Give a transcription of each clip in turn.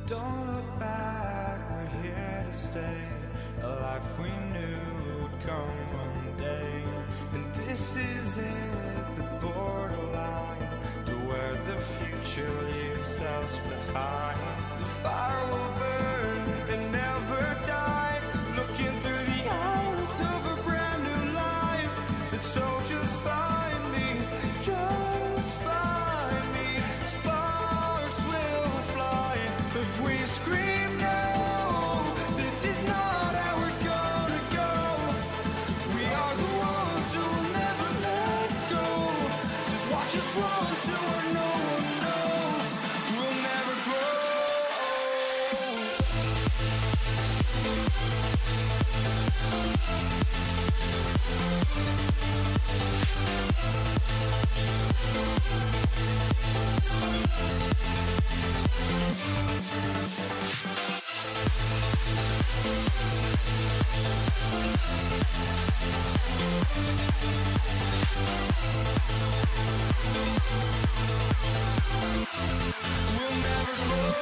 Don't look back, we're here to stay. A life we knew would come one day. And this is it, the borderline to where the future leaves us behind. The fire will burn and never die, looking through the eyes of a brand new life. And so just find me, just find me. Sparks will fly if we scream no. This is not how we're gonna go. We are the ones who will never let go. Just watch us run to where no one knows. We'll never grow. We'll never grow.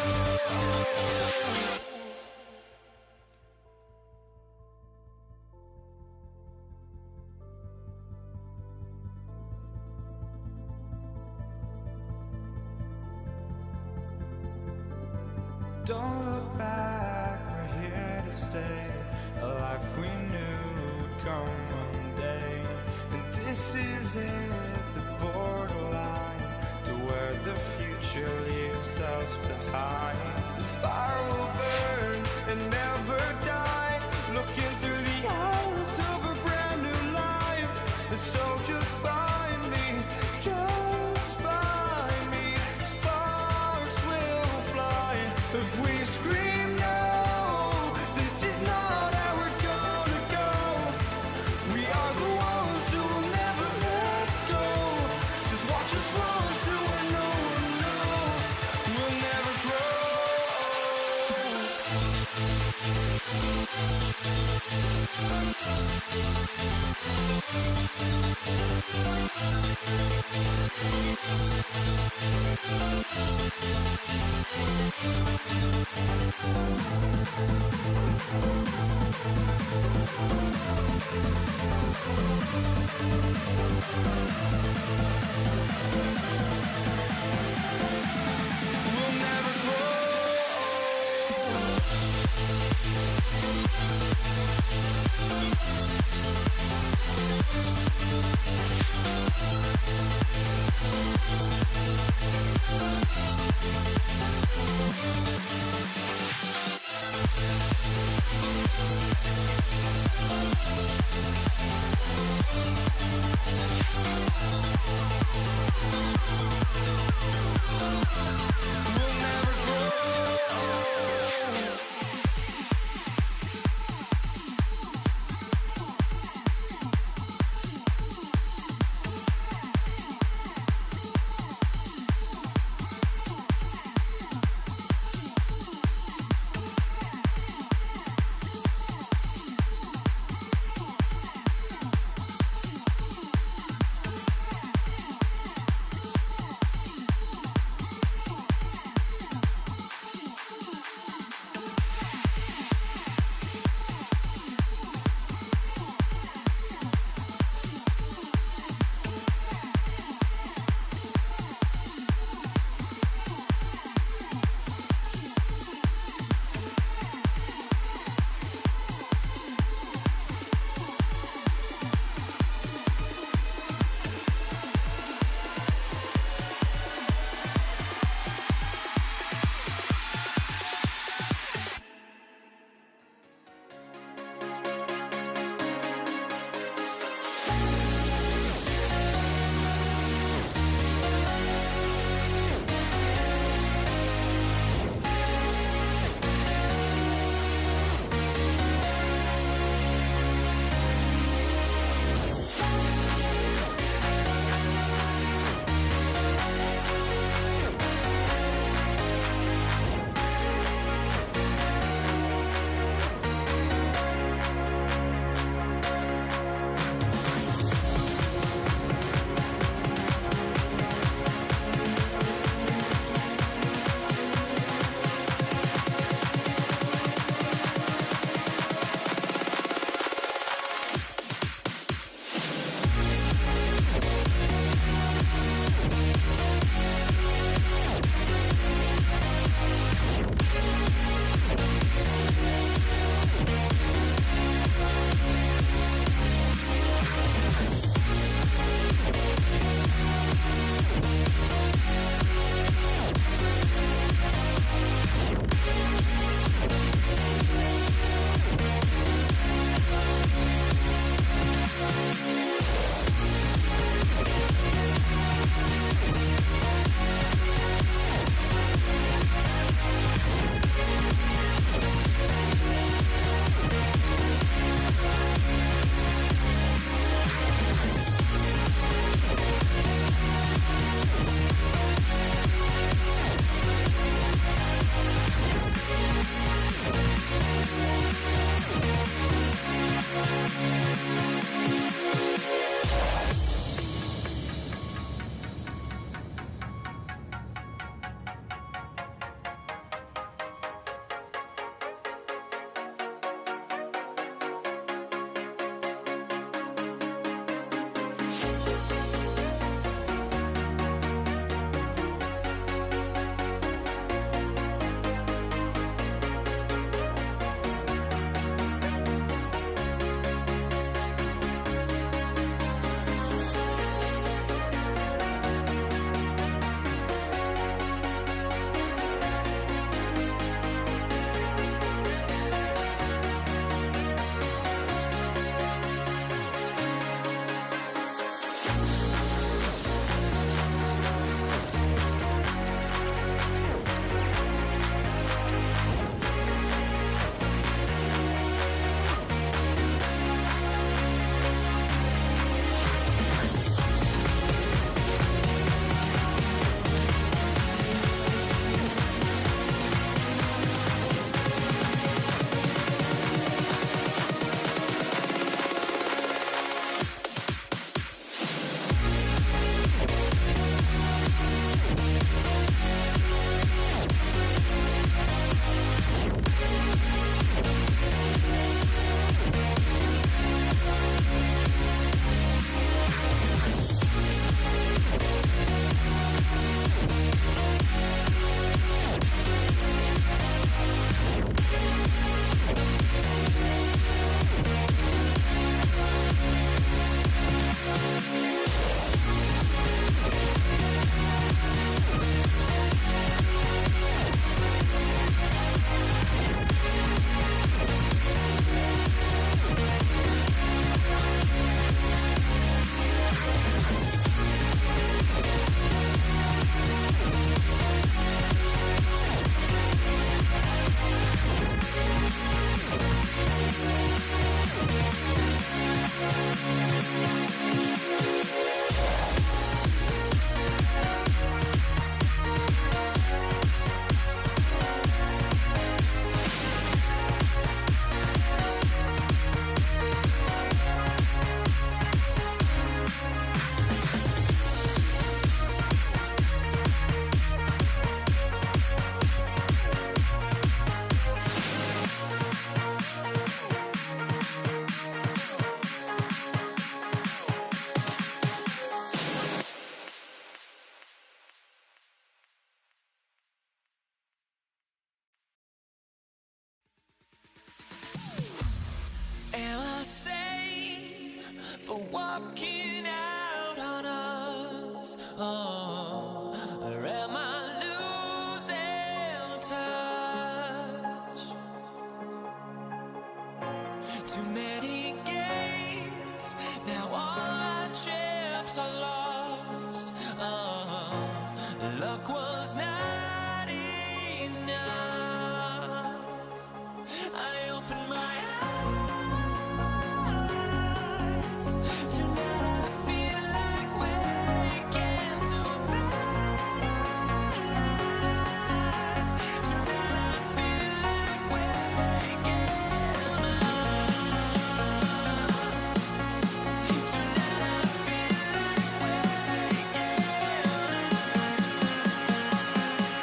Don't look back, we're here to stay. A life we knew would come one day. And this is it, the borderline to where the future leaves us behind. The fire will burn and never die, looking through the eyes of a brand new life. And so just find me, just find me. Sparks will fly if we scream no. This is not how we're gonna go. We are the ones who will never let go. Just watch us run to where no one knows. We'll never grow. We'll never grow. We'll never grow. Too many games, now all our chips are lost. Luck was not enough. I opened my eyes. Tonight I feel like waking to a better life. Tonight I feel like waking up. Tonight I feel like waking up.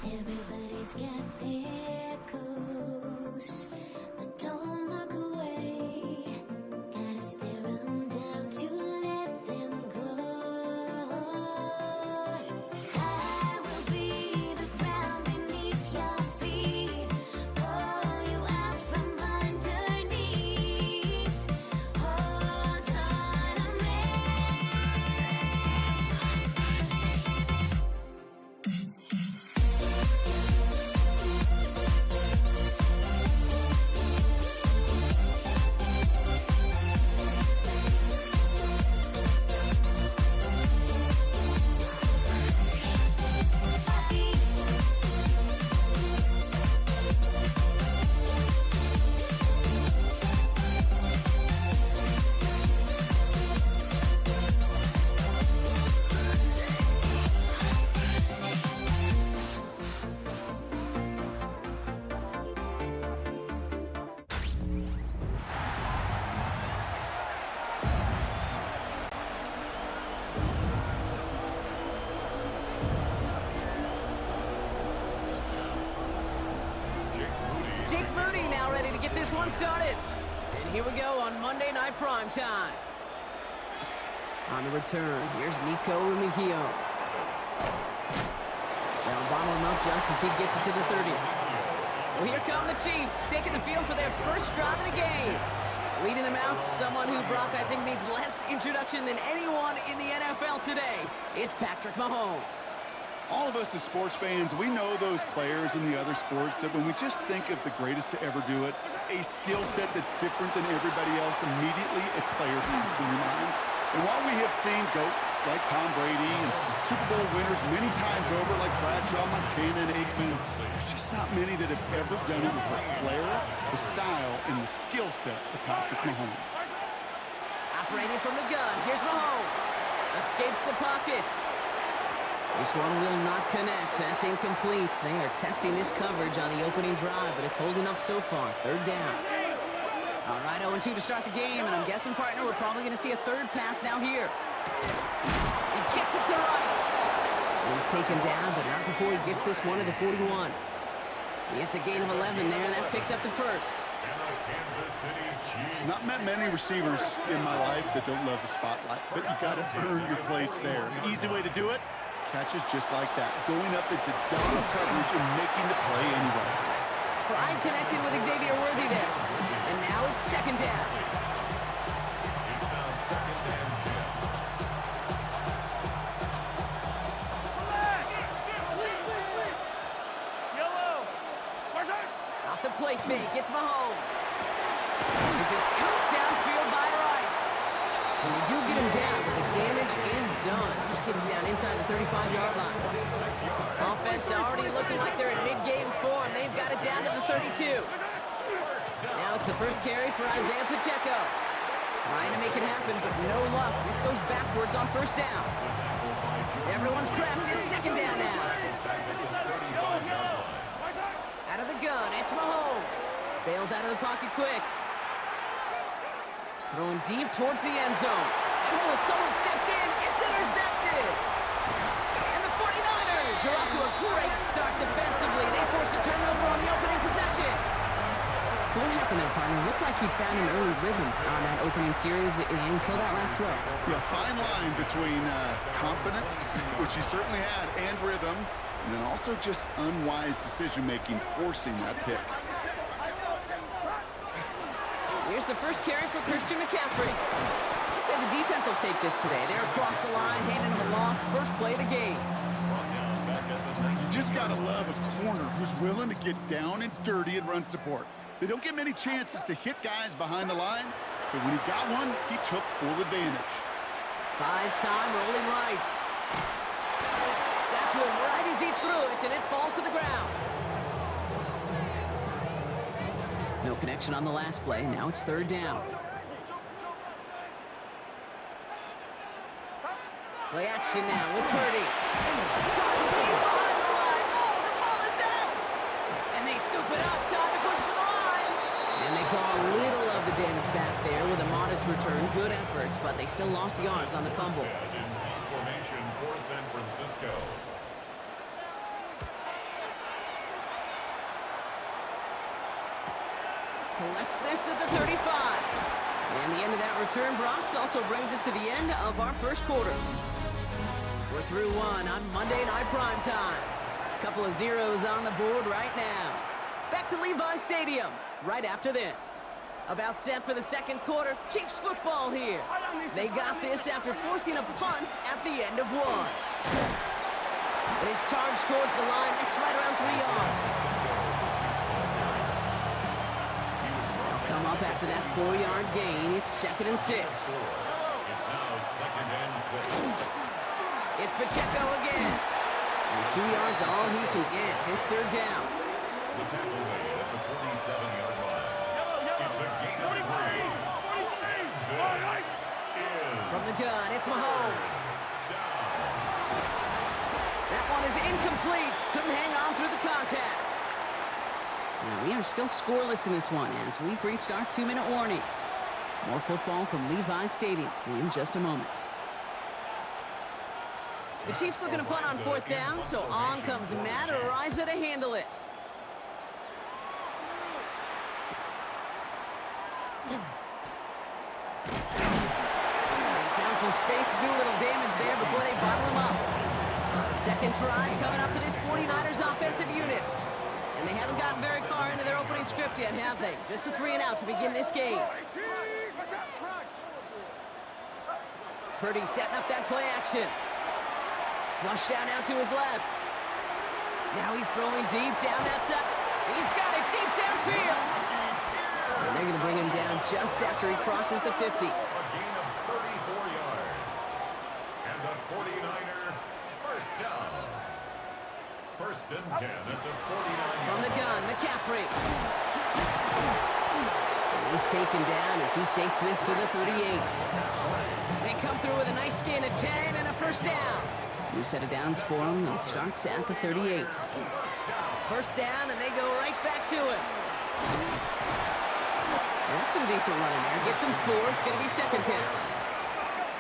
Everybody's got their ghosts, but don't look away. Gotta stare 'em down to let them go. I will be the ground beneath your feet, pull you out from underneath. Hold on to me. Jake Moody now ready to get this one started. And here we go on Monday Night Primetime. On the return, here's Nico Remigio. They'll bottle him up just as he gets it to the 30. So here come the Chiefs, taking the field for their first drive of the game. Leading them out, someone who Brock I think needs less introduction than anyone in the NFL today. It's Patrick Mahomes. All of us as sports fans, we know those players in the other sports that when we just think of the greatest to ever do it, a skill set that's different than everybody else, immediately a player pops in your mind. And while we have seen GOATs like Tom Brady and Super Bowl winners many times over like Bradshaw, Montana, and Aikman, there's just not many that have ever done it with the flair, the style, and the skill set of Patrick Mahomes. Operating from the gun, here's Mahomes. Escapes the pocket. This one will not connect. That's incomplete. They are testing this coverage on the opening drive, but it's holding up so far. Third down. All right, 0-2 to start the game, and I'm guessing, partner, we're probably going to see a third pass now here. He gets it to Rice. He's taken down, but not before he gets this one to the 41. It's a gain of 11 there, and that picks up the first. Not met many receivers in my life that don't love the spotlight, but you got to earn your place there. Easy way to do it, catches just like that, going up into double coverage and making the play anyway. Pride connected with Xavier Worthy there, and now it's second down. Off the play fake, it's Mahomes. This is cut downfield by Rice. And they do get him down, but the damage is done. This gets down inside the 35-yard line. Offense already looking like they're in mid-game form. They've got it down to the 32. Now it's the first carry for Isaiah Pacheco. Trying to make it happen, but no luck. This goes backwards on first down. Everyone's prepped. It's second down now. Out of the gun, it's Mahomes. Bails out of the pocket quick. Throwing deep towards the end zone. And oh, someone stepped in. It's intercepted. And the 49ers are off to a great start defensively. They forced a turnover on the opening possession. So what happened there, partner? Looked like he'd found an early rhythm on that opening series until that last throw. Yeah, fine line between confidence, which he certainly had, and rhythm, and then also just unwise decision-making, forcing that pick. Here's the first carry for Christian McCaffrey. I'd say the defense will take this today. They're across the line, handing him a loss. First play of the game. You just got to love a corner who's willing to get down and dirty and run support. They don't get many chances to hit guys behind the line, so when he got one, he took full advantage. Buys time, rolling right. Got to him right as he threw it, and it falls to the ground. No connection on the last play, and now it's third down. Play action now with Purdy. Caught deep behind the line. Oh, the ball is out! And they scoop it up. Time to push for the line. And they claw a little of the damage back there with a modest return. Good efforts, but they still lost yards on the fumble. Formation for San Francisco. Collects this at the 35. And the end of that return, Brock, also brings us to the end of our first quarter. We're through one on Monday Night Primetime. A couple of zeros on the board right now. Back to Levi Stadium right after this. About set for the second quarter, Chiefs football here. They got this after forcing a punt at the end of one. It is charged towards the line. That's right around 3 yards. Come up after that 4-yard gain. It's 2nd and 6. It's now 2nd and 6. It's Pacheco again. And 2 yards all he can get. It's third down. The tackle made at the 47-yard line. It's a gain of 3. And this is From the gun, it's Mahomes. That one is incomplete. Couldn't hang on through the contact. Now, we are still scoreless in this one as we've reached our 2-minute warning. More football from Levi Stadium in just a moment. The Chiefs looking to punt on 4th down, so on comes Matt Araiza to handle it. They found some space to do a little damage there before they bottle him up. Second try coming up for this 49ers offensive unit. And they haven't gotten very far into their opening script yet, have they? Just a 3 and out to begin this game. Purdy setting up that play action. Flush down out to his left. Now he's throwing deep down that side. He's got it deep downfield. And they're going to bring him down just after he crosses the 50. a gain of 34 yards. And the 49er first down. 1st and 10 at the 49. From the gun, McCaffrey. He's taken down as he takes this to the 38. They come through with a nice gain of 10 and a first down. New set of downs for him. It starts at the 38. First down, and they go right back to him. That's some decent running there. Gets him 4. It's going to be 2nd down.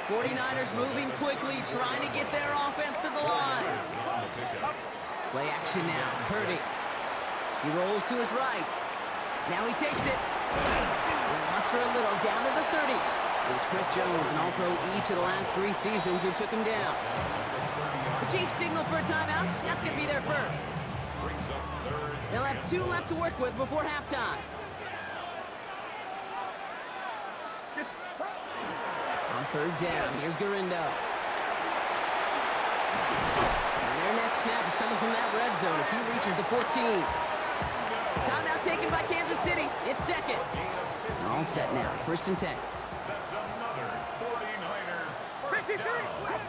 49ers moving quickly, trying to get their offense to the line. Play action now. Purdy. He rolls to his right. Now he takes it. He'll muster a little down to the 30. It was Chris Jones, an All-Pro each of the last 3 seasons, who took him down. The Chiefs signal for a timeout. That's going to be their first. They'll have 2 left to work with before halftime. On 3rd down, here's Garindo. And their next snap is coming from that red zone as he reaches the 14. Timeout taken by Kansas City. It's 2nd. All set now. 1st and 10. That's another 49er. First down.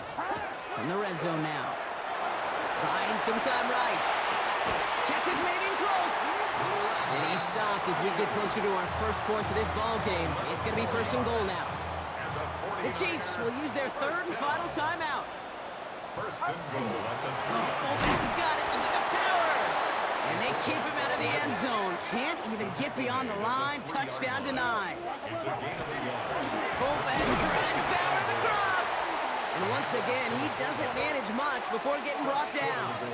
From the red zone now. Buying some time right. Catch is made in close. And he stopped as we get closer to our first points of this ball game. It's going to be 1st and goal now. The Chiefs will use their 3rd and final timeout. 1st and goal at the 3. Fullback's got it. Look at the power. And they keep him out of the end zone. Can't even get beyond the line. Touchdown denied. It's a gain of 8 yards. Fullback trying to power him across. And once again, he doesn't manage much before getting brought down. A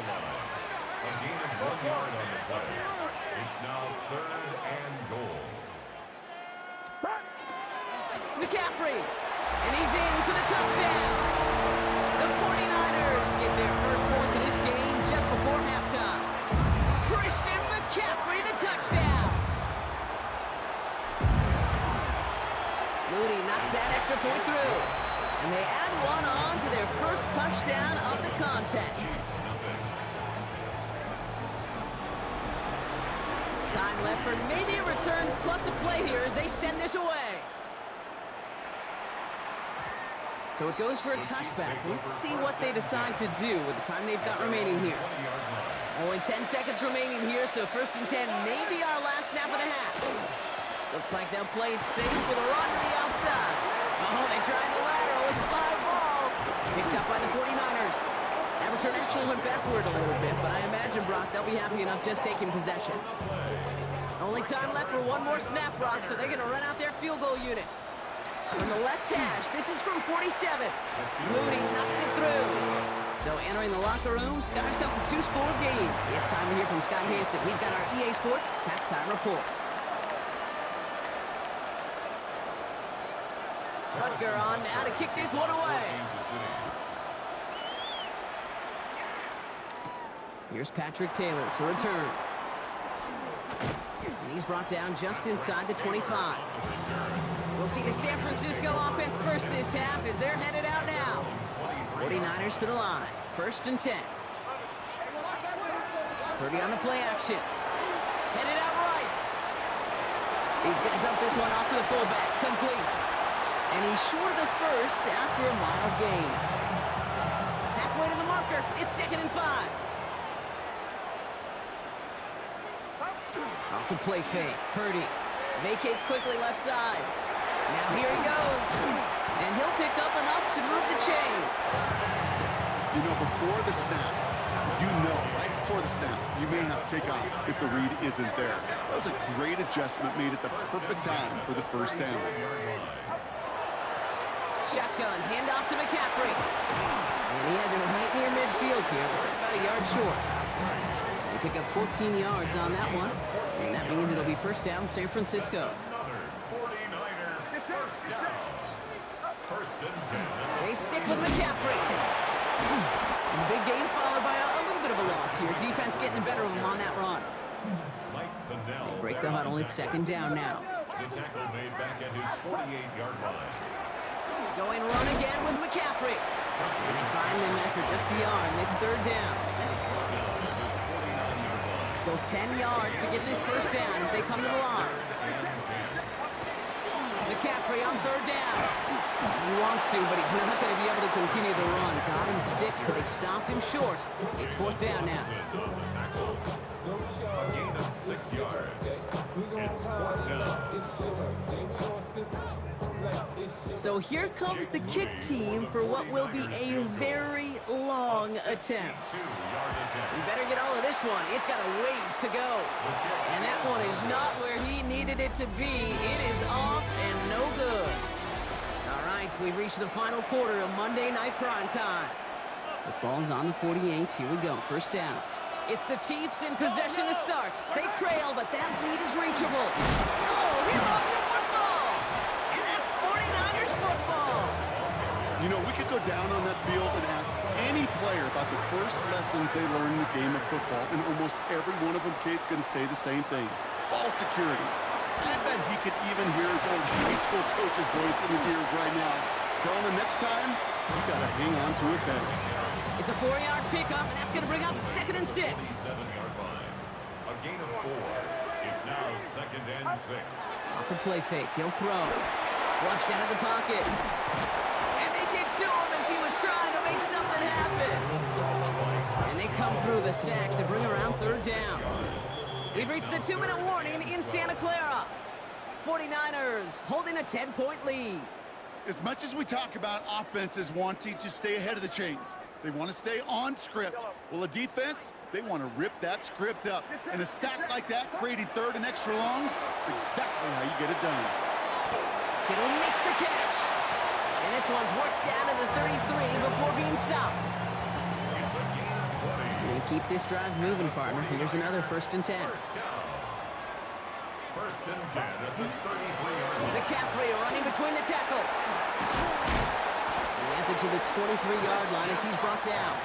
gain of 1 yard on the play. It's now 3rd and goal. McCaffrey, and he's in for the touchdown. The 49ers get their first points of this game just before halftime. Christian McCaffrey, the touchdown. Moody knocks that extra point through, and they add one on to their first touchdown of the contest. Time left for maybe a return plus a play here as they send this away. So it goes for a touchback. Let's see what they decide to do with the time they've got remaining here. Only 10 seconds remaining here, so 1st and 10 may be our last snap of the half. Looks like they'll play it safe with a run to the outside. Oh, they tried the lateral. It's a live ball. Picked up by the 49ers. That return actually went backward a little bit, but I imagine, Brock, they'll be happy enough just taking possession. Only time left for one more snap, Brock, so they're going to run out their field goal unit. From the left hash, this is from 47. Moody knocks it through. So entering the locker room, got ourselves a 2-score game. It's time to hear from Scott Hansen. He's got our EA Sports halftime report. Rutger on now to kick this one away. Here's Patrick Taylor to return. And he's brought down just inside the 25. We'll see the San Francisco offense first this half as they're headed out now. 49ers to the line. 1st and 10. Purdy on the play action. Headed out right. He's going to dump this one off to the fullback. Complete. And he's short of the first after a mile gain. Halfway to the marker. It's 2nd and 5. Off the play fake. Purdy vacates quickly left side. Now here he goes. And he'll pick up enough to move the chains. You know, before the snap, right before the snap, you may have to take off if the read isn't there. That was a great adjustment made at the perfect time for the first down. Shotgun, handoff to McCaffrey. And he has it right near midfield here. It's about a yard short. They pick up 14 yards on that one. And that means it'll be 1st down San Francisco. They stick with McCaffrey. And a big gain followed by a little bit of a loss here. Defense getting the better of him on that run. They break the huddle. It's 2nd down now. The tackle made back at his 48-yard line. Going run again with McCaffrey. And they find them after just a yard. And it's 3rd down. So 10 yards to get this 1st down as they come to the line. McCaffrey on 3rd down. He wants to, but he's not going to be able to continue the run. Got him 6, but they stopped him short. It's 4th down now. A gain of 6 yards. It's 4th down. So here comes the kick team for what will be a very long attempt. We better get all of this one. It's got a ways to go. And that one is not where he needed it to be. It is off and no good. All right, we've reached the final quarter of Monday Night Prime Time. The ball's on the 48. Here we go. 1st down. It's the Chiefs in possession to start. They trail, but that lead is reachable. Oh, he lost the football. And that's 49ers football. You know, we could go down on that field and ask any player about the first lessons they learned in the game of football, and almost every one of them, Kate's going to say the same thing. Ball security. I bet he could even hear his old high school coach's voice in his ears right now, telling him next time, you got to hang on to it better. It's a 4-yard pickup, and that's going to bring up 2nd and 6. 7-yard line. A gain of 4. It's now 2nd and 6. Off the play fake, he'll throw. Flushed out of the pocket. And they get to him as he was trying to make something happen. And they come through the sack to bring around 3rd down. We've reached the 2-minute warning in Santa Clara. 49ers holding a 10-point lead. As much as we talk about offenses wanting to stay ahead of the chains, they want to stay on script. Well, a defense, they want to rip that script up. And a sack like that, creating 3rd and extra longs, it's exactly how you get it done. Kittle makes the catch. And this one's worked down to the 33 before being stopped. It's a gain of 20. And keep this drive moving, partner. Here's another 1st and 10. First down. 1st and 10 at the 33-yard line. McCaffrey running between the tackles. He has it to the 23-yard line as he's brought down.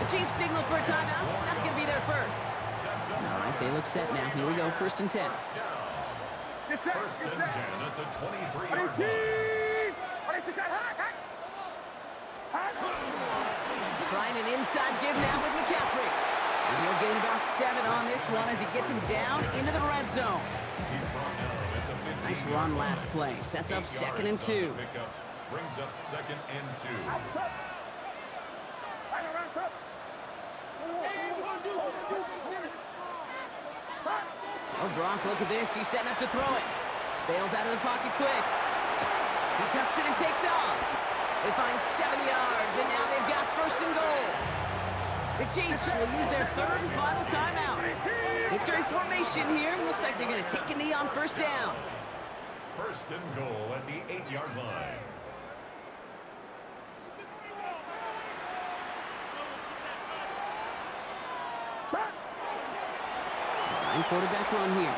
The Chiefs signal for a timeout. That's going to be their first. All right, they look set now. Here we go, 1st and 10. First and 10 at the 23-yard line. Trying an inside give now with McCaffrey. And he'll gain about 7 on this one as he gets him down into the red zone. He's brought down at the 15. Nice run last play. Sets up 2nd and 2. Pickup brings up 2nd and 2. Oh, Brock, look at this. He's setting up to throw it. Bails out of the pocket quick. He tucks it and takes off. They find 7 yards, and now they've got 1st and goal. The Chiefs will use their 3rd and final timeout. Victory formation here. Looks like they're going to take a knee on 1st down. 1st and goal at the 8-yard line. Design quarterback run here.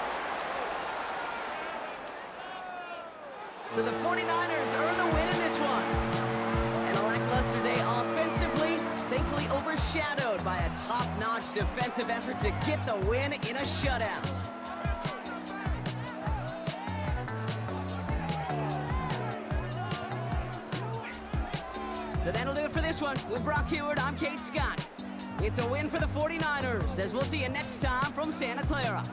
So the 49ers earn the win in this one. And a lackluster day offensively, thankfully overshadowed by a top-notch defensive effort to get the win in a shutout. So that'll do it for this one. With Brock Heward, I'm Kate Scott. It's a win for the 49ers, as we'll see you next time from Santa Clara.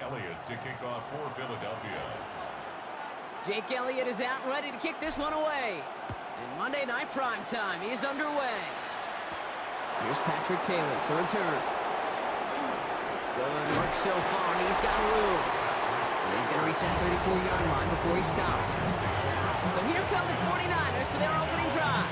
Elliott to kick off for Philadelphia. Jake Elliott is out and ready to kick this one away. And Monday Night Prime Time is underway. Here's Patrick Taylor to return. Good work so far. He's got room. And he's going to reach that 34-yard line before he stops. So here come the 49ers for their opening drive.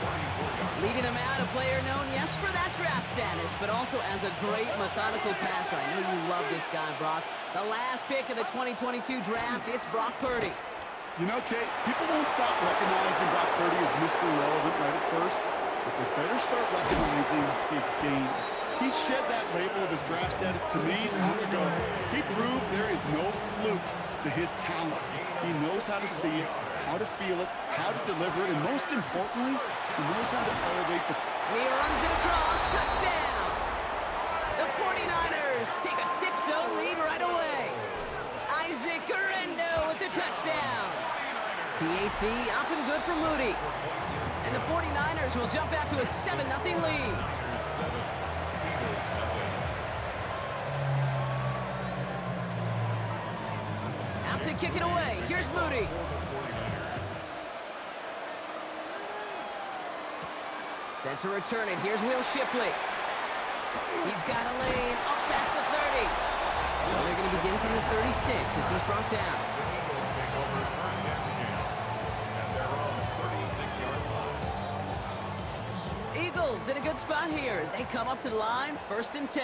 Leading them out, a player known, yes, for that draft status, but also as a great methodical passer. I know you love this guy, Brock. The last pick of the 2022 draft, it's Brock Purdy. You know, Kate, people won't stop recognizing Brock Purdy as Mr. Relevant right at first, but they better start recognizing his game. He shed that label of his draft status to me long ago. He proved there is no fluke to his talent. He knows how to see it, how to feel it, how to deliver it, and most importantly, he knows how to elevate the... And he runs it across, touchdown! The 49ers take a 6-0 lead right away. Isaac Guerrero with the touchdown. PAT up and good for Moody. And the 49ers will jump out to a 7-0 lead. Out to kick it away. Here's Moody. Set to return it. Here's Will Shipley. He's got a lane up past the 30. So they're going to begin from the 36 as he's brought down. Eagles take over first and 10 at their own 36-yard line. Eagles in a good spot here as they come up to the line, 1st and 10.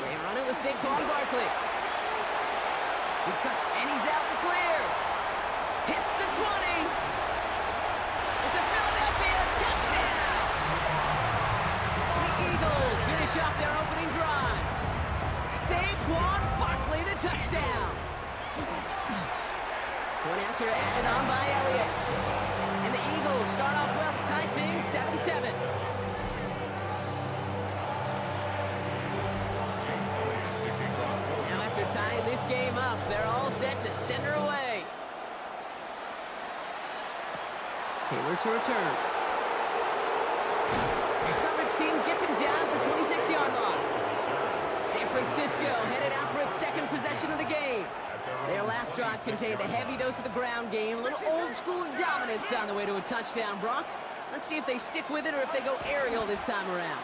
They run it with Saquon Barkley. He cut, and he's out the clear. Hits the 20. It's a Philadelphia touchdown. The Eagles finish off their opening drive. Saquon Barkley, the touchdown. One after added on by Elliott. And the Eagles start off well to tie things 7-7. Now after tying this game up, they're all set to send her away. Taylor to return. The coverage team gets him down at the 26-yard line. San Francisco headed out for its second possession of the game. Their last drive contained a heavy dose of the ground game, a little old-school dominance on the way to a touchdown, Brock. Let's see if they stick with it or if they go aerial this time around.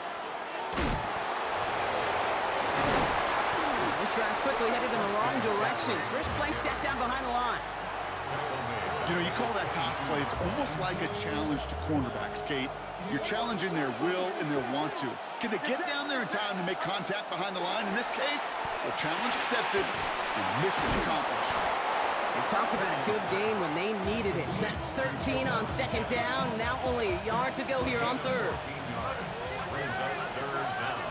This drive's quickly headed in the wrong direction. First play set down behind the line. You know, you call that toss play, it's almost like a challenge to cornerbacks, Kate. You're challenging their will and their want to. Can they get down there in time to make contact behind the line? In this case, well, challenge accepted and mission accomplished. And talk about a good game when they needed it. That's 13 on 2nd down. Now only a yard to go here on 3rd. Brings up 3rd down.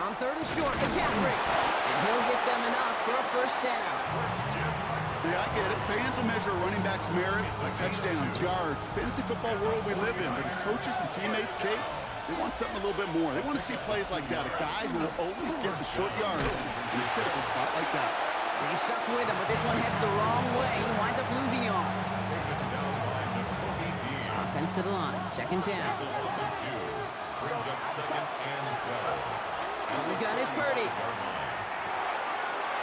On 3rd and short, McCaffrey. And he'll get them enough for a 1st down. Yeah, I get it. Fans will measure a running back's merit by touchdowns, yards, fantasy football world we live in. But as coaches and teammates, Kate, they want something a little bit more. They want to see plays like that. A guy who will always get the short yards in a critical spot like that. They stuck with him, but this one heads the wrong way. He winds up losing yards. Offense to the line. 2nd down. Brings up 2nd and 12. On the gun is Purdy.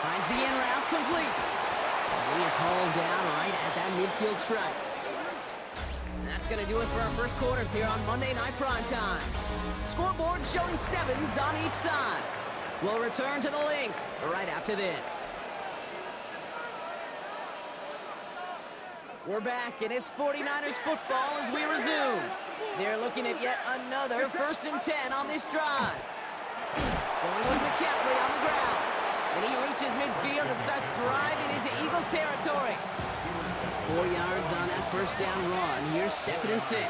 Finds the in route complete. He is hauled down right at that midfield stripe. And that's going to do it for our first quarter here on Monday Night Prime Time. Scoreboard showing 7s on each side. We'll return to the link right after this. We're back, and it's 49ers football as we resume. They're looking at yet another 1st and 10 on this drive. Going with McCaffrey on the ground. And he reaches midfield and starts driving into Eagles territory. 4 yards on that 1st down run. Here's 2nd and 6.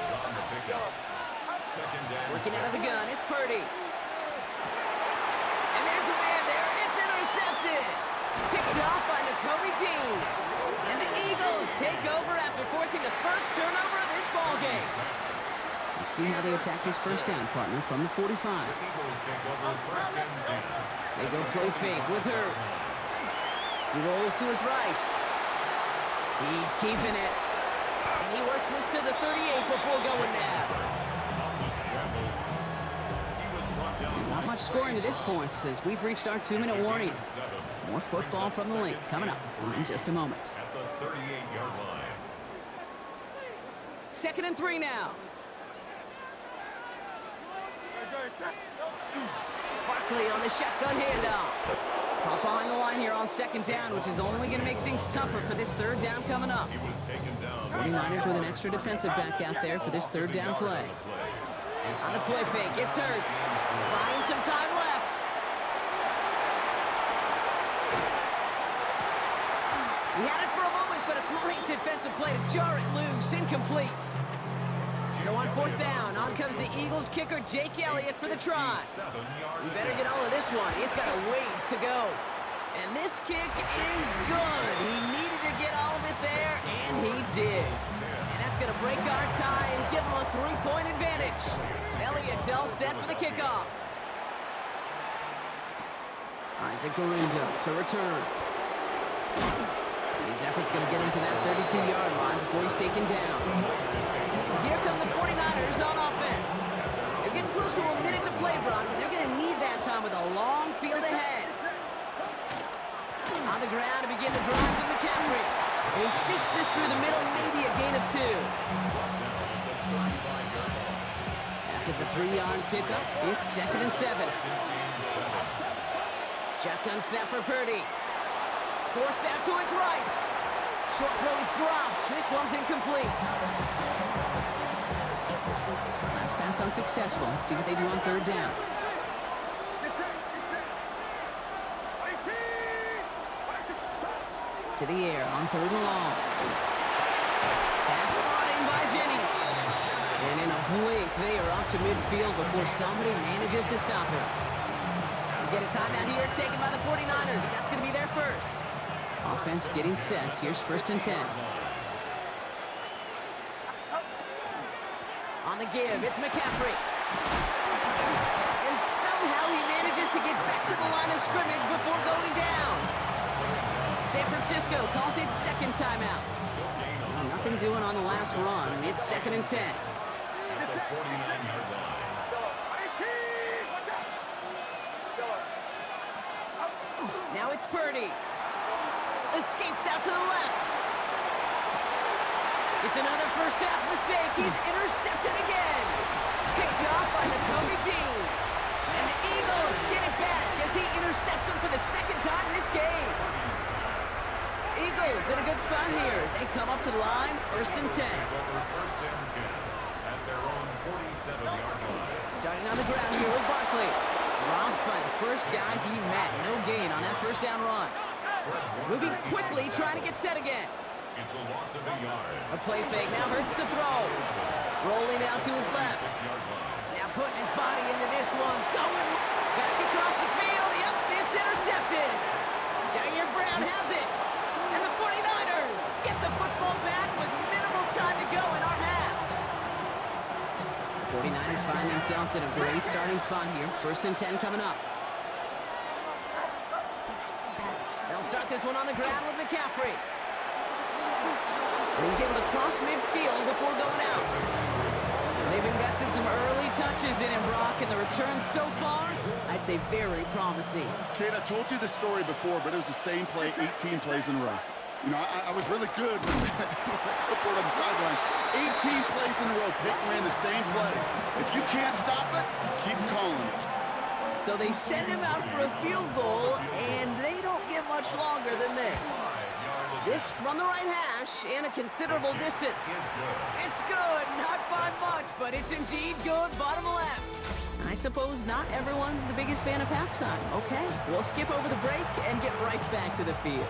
Working out of the gun, it's Purdy. And there's a man there. It's intercepted. Picked off by Nakobe Dean. And the Eagles take over after forcing the first turnover of this ballgame. Let's see how they attack his 1st down partner from the 45. Eagles take over 1st and 10. They go play fake with Hurts. He rolls to his right. He's keeping it. And he works this to the 38 before going down. On the scramble. He was brought down much scoring to this point as we've reached our 2-minute warning. More football from the link coming up in just a moment. At the 38-yard line. 2nd and 3 now. Barkley on the shotgun handoff. Pop behind the line here on 2nd down, which is only going to make things tougher for this 3rd down coming up. He was taken down. 49ers with an extra defensive back out there for this 3rd down play. On the play fake, it's Hurts. Buying some time left. He had it for a moment, but a great defensive play to jar it loose. Incomplete. So on 4th down, on comes the Eagles kicker, Jake Elliott, for the try. You better get all of this one. It's got a ways to go. And this kick is good. He needed to get all of it there, and he did. And that's going to break our tie and give him a 3-point advantage. Elliott's all set for the kickoff. Isaac Gurindo to return. His effort's going to get him to that 32-yard line before he's taken down. So here come the 49ers on offense. They're getting close to a minute to play, Brock, and they're going to need that time with a long field ahead. On the ground to begin the drive with McCaffrey. He sneaks this through the middle, maybe a gain of 2. After the 3-yard pickup, it's 2nd and 7. Shotgun snap for Purdy. Forced out to his right. Short throw is dropped. This one's incomplete. Last pass unsuccessful. Let's see what they do on 3rd down. To the air on 3rd and long. Pass brought in by Jennings. And in a blink, they are off to midfield before somebody manages to stop him. We get a timeout here taken by the 49ers. That's going to be their first. Offense getting set. Here's 1st and 10. On the give, it's McCaffrey. And somehow he manages to get back to the line of scrimmage before going down. San Francisco calls it 2nd timeout. Well, nothing doing on the last run. It's 2nd and 10. At the 49-yard line. Now it's Purdy. Escapes out to the left. It's another first half mistake. He's intercepted again. Picked off by Nakobe Dean. And the Eagles get it back as he intercepts him for the 2nd time this game. Eagles in a good spot here as they come up to the line. 1st and 10. Over 1st and 10 at their own 47-yard line. Starting on the ground here with Barkley. Dropped by the first guy he met. No gain on that 1st down run. Moving quickly, trying to get set again. It's a loss of a yard. A play fake, now Hurts to throw. Rolling out to his left. 6-yard line. Now putting his body into this one. Going back across the field. Yep, it's intercepted. Jair Brown has it. And the 49ers get the football back with minimal time to go in our half. The 49ers find themselves in a great starting spot here. 1st and 10 coming up. They'll start this one on the ground with McCaffrey. And he's able to cross midfield before going out. They've invested some early touches in him, Brock, and the returns so far, I'd say very promising. Kate, I told you the story before, but it was the same play 18 plays in a row. You know, I was really good with that clipboard on the sidelines. 18 plays in a row, Pitt ran the same play. If you can't stop it, keep calling it. So they send him out for a field goal, and they don't get much longer than this. This from the right hash and a considerable distance. It's good, not by much, but it's indeed good bottom left. I suppose not everyone's the biggest fan of halftime. Okay, we'll skip over the break and get right back to the field.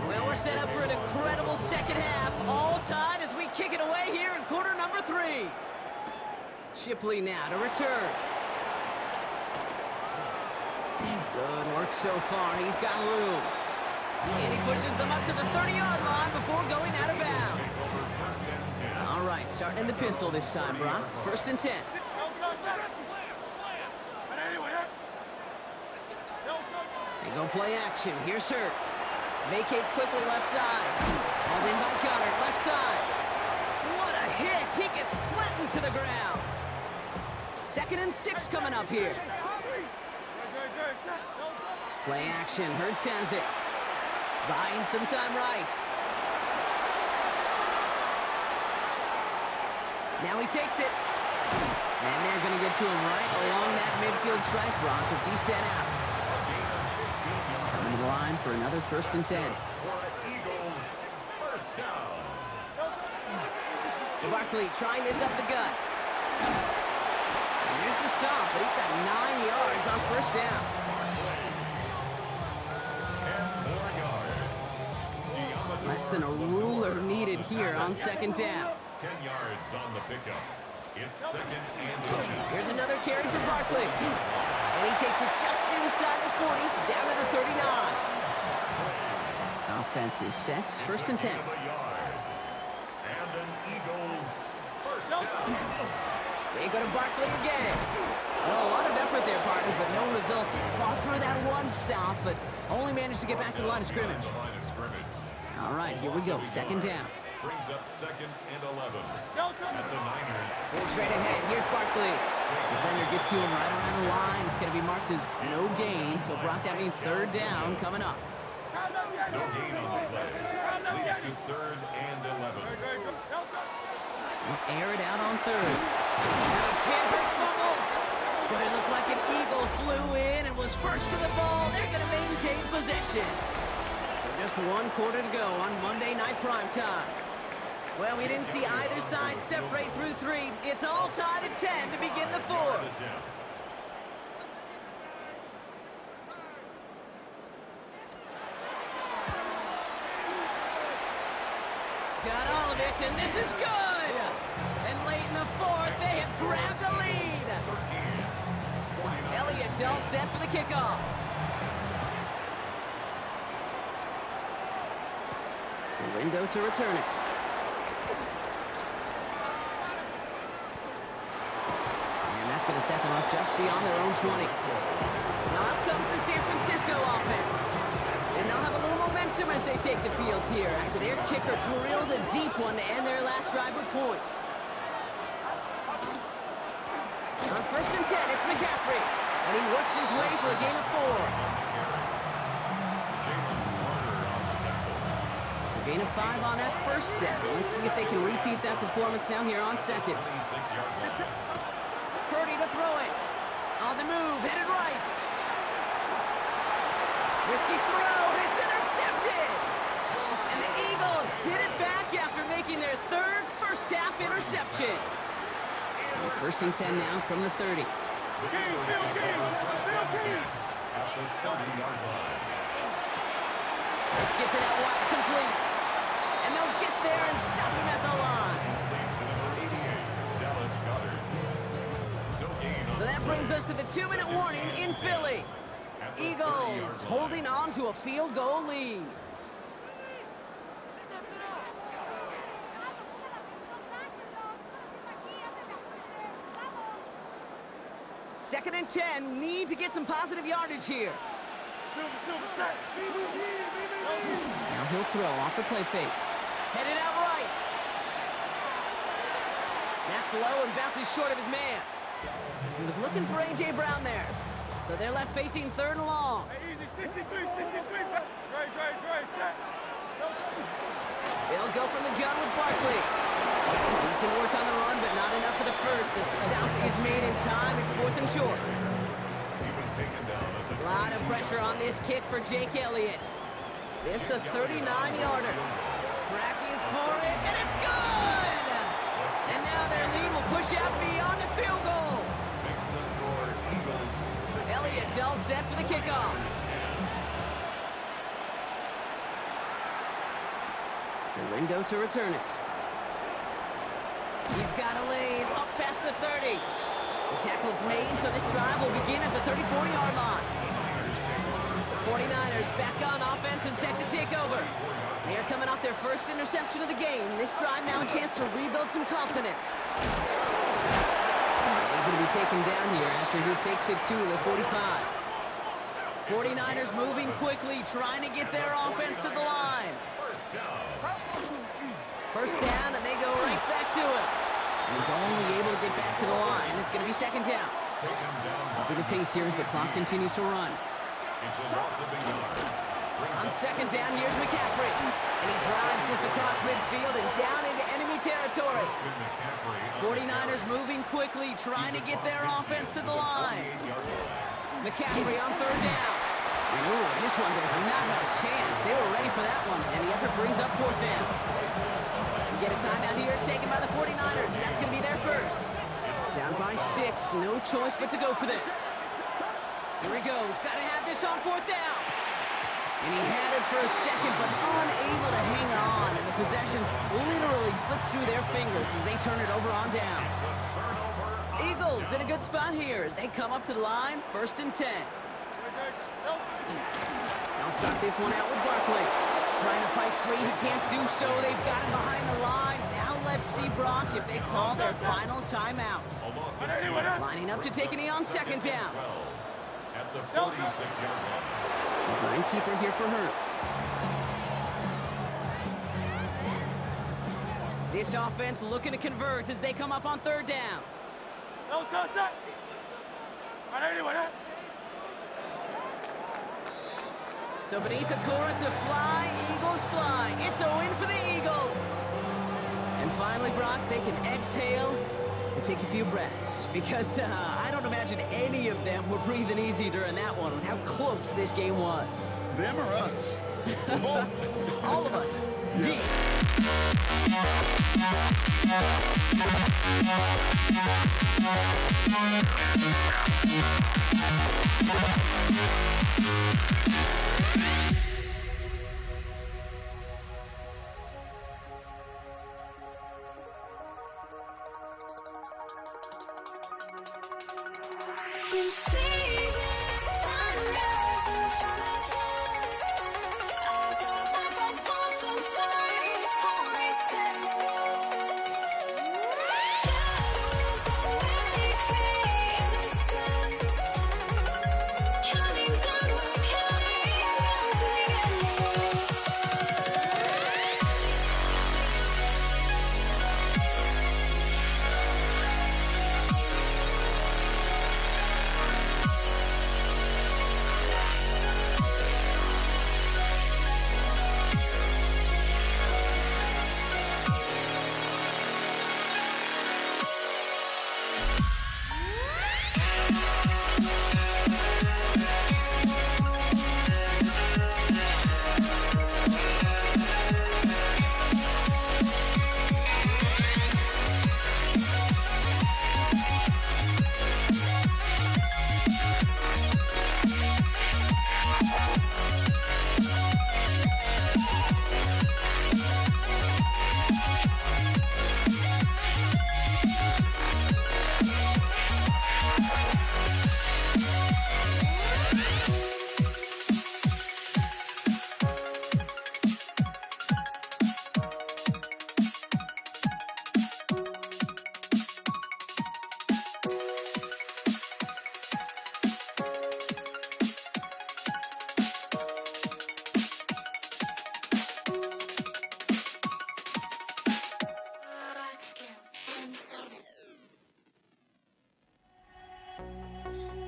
Well, we're set up for an incredible 2nd half, all tied as we kick it away here in quarter number 3. Shipley now to return. Good work so far. He's got room. And he pushes them up to the 30-yard line before going out of bounds. All right, starting in the pistol this time, Brock. 1st and 10. They go play action. Here's Hurts. Vacates quickly left side. Hauled in by Goddard, left side. What a hit! He gets flattened to the ground. 2nd and 6 coming up here. Play action. Hurts has it. Buying some time right. Now he takes it. And they're going to get to him right along that midfield stripe, Brock, as he's set out. Coming to the line for another 1st and 10. Eagles, first down. Barkley trying this up the gut. And there's the stop, but he's got 9 yards on 1st down. 10 more yards. Less than a ruler needed here on 2nd down. 10 yards on the pickup. It's 2nd and 10. Here's another carry for Barkley. And he takes it just inside the 40, down to the 39. Offense is set, 1st and 10. And an Eagles first down. They go to Barkley again. Well, a lot of effort there, partner, but no results. He fought through that one stop, but only managed to get back to the line of scrimmage. Line of scrimmage. All right, here we go, 2nd down. Brings up 2nd and 11. At the Niners. Straight ahead, here's Barkley. Defender gets to him right around the line. It's going to be marked as no gain, so Brock, that means 3rd down coming up. No gain on the play. Leads to 3rd and 11. They'll air it out on 3rd. Nice hit, Hurts fumbles. But it looked like an Eagle flew in and was first to the ball. They're going to maintain possession. So just 1 quarter to go on Monday Night Primetime. Well, we didn't see either side separate through 3. It's all tied at 10 to begin the 4th. Got all of it, and this is good! And late in the 4th, they have grabbed the lead! Elliott's all set for the kickoff. The window to return it. And that's going to set them up just beyond their own 20. Now out comes the San Francisco offense. And they'll have a little momentum as they take the field here after their kicker drilled a deep one to end their last drive with points. On 1st and 10, it's McCaffrey. And he works his way for a gain of 4. So gain of 5 on that 1st down. Let's see if they can repeat that performance now here on 2nd. Purdy to throw it. On the move, headed right. Risky throw, it's intercepted! And the Eagles get it back after making their 3rd first-half interception. So 1st and 10 now from the 30. Let's get to that wide complete. And they'll get there and stop him at the line. So that brings us to the 2-minute warning in Philly. Eagles holding on to a field goal lead. Second and 10, need to get some positive yardage here. Now he'll throw off the play fake. Headed out right. That's low and bounces short of his man. He was looking for A.J. Brown there. So they're left facing 3rd and long. They'll go from the gun with Barkley. Decent work on the run, but not enough for the first. The stop is made in time. It's 4th and short. A lot of pressure on this kick for Jake Elliott. This a 39-yarder. Tracking for it, and it's good! And now their lead will push out beyond the field goal. Elliott's all set for the kickoff. The window to return it. He's got a lane up past the 30. The tackle's made, so this drive will begin at the 34-yard line. The 49ers back on offense and set to take over. They are coming off their 1st interception of the game. This drive now a chance to rebuild some confidence. He's going to be taken down here after he takes it to the 45. 49ers moving quickly, trying to get their offense to the line. First down, and they go right back to it. He's only able to get back to the line. It's going to be second down. Taken down. Upping the pace here as the clock continues to run. It's a loss of a yard. Brings On up second down, here's McCaffrey. And he drives this across midfield and down into enemy territory. Christian McCaffrey. 49ers moving quickly, trying to get their offense to the line. 48-yard line. McCaffrey on third down. And ooh, this one does not have a chance. They were ready for that one, and the effort brings up fourth down. We get a timeout here taken by the 49ers. That's going to be their first. Down by 6, no choice but to go for this. Here he goes, got to have this on fourth down. And he had it for a second, but unable to hang on, and the possession literally slipped through their fingers as they turn it over on downs. Eagles in a good spot here as they come up to the line, 1st and 10. They'll start this one out with Barkley. Trying to fight free, he can't do so. They've got him behind the line. Now let's see, Brock, if they call their final timeout. Lining up to take a knee on second down. At the 46-yard line. Design keeper here for Hurts. This offense looking to convert as they come up on third down. So beneath a chorus of fly, Eagles fly. It's a win for the Eagles. And finally, Brock, they can exhale and take a few breaths because I don't imagine any of them were breathing easy during that one with how close this game was. Them or us? Both. All of us. Deep. You see the sunrise in front of us. Eyes are like a thousand stories told me shadows already fade in the sense. Counting down, we're counting as we end.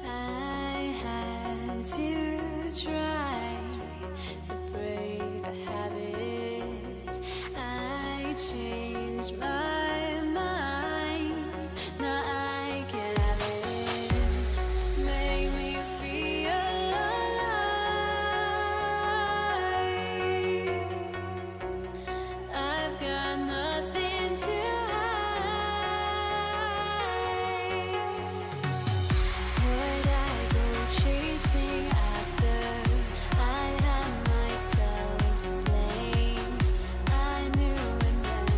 I had to try to break a habit. I changed my mind. Now I can have it. Make me feel alive. I've got nothing to hide. Would I go chasing after? I had myself to blame. I knew it meant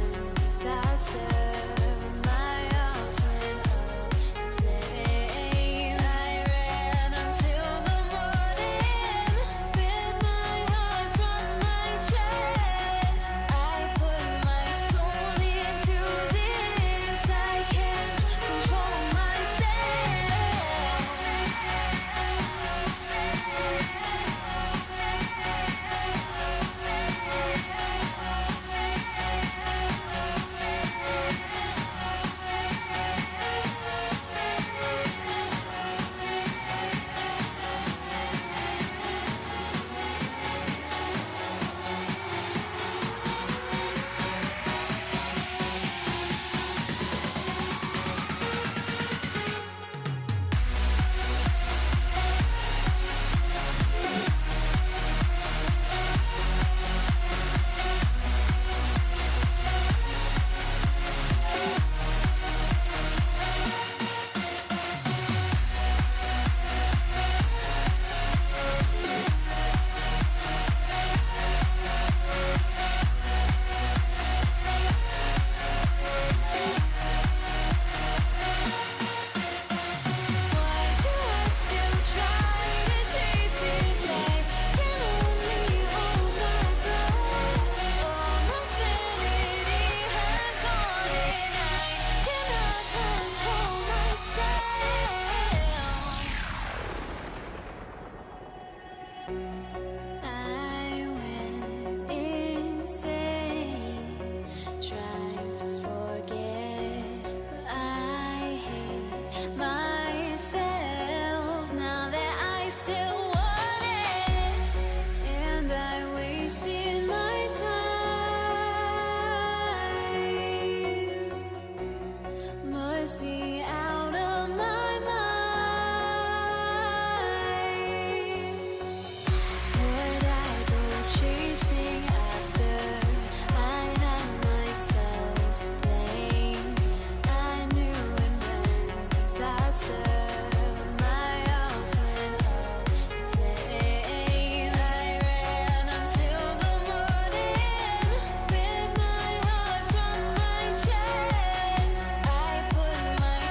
drives me out of my mind. Would I go chasing after? I had myself to blame. I knew it meant disaster. My house went up in flames. I ran until the morning, with my heart from my chest. I put my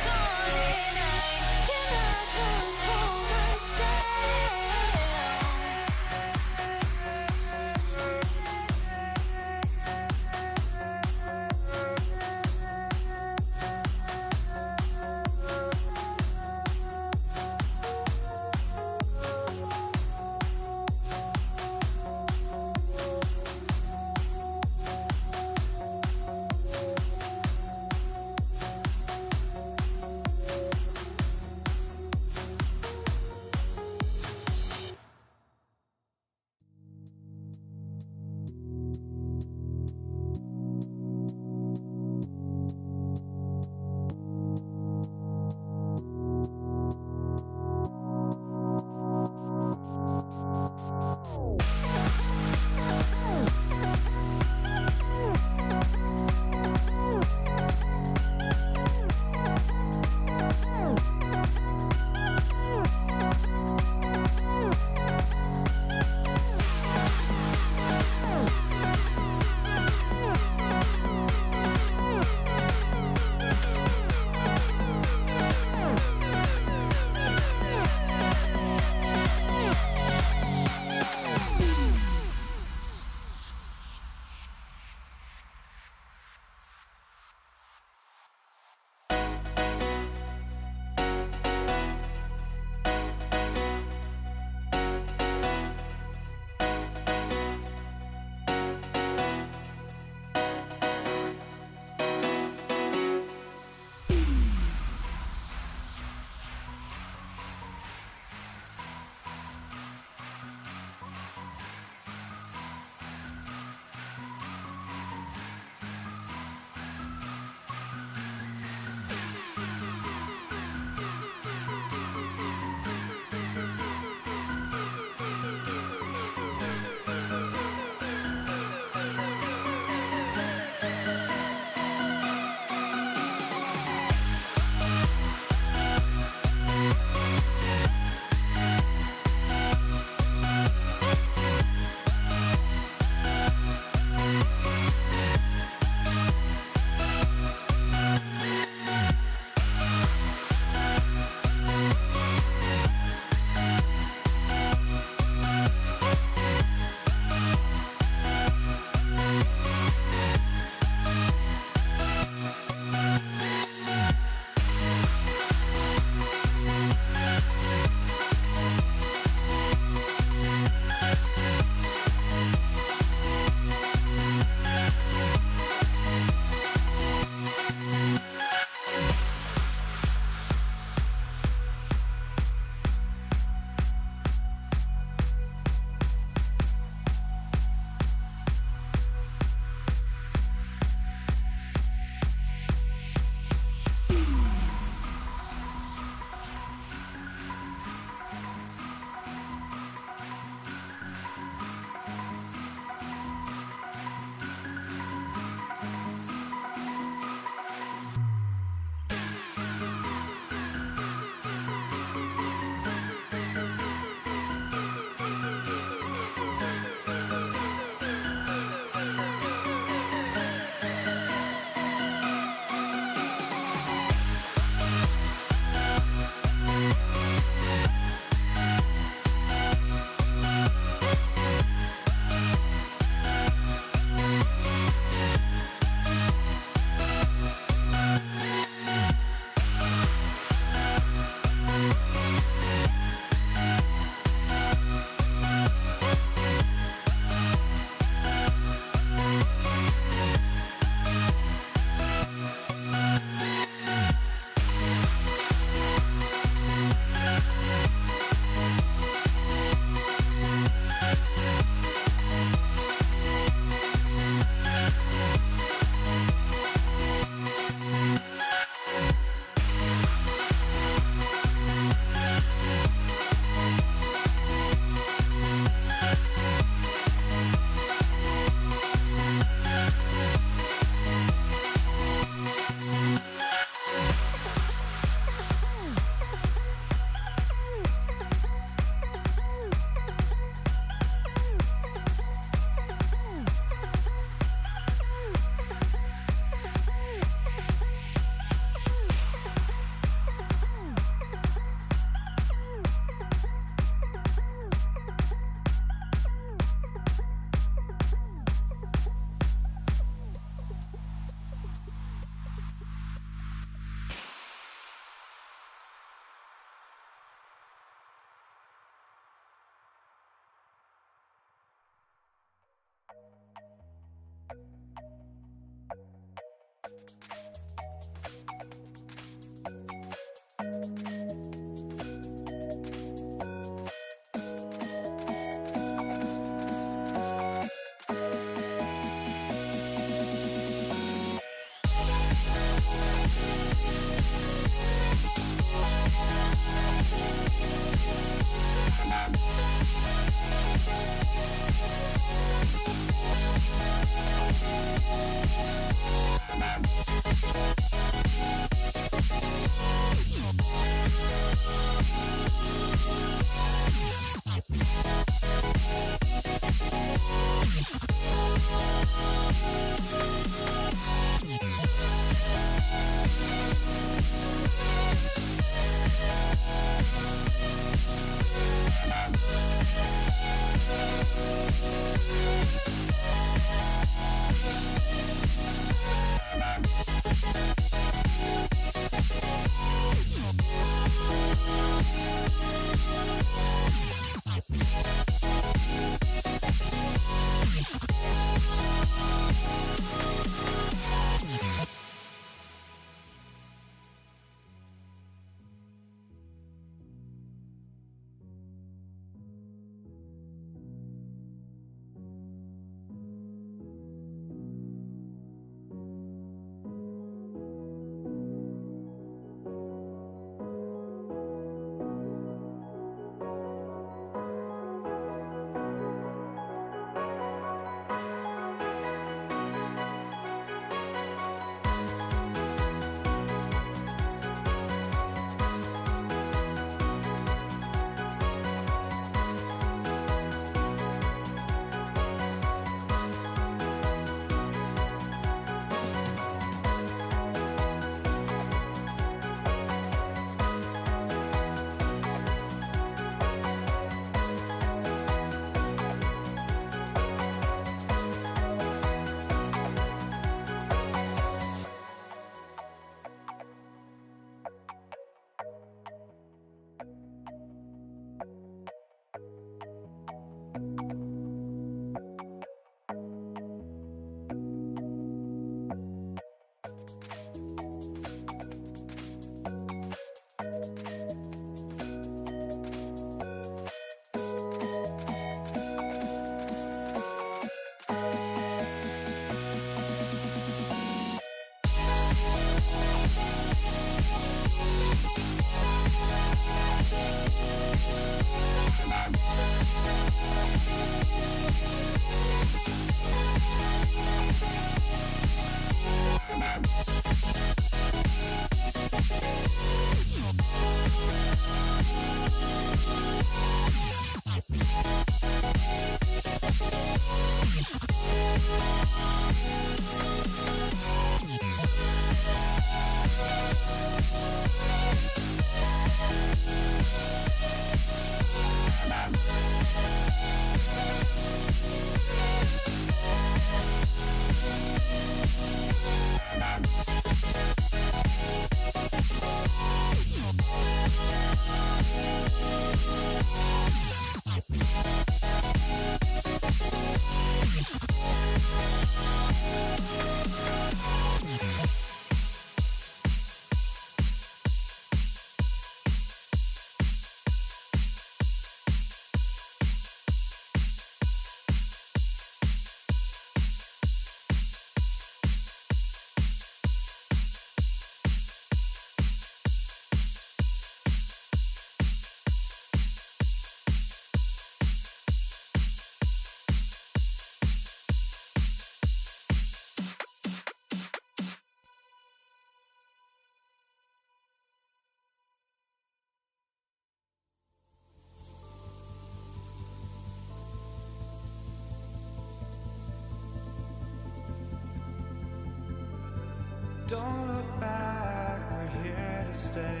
Don't look back, we're here to stay.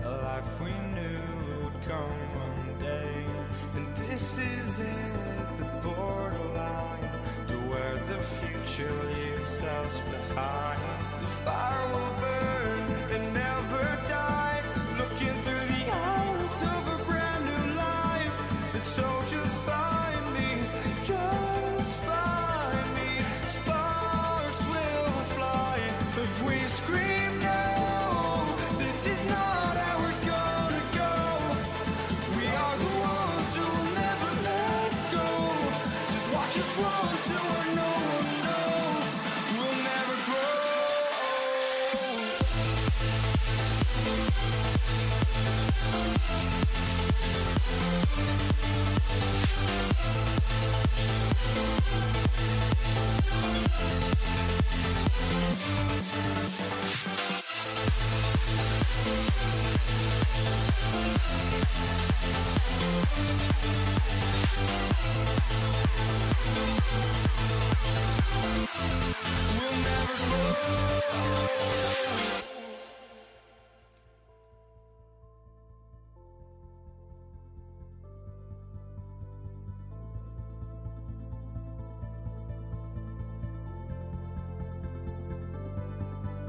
A life we knew would come one day. And this is it, the borderline to where the future leaves us behind. The fire will burn and never die, looking through the eyes of a brand new life. And so just find me, just find me. Sparks will fly if we scream no. This is not how we're gonna go. We are the ones who will never let go. Just watch us run to where no one knows. We'll never grow.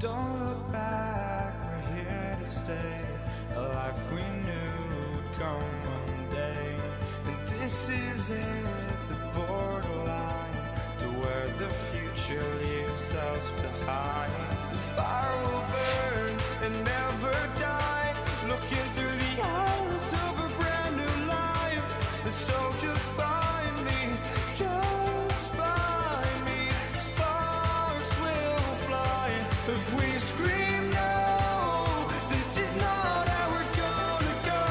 Don't look back, we're here to stay. A life we knew would come one day. And this is it, the borderline to where the future leaves us behind. The fire will burn and never die, looking through the eyes of a brand new life. And so just find me, just find me. Sparks will fly if we scream no. This is not how we're gonna go.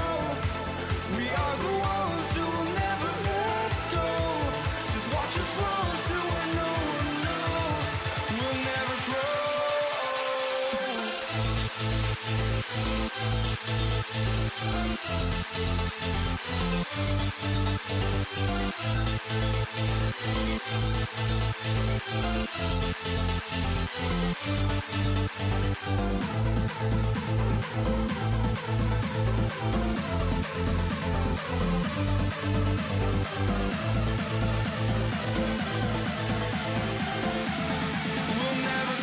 We are the ones who will never let go. Just watch us run to where no one knows. We'll never grow. We'll never grow. We'll never grow.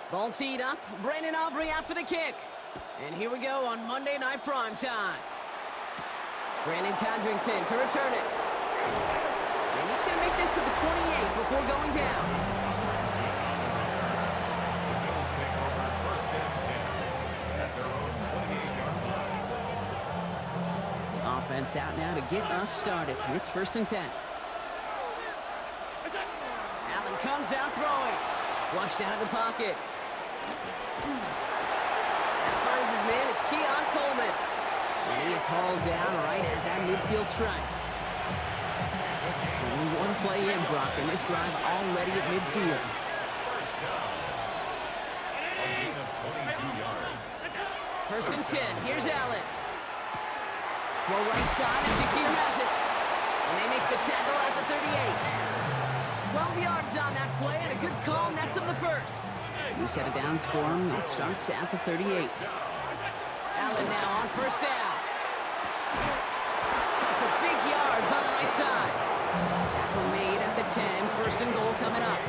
Ball teed up. Brandon Aubrey out for the kick. And here we go on Monday Night Prime Time. Brandon Codrington to return it. And he's going to make this to the 28 before going down. The Bills take over first and 10 at their own 28-yard line. Offense out now to get us started. It's first and 10. Allen comes out throwing. Flushed out of the pocket. Finds his man. It's Keon Coleman. And he is hauled down right at that midfield stripe. Only one play in, Brock, and this drive already at midfield. First down. A gain of 22 yards. First and 10. Here's Allen. Throw right side, and Shakir has it. And they make the tackle at the 38. 12 yards on that play, and a good call nets him the first. New set of downs for him. It starts at the 38. Allen now on first down. For big yards on the right side. Tackle made at the 10. First and goal coming up.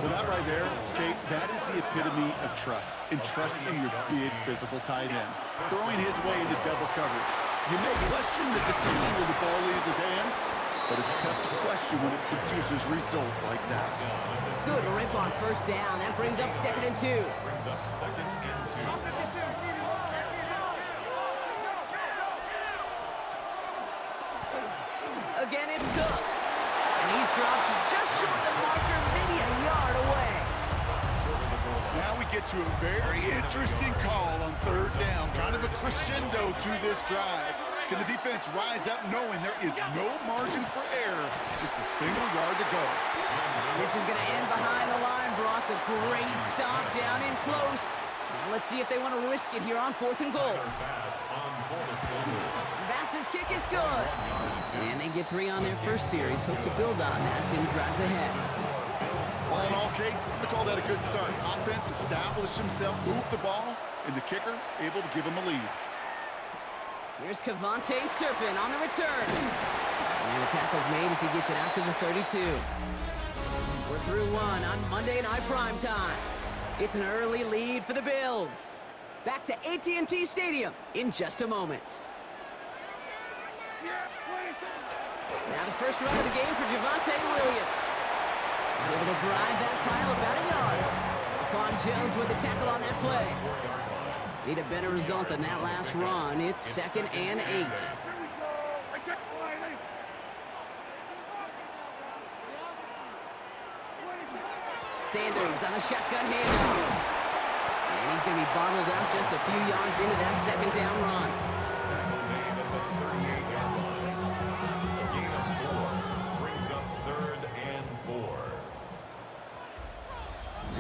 Well, that right there, Kate, that is the epitome of trust, and trust in your big physical tight end. Throwing his way into double coverage. You may question the decision when the ball leaves his hands, but it's tough to question when it produces results like that. Good rip on first down. That brings up second and 2. Brings up second and 2. Again, it's Cook. And he's dropped just short of the marker, maybe a yard away. Now we get to a very interesting call on third down. Kind of a crescendo to this drive. Can the defense rise up knowing there is no margin for error? Just a single yard to go. And this is going to end behind the line, Brock. A great stop down in close. Now let's see if they want to risk it here on 4th and goal. Pass on 4th and goal. Bass's kick is good. And they get 3 on their first series. Hope to build on that in the drives ahead. All in all, Kate, I call that a good start. Offense established himself, moved the ball, and the kicker able to give him a lead. Here's Kavontae Turpin on the return. And the tackle's made as he gets it out to the 32. We're through one on Monday Night Prime Time. It's an early lead for the Bills. Back to AT&T Stadium in just a moment. Now the the first run of the game for Javonte Williams. He's able to drive that pile about a yard. Quan Jones with the tackle on that play. Need a better result than that last run. It's 2nd and 8. Sanders on the shotgun handoff. And he's going to be bottled up just a few yards into that 2nd down run. Tackle made at the 38-yard line. A gain of 4 brings up 3rd and 4.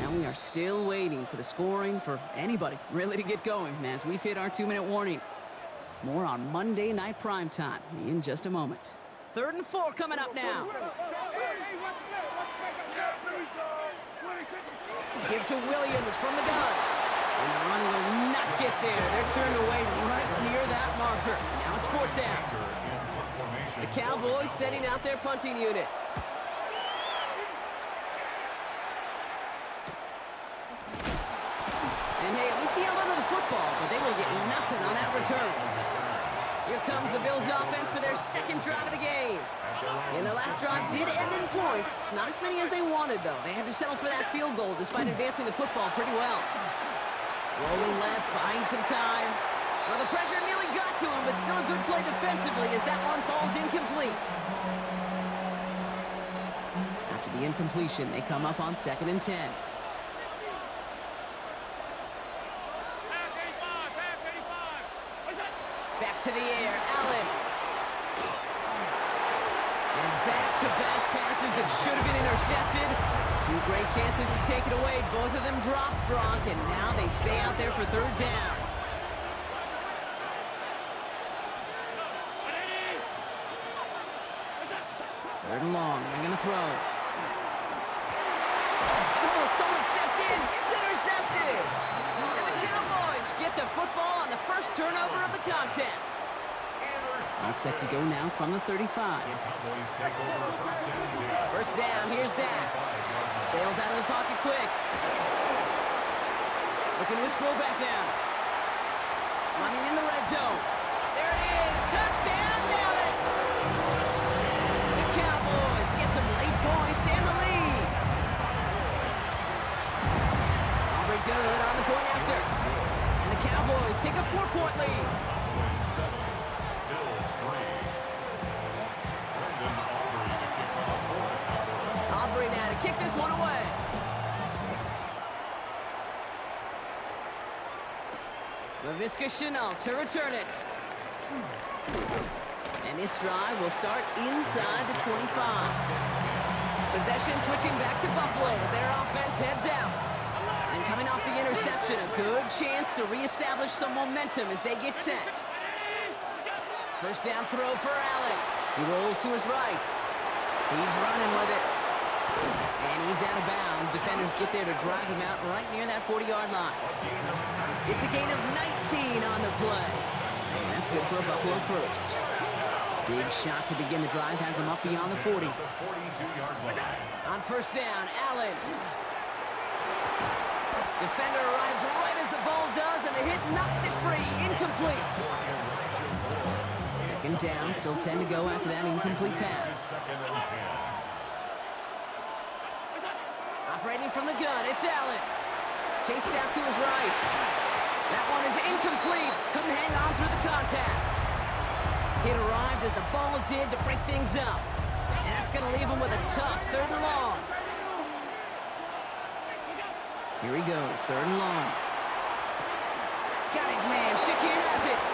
Now we are still waiting for the scoring for anybody really to get going as we've hit our 2-minute warning. More on Monday Night Primetime in just a moment. 3rd and 4 coming up now. Give to Williams from the gun. And the run will not get there. They're turned away right near that marker. Now it's 4th down. The Cowboys setting out their punting unit. And hey, at least he held onto the football, but they will get nothing on that return. Here comes the Bills offense for their 2nd drive of the game. And their last drive did end in points. Not as many as they wanted, though. They had to settle for that field goal despite advancing the football pretty well. Rolling left, buying some time. Well, the pressure nearly got to him, but still a good play defensively as that one falls incomplete. After the incompletion, they come up on 2nd and 10. Back to the air, Allen. And back-to-back passes that should have been intercepted. 2 great chances to take it away. Both of them dropped, Gronk, and now they stay out there for 3rd down. Third and long, they're going to throw. Oh, someone stepped in. It's intercepted. And the Cowboys get the football on the first turnover of the contest. All set to go now from the 35. Cowboys take over 1st and 10. First down, here's Dak. Bails out of the pocket quick. Looking to his fullback now. Running in the red zone. There it is. Touchdown, Dallas. The Cowboys get some late points and the lead. Aubrey good on the point after. And the Cowboys take a 4-point lead. Bills 3. Brendan Aubrey to kick off for the Cowboys. Aubrey now to kick this one away. Laviska Shenault to return it. And this drive will start inside the 25. Possession switching back to Buffalo as their offense heads out. And coming off the interception, a good chance to reestablish some momentum as they get set. First down throw for Allen. He rolls to his right. He's running with it. And he's out of bounds. Defenders get there to drive him out right near that 40-yard line. It's a gain of 19 on the play. And that's good for a Buffalo first. Big shot to begin the drive has him up beyond the 40. The 42-yard line. On first down, Allen. Defender arrives right as the ball does, and the hit knocks it free. Incomplete. Second down, still 10 to go after that incomplete pass. 2nd and 10. Operating from the gun, it's Allen. Chased out to his right. That one is incomplete. Couldn't hang on through the contact. It arrived as the ball did to break things up. And that's going to leave him with a tough 3rd and long. Here he goes, 3rd and long. Got his man, Shakir has it.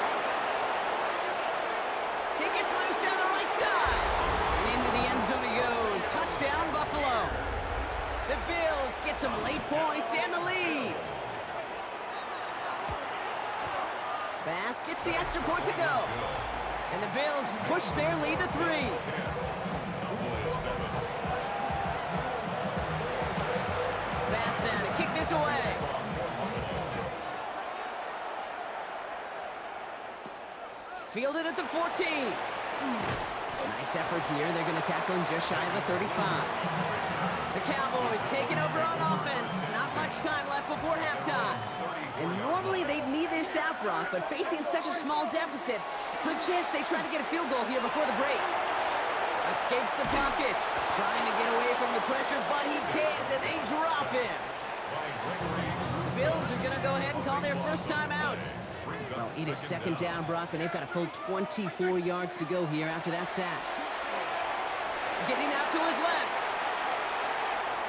He gets loose down the right side. And into the end zone he goes. Touchdown, Buffalo. The Bills get some late points and the lead. Bass gets the extra point to go. And the Bills push their lead to 3. Bass now to kick this away. Fielded at the 14. Nice effort here. They're going to tackle him just shy of the 35. The Cowboys taking over on offense. Not much time left before halftime. And normally they'd need this out, Brock, but facing such a small deficit, good chance they try to get a field goal here before the break. A escapes the pocket. Trying to get away from the pressure, but he can't, and they drop him. The Bills are going to go ahead and call their first timeout. Well, it is second down, Brock, and they've got a full 24 yards to go here after that sack. Getting out to his left.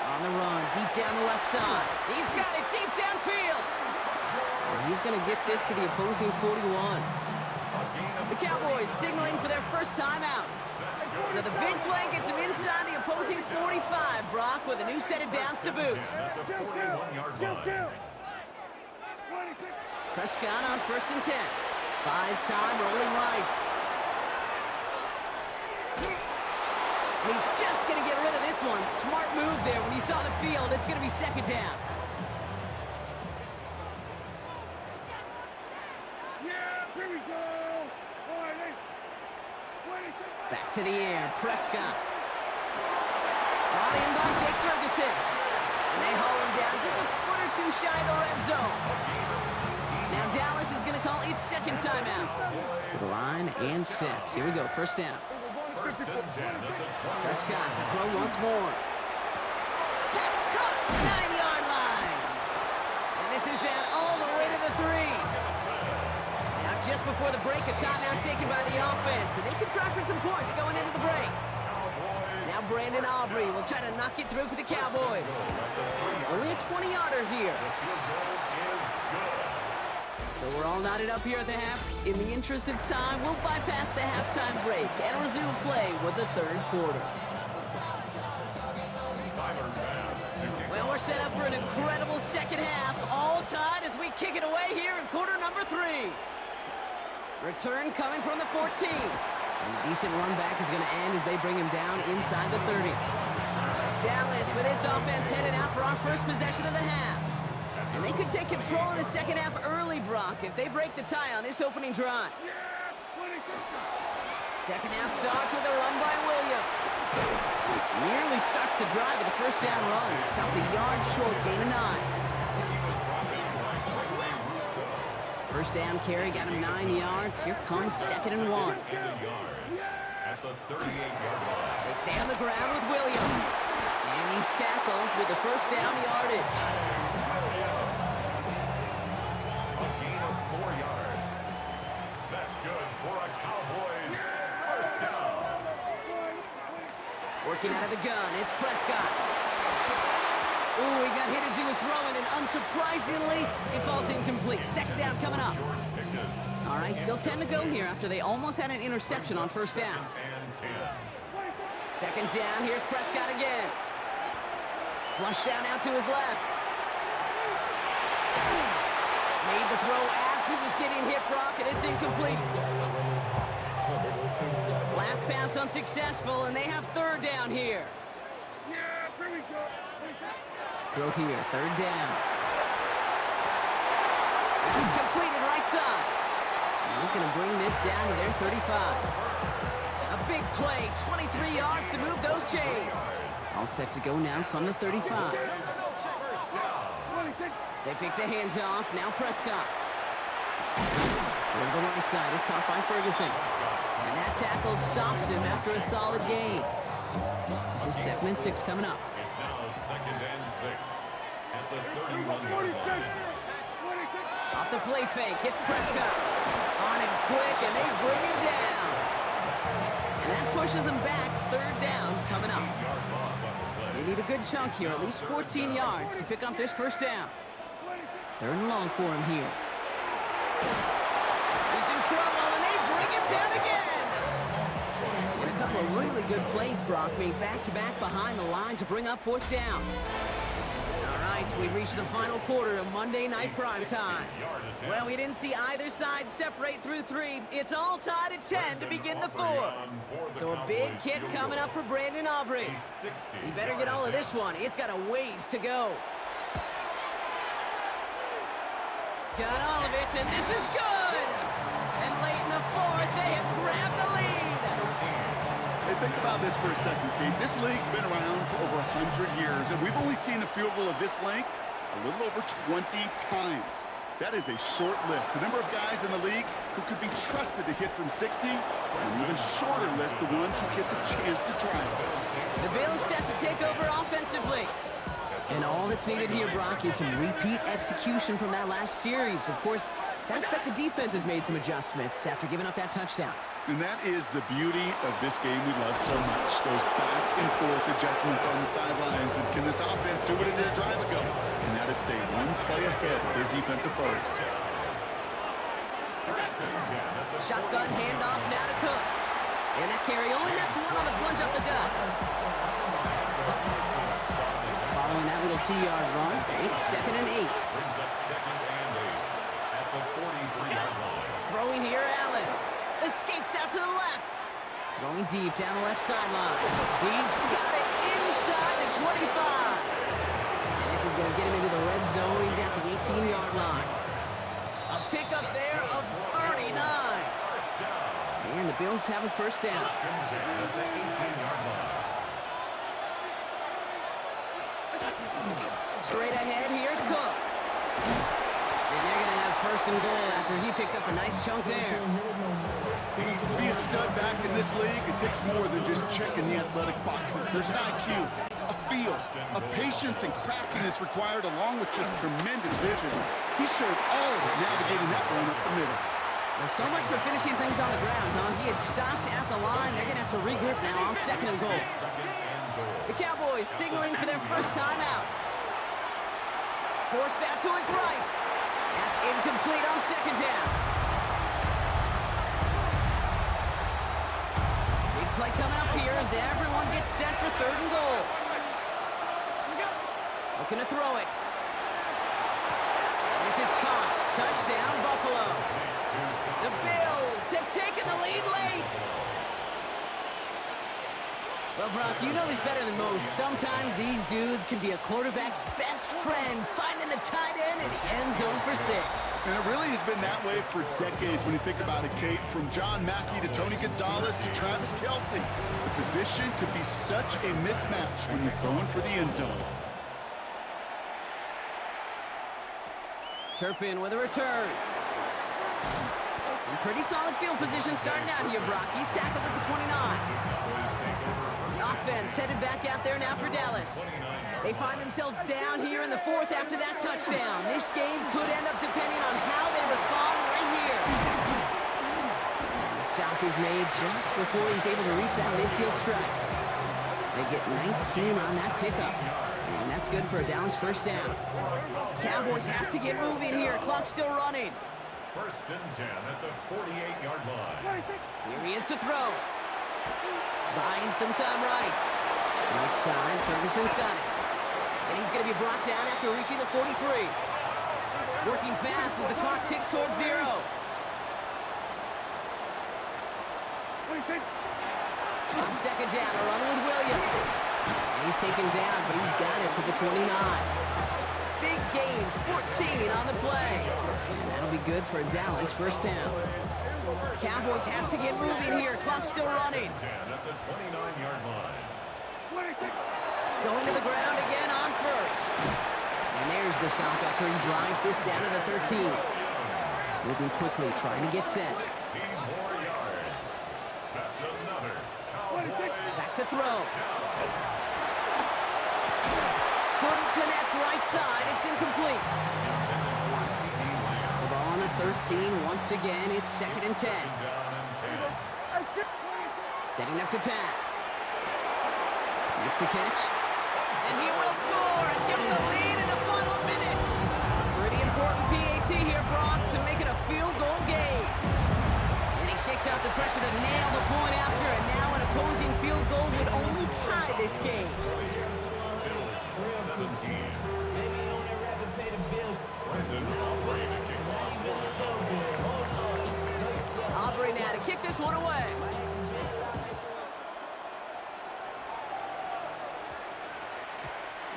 On the run, deep down the left side. He's got it deep downfield. And he's going to get this to the opposing 41. The Cowboys signaling for their first timeout. So the big play gets him inside the opposing 45, Brock, with a new set of downs to boot. Prescott on 1st and 10. Buys time, rolling right. And he's just going to get rid of this one. Smart move there when he saw the field. It's going to be second down. Back to the air, Prescott. Brought in by Jake Ferguson. And they haul him down just a foot or two shy of the red zone. Now Dallas is going to call its second timeout. To the line and set. Here we go, first down. Prescott to throw once more. Pass caught, 9-yard line. And this is down all the way to the 3. Now just before the break, a timeout taken by the offense. And they can try for some points going into the break. Now Brandon Aubrey will try to knock it through for the Cowboys. Only a 20-yarder here. So we're all knotted up here at the half. In the interest of time, we'll bypass the halftime break and resume play with the third quarter. Well, we're set up for an incredible second half. All tied as we kick it away here in quarter number 3. Return coming from the 14. And a decent run back is going to end as they bring him down inside the 30. Dallas with its offense headed out for our first possession of the half. And they could take control in the second half early, Brock, if they break the tie on this opening drive. Second half starts with a run by Williams. Nearly starts the drive with a first down run. Stopped a yard short, gain of 9. First down carry got him 9 yards. Here comes 2nd and 1. They stay on the ground with Williams. And he's tackled with the first down yardage. Working out of the gun, it's Prescott. Ooh, he got hit as he was throwing, and unsurprisingly, it falls incomplete. Second down coming up. All right, still 10 to go here after they almost had an interception on first down. Second down, here's Prescott again. Flush down out to his left. Made the throw as he was getting hit, Brock, and it's incomplete. Last pass unsuccessful, and they have third down here. Throw here, third down. It's completed right side. And he's going to bring this down to their 35. A big play, 23 yards to move those chains. All set to go now from the 35. They pick the hands off, now Prescott. Over the right side is caught by Ferguson. And that tackle stops him after a solid gain. This is 2nd and 6 coming up. It's now 2nd and 6 at the 31-yard line. Off the play fake, hits Prescott. On him quick, and they bring him down. And that pushes him back, third down coming up. They need a good chunk here, at least 14 yards to pick up this first down. Third and long for him here. He's in trouble, and they bring him down again. And a couple of really good plays, Brock, made back-to-back behind the line to bring up fourth down. All right, we reached the final quarter of Monday Night Primetime. Well, we didn't see either side separate through 3. It's all tied at 10 to begin the 4th. So a big kick coming up for Brandon Aubrey. He better get all of this one. It's got a ways to go. Got all of it, and this is good! And late in the 4th, they have grabbed the lead! Hey, think about this for a second, Pete. This league's been around for over 100 years, and we've only seen a field goal of this length a little over 20 times. That is a short list. The number of guys in the league who could be trusted to hit from 60, an even shorter list, the ones who get the chance to try it. The Bills set to take over offensively. And all that's needed here, Brock, is some repeat execution from that last series. Of course, I expect the defense has made some adjustments after giving up that touchdown. And that is the beauty of this game we love so much. Those back and forth adjustments on the sidelines. And can this offense do what it did a drive ago? And that is stay one play ahead of their defensive foes. Shotgun handoff now to Cook. And that carry only nets one on the plunge up the gut. Following that little 2-yard run, it's 2nd and 8. Brings up 2nd and 8 at the 43-yard line. Throwing here, Allen. Escapes out to the left. Throwing deep down the left sideline. He's got it inside the 25. And this is going to get him into the red zone. He's at the 18-yard line. A pickup there of 39. And the Bills have a first down. 1st and 10 at the 18-yard line. Straight ahead, here's Cook. And they're going to have 1st and goal after he picked up a nice chunk there. To be a stud back in this league, it takes more than just checking the athletic boxes. There's an IQ, a feel, a patience and craftiness required along with just tremendous vision. He showed all of it navigating that run up the middle. Well, so much for finishing things on the ground, huh? He is stopped at the line. They're going to have to regroup now on 2nd and goal. 2nd and goal. The Cowboys signaling for their first time out. Forced out to his right. That's incomplete on 2nd down. Big play coming up here as everyone gets set for 3rd and goal. Looking to throw it. And this is caught. Touchdown, Buffalo. The Bills have taken the lead late. Well, Brock, you know this better than most. Sometimes these dudes can be a quarterback's best friend, finding the tight end in the end zone for 6. And it really has been that way for decades when you think about it, Kate. From John Mackey to Tony Gonzalez to Travis Kelce. The position could be such a mismatch when you're throwing for the end zone. Turpin with a return. And pretty solid field position starting out here, Brock. He's tackled at the 29. The offense headed back out there now for Dallas. They find themselves down here in the 4th after that touchdown. This game could end up depending on how they respond right here. And the stop is made just before he's able to reach that midfield strike. They get 19 on that pickup. And that's good for a Dallas first down. Cowboys have to get moving here. Clock's still running. 1st and 10 at the 48-yard line. Here he is to throw. Buying some time right. Right side, Ferguson's got it. And he's going to be brought down after reaching the 43. Working fast as the clock ticks towards 0. On 2nd down, a run with Williams. And he's taken down, but he's got it to the 29. Big gain, 14 on the play. And that'll be good for a Dallas first down. Cowboys have to get moving here. Clock's still running. 10 at the 29-yard line. Going to the ground again on 1st. And there's the stop after he drives this down to the 13. Moving quickly, trying to get set. 16 more yards. That's another Cowboys. Back to throw. Couldn't connect right side. It's incomplete. The ball on the 13. Once again, it's 2nd and 10. Setting up to pass. Makes the catch. And he will score and give him the lead in the final minute. Pretty important PAT here, Brock, to make it a field goal game. And he shakes out the pressure to nail the point after, and now an opposing field goal would only tie this game. Bills 17. Brendan Aubrey to kick off. Aubrey now to kick this one away.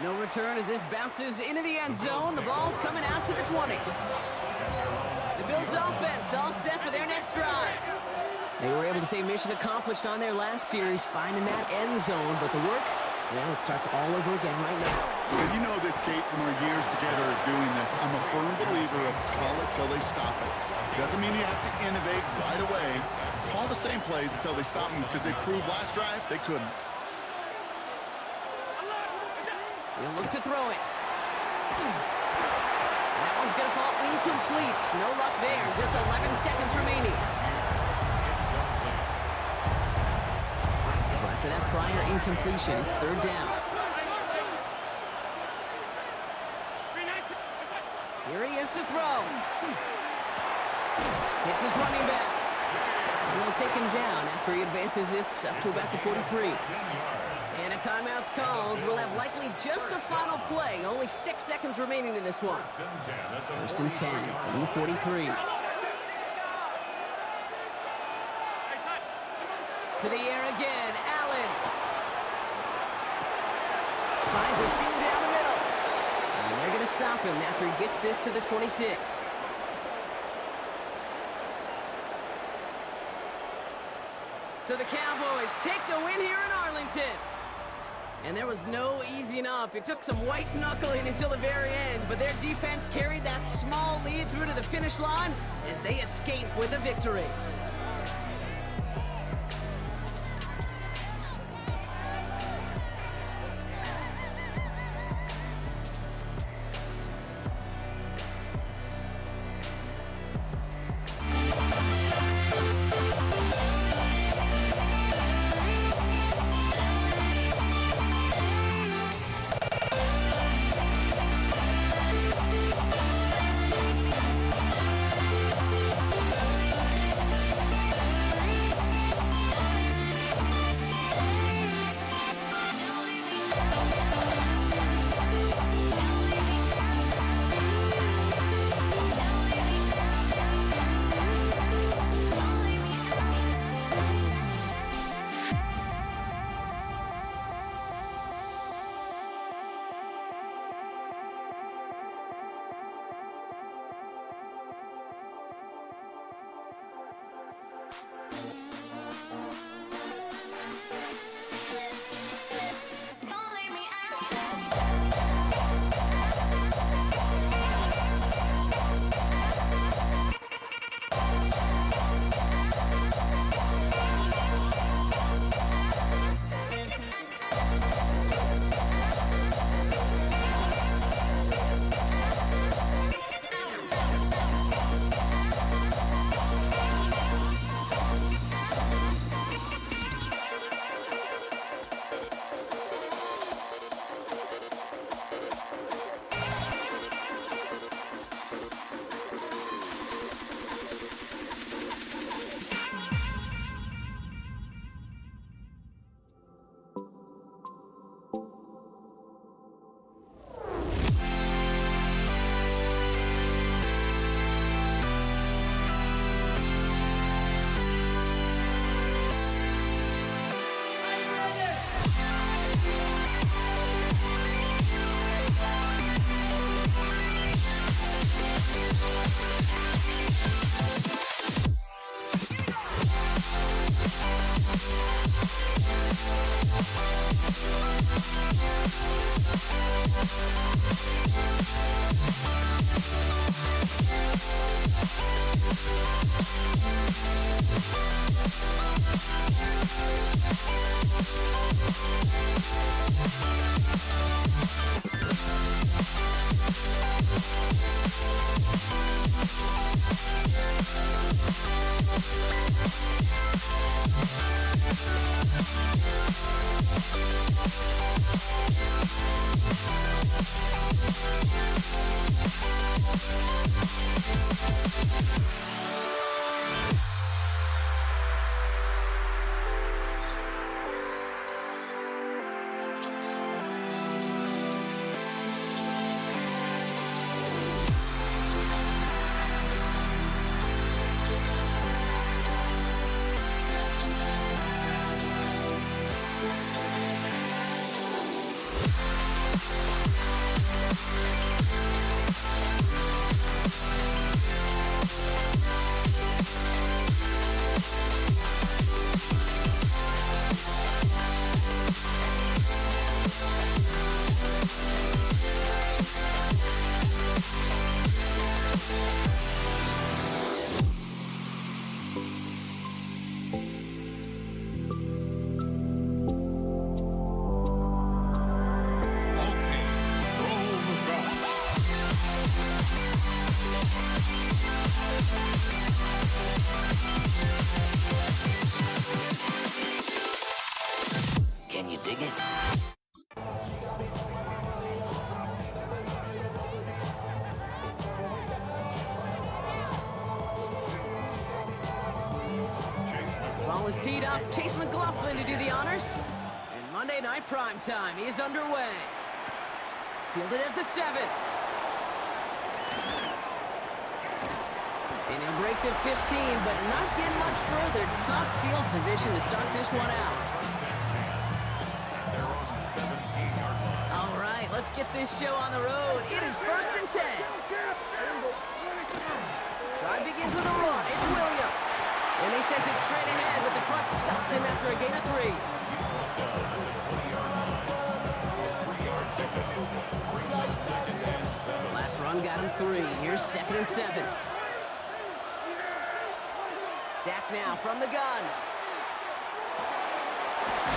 No return as this bounces into the end zone. The ball's coming out to the 20. The Bills offense all set for their next drive. They were able to say mission accomplished on their last series, finding that end zone, but the work Well, it starts all over again right now. And you know this, Kate, from our years together of doing this. I'm a firm believer of call it till they stop it. Doesn't mean you have to innovate right away. Call the same plays until they stop them, because they proved last drive they couldn't. He'll look to throw it. That one's going to fall incomplete. No luck there. Just 11 seconds remaining. So after that prior incompletion, it's third down. Here he is to throw. Hits his running back. And they'll take him down after he advances this up to about the 43. And a timeout's called. We'll have likely just a final play. Only 6 seconds remaining in this one. First and 10 from the 43. To the air again, Allen. Finds a seam down the middle. And they're going to stop him after he gets this to the 26. So the Cowboys take the win here in Arlington. And there was no easing up. It took some white knuckling until the very end, but their defense carried that small lead through to the finish line as they escape with a victory. Ball is teed up. Chase McLaughlin to do the honors. And Monday Night Primetime is underway. Fielded at the 7. And he'll break the 15, but not get much further. Tough field position to start this one out. First and 10. They're on the 17-yard line. All right, let's get this show on the road. It is first and 10. Drive begins with a run. It's Williams. And they send it straight ahead, but the front stops him after a gain of 3. He's brought down at the 20-yard line. 3-yard pickup. Brings up second and 7. Last run got him 3. Here's second and 7. Dak now from the gun.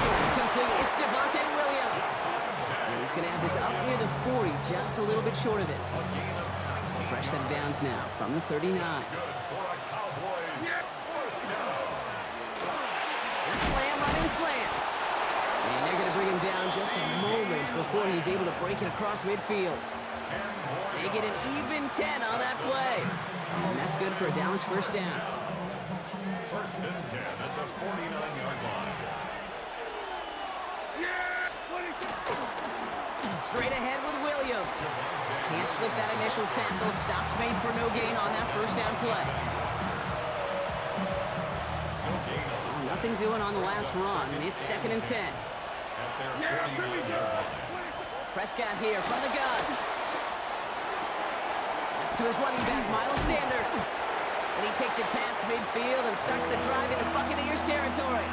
It's complete. It's Javonte Williams. And he's going to have this up near the 40, just a little bit short of it. So fresh set of downs now from the 39. Good for a Cowboys first down. That's Lamb running slant. And they're going to bring him down just a moment before he's able to break it across midfield. They get an even 10 on that play. And that's good for a Dallas first down. First and 10 at the 49-yard line. Straight ahead with Williams. Can't slip that initial tackle. Stops made for no gain on that first down play. Nothing doing on the last run. It's second and 10. At their 49-yard line. Prescott here from the gun. That's to his running back, Miles Sanders. And he takes it past midfield and starts the drive into Buccaneers territory.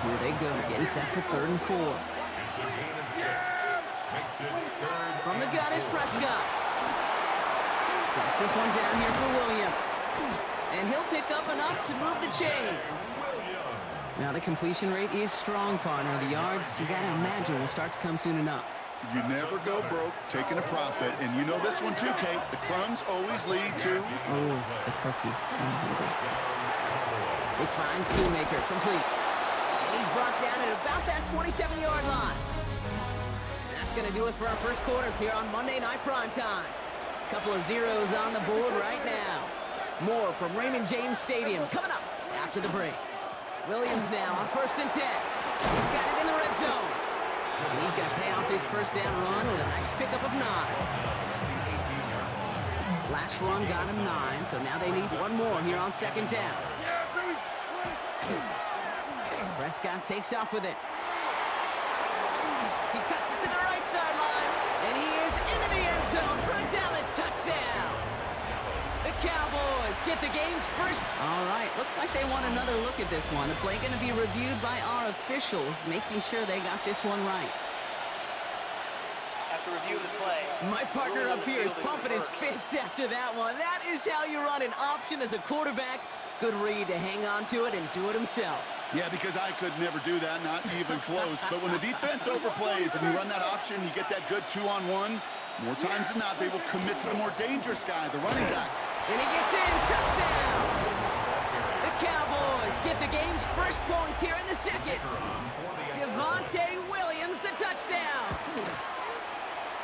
Here they go, getting set for third and 4. It's a gain of 6. Makes it third. From the gun is Prescott. Drops this one down here for Williams. And he'll pick up enough to move the chains. Now the completion rate is strong, partner. The yards, you gotta imagine, will start to come soon enough. You never go broke taking a profit, and you know this one too, Kate. The crumbs always lead to... Oh, the cookie. This fine Schoonmaker complete. And he's brought down at about that 27-yard line. That's going to do it for our first quarter here on Monday Night Primetime. Couple of zeros on the board right now. More from Raymond James Stadium coming up after the break. Williams now on first and 10. He's got it in the red zone. And he's going to pay off his first down run with a nice pickup of 9. Last run got him 9, so now they need one more here on second down. Prescott takes off with it. He cuts it to the right sideline, and he is into the end zone for a Dallas touchdown. The Cowboys get the game's first. All right, looks like they want another look at this one. The play going to be reviewed by our officials, making sure they got this one right. After review of the play, My partner up here is pumping his fist after that one. That is how you run an option as a quarterback. Good read to hang on to it and do it himself. Yeah, because I could never do that, not even close. But when the defense overplays and you run that option, you get that good 2-on-1, more times than not, they will commit to the more dangerous guy, the running back. And he gets in. Touchdown! The Cowboys get the game's first points here in the second. Javonte Williams, the touchdown.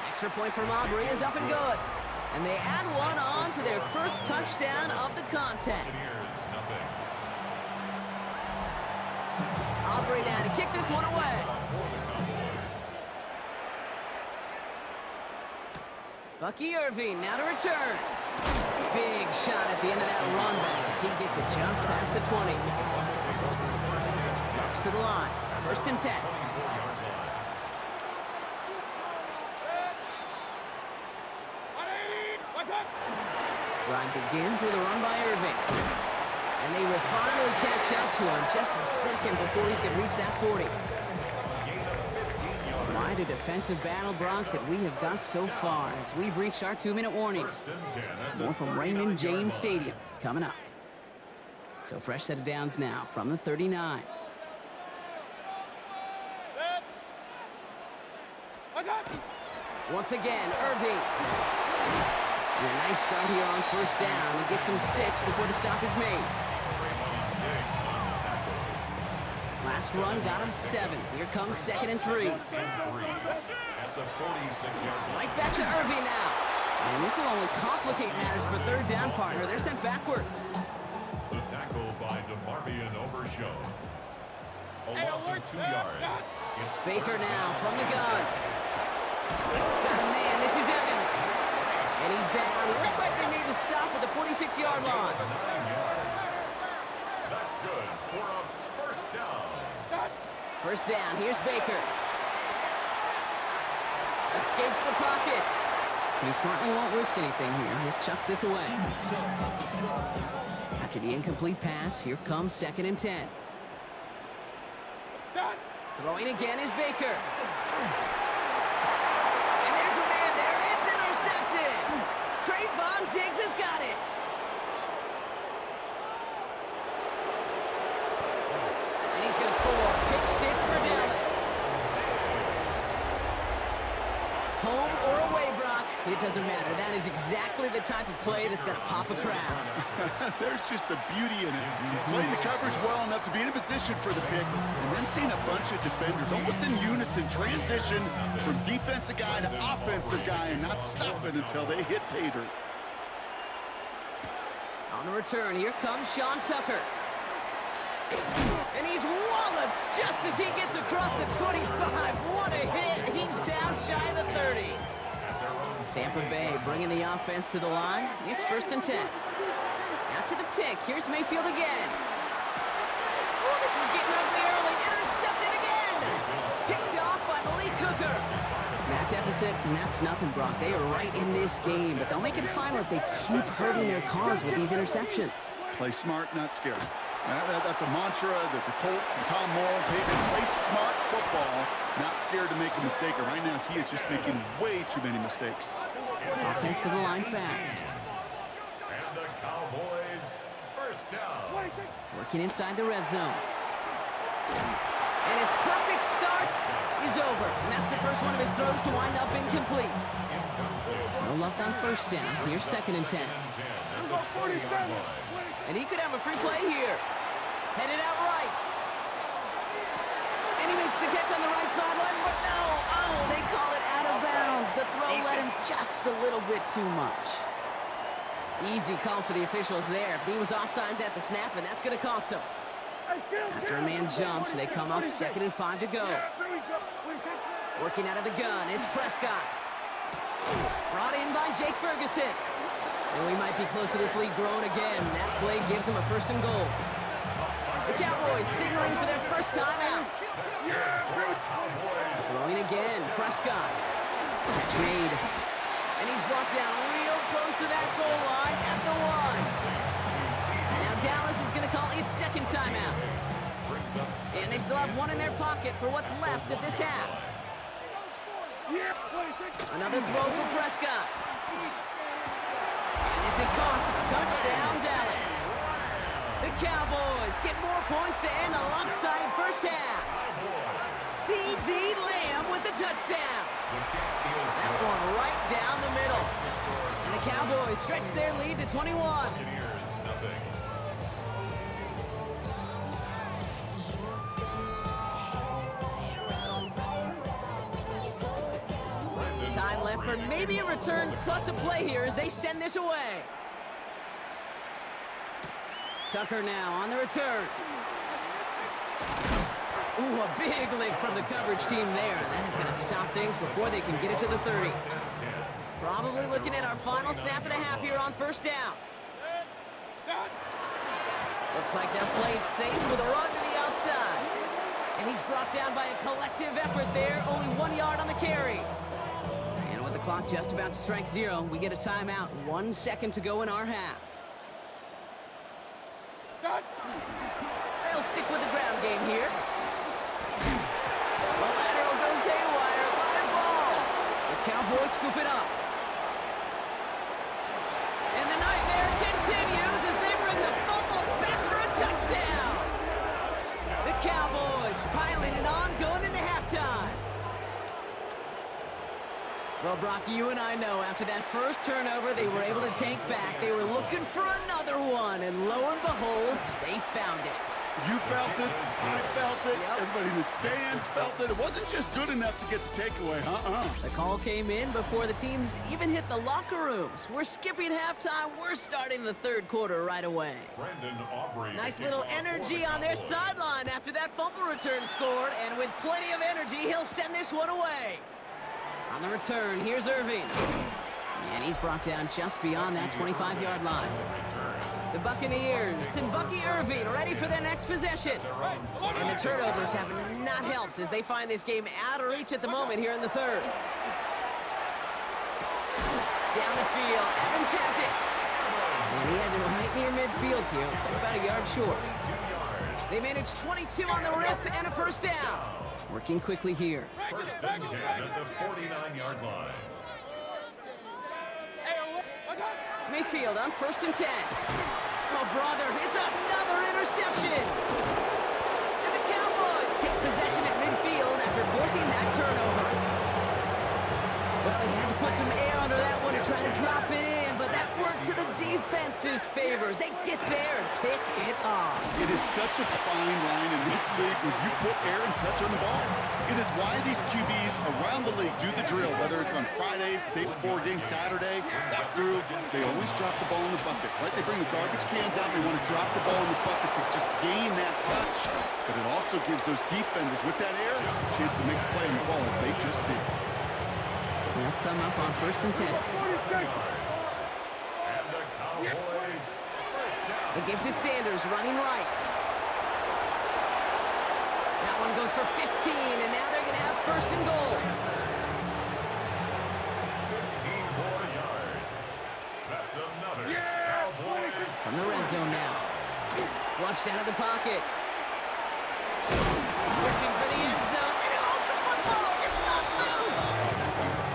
Extra point from Aubrey is up and good. And they add one on to their first touchdown of the contest. Aubrey now to kick this one away. Bucky Irving now to return. Big shot at the end of that run back as he gets it just past the 20. Bucks to the line. First and 10. Drive begins with a run by Irving. And they will finally catch up to him just a second before he can reach that 40. Quite a defensive battle, Brock, that we have got so far as we've reached our 2-minute warning. More from Raymond James Stadium coming up. So fresh set of downs now from the 39. Once again, Irving. And a nice start here on first down. He gets him 6 before the stop is made. Last run got him 7. Here comes second and 3. At the 46-yard Right back to Irving now. And this will only complicate matters for third down, partner. They're sent backwards. The tackle by DeMarvion shown. A loss of 2 yards. It's Baker third now down. from the gun. Oh, man, this is Evans. And he's down. It looks like they made the stop at the 46-yard line. 9 yards. That's good for a first down. First down, here's Baker. Escapes the pocket. He smartly won't risk anything here. Just chucks this away. After the incomplete pass, here comes 2nd and 10. Throwing again is Baker. And there's a man there. It's intercepted. Trayvon Diggs has got it. And he's going to score. Pick 6 for Dallas. Home or away, Brock, it doesn't matter. That is exactly the type of play that's going to pop a crowd. There's just a beauty in it. Playing the coverage well enough to be in a position for the pick, and then seeing a bunch of defenders almost in unison transition from defensive guy to offensive guy and not stopping until they hit pay dirt. On the return, here comes Sean Tucker. And he's walloped just as he gets across the 25. What a hit. He's down shy of the 30. Tampa Bay bringing the offense to the line. It's 1st and 10. After the pick, here's Mayfield again. Oh, this is getting ugly early. Intercepted again. Picked off by Malik Hooker. That deficit, and that's nothing, Brock. They are right in this game, but they'll make it final if they keep hurting their cause with these interceptions. Play smart, not scared. That's a mantra that the Colts and Tom Moore, they play smart football, not scared to make a mistake. And right now, he is just making way too many mistakes. Offense to the line fast. And the Cowboys first down. Working inside the red zone. And his perfect start is over. And that's the first one of his throws to wind up incomplete. No luck on first down. Here's 2nd and 10. And he could have a free play here. Headed out right. And he makes the catch on the right sideline, but no. Oh, they call it out of bounds. The throw led him just a little bit too much. Easy call for the officials there. He was offsides at the snap, and that's going to cost him. After a man jumps, they come up 2nd and 5 to go. Working out of the gun, it's Prescott. Brought in by Jake Ferguson. And we might be close to this lead growing again. That play gives them a 1st and goal. The Cowboys signaling for their first time out. Throwing again, Prescott. Catch made. And he's brought down real close to that goal line at the 1. Now Dallas is going to call its 2nd timeout. And they still have 1 in their pocket for what's left of this half. Another throw for Prescott. And this is caught. Touchdown, Dallas. The Cowboys get more points to end a lopsided first half. C.D. Lamb with the touchdown. That one right down the middle. And the Cowboys stretch their lead to 21. Time left for maybe a return plus a play here as they send this away. Tucker now on the return. Ooh, a big lick from the coverage team there. That is going to stop things before they can get it to the 30. Probably looking at our final snap of the half here on first down. Looks like they're played safe with a run to the outside. And he's brought down by a collective effort there. Only 1 yard on the carry. And with the clock just about to strike 0, we get a timeout. 1 second to go in our half. They'll stick with the ground game here. The lateral goes haywire. Live ball. The Cowboys scoop it up. And the nightmare continues as they bring the fumble back for a touchdown. The Cowboys piling it on going into halftime. Well, Brock, you and I know after that first turnover, they were able to take back. They were looking for another one, and lo and behold, they found it. You felt it. I felt it. Yep. Everybody in the stands felt it. It wasn't just good enough to get the takeaway, The call came in before the teams even hit the locker rooms. We're skipping halftime. We're starting the third quarter right away. Brendan Aubrey. Nice to little kick off for energy the on their Cowboys. sideline after that fumble return scored, and with plenty of energy, he'll send this one away. On the return, here's Irving. And he's brought down just beyond that 25-yard line. The Buccaneers and Bucky Irving ready for their next possession. And the turnovers have not helped as they find this game out of reach at the moment here in the third. Down the field, Evans has it. And he has it right near midfield here. It's like about a yard short. They managed 22 on the rip and a first down. Working quickly here. First and 10 at the 49-yard line. Mayfield on first and 10. Oh, brother, it's another interception. And the Cowboys take possession at midfield after forcing that turnover. Well, he had to put some air under that one to try to drop it in, but that worked to the defense's favors. They get there and pick it up. It is such a fine line in this league when you put air and touch on the ball. It is why these QBs around the league do the drill, whether it's on Fridays, the day before a game, Saturday, walk through, they always drop the ball in the bucket, right? They bring the garbage cans out and they want to drop the ball in the bucket to just gain that touch. But it also gives those defenders with that air a chance to make a play on the ball as they just did. They'll come up on first and 10. And the Cowboys first down. They give to Sanders, running right. That one goes for 15, and now they're going to have first and goal. 15 more yards. That's another Cowboys. From the red zone now. Flushed out of the pocket. Pushing for the end zone, and it holds the football. It's not loose.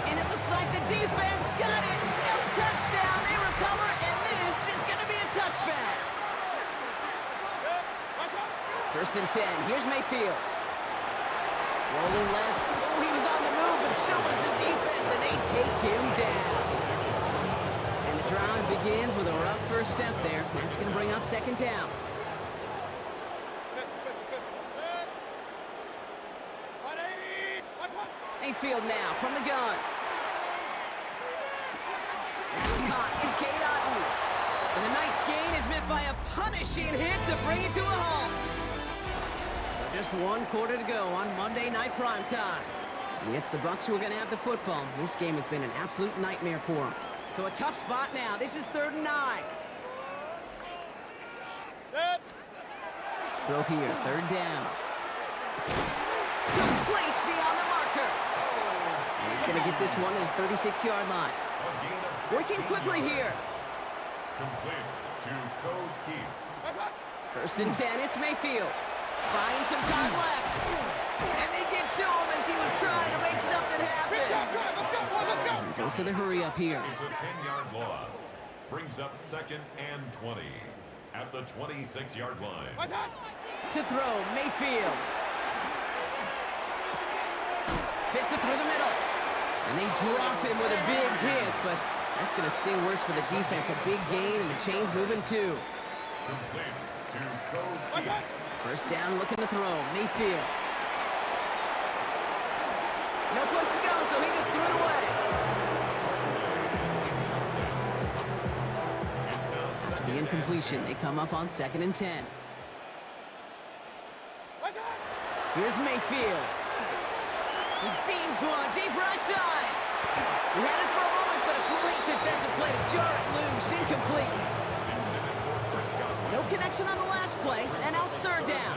And it looks like the defense got it. No touchdown. They recover, and this is going to be a touchback. First and 10. Here's Mayfield. Rolling left. Oh, he was on the move, but so was the defense, and they take him down. And the drive begins with a rough first step there. That's going to bring up second down. Mayfield now from the gun. That's caught. It's Kate Otten. And the nice gain is met by a punishing hit to bring it to a halt. So just one quarter to go on Monday Night Primetime. And it's the Bucs who are going to have the football. This game has been an absolute nightmare for them. So a tough spot now. This is 3rd and 9. Throw here, 3rd down. Complete beyond the marker. And he's going to get this one to the 36-yard line. A gain of Working 15 quickly yards. here. Complete to Cole Keith. First and 10, it's Mayfield. Buying some time left. And they get to him as he was trying to make something happen. And dose of the hurry up here. It's a 10-yard loss. Brings up 2nd and 20 at the 26-yard line. To throw, Mayfield. Fits it through the middle. And they drop him with a big hit, but that's going to sting worse for the defense. A big gain, and the chain's moving too. Complete to Cole Keith. First down, looking to throw. Mayfield. No place to go, so he just threw it away. It's now After second the and incompletion, they come up on 2nd and 10. Here's Mayfield. He beams one deep right side. He had it for a moment, but a great defensive play to jar it loose. Incomplete. No connection on the last play, and now it's 3rd down.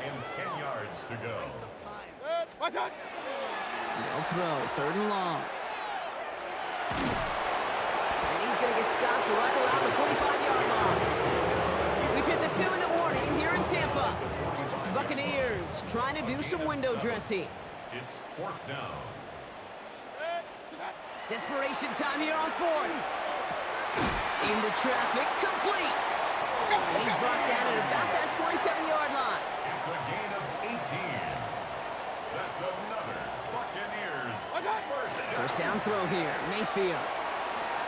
and 10 yards to go. No throw, 3rd and long. And he's going to get stopped right around the 45-yard line. We've hit the 2-minute warning here in Tampa. Buccaneers trying to do some window dressing. It's 4th down. Desperation time here on 4th. Into traffic, complete. And he's brought down at about that 27-yard line. It's a gain of 18. That's another Buccaneers first down. First down throw here. Mayfield.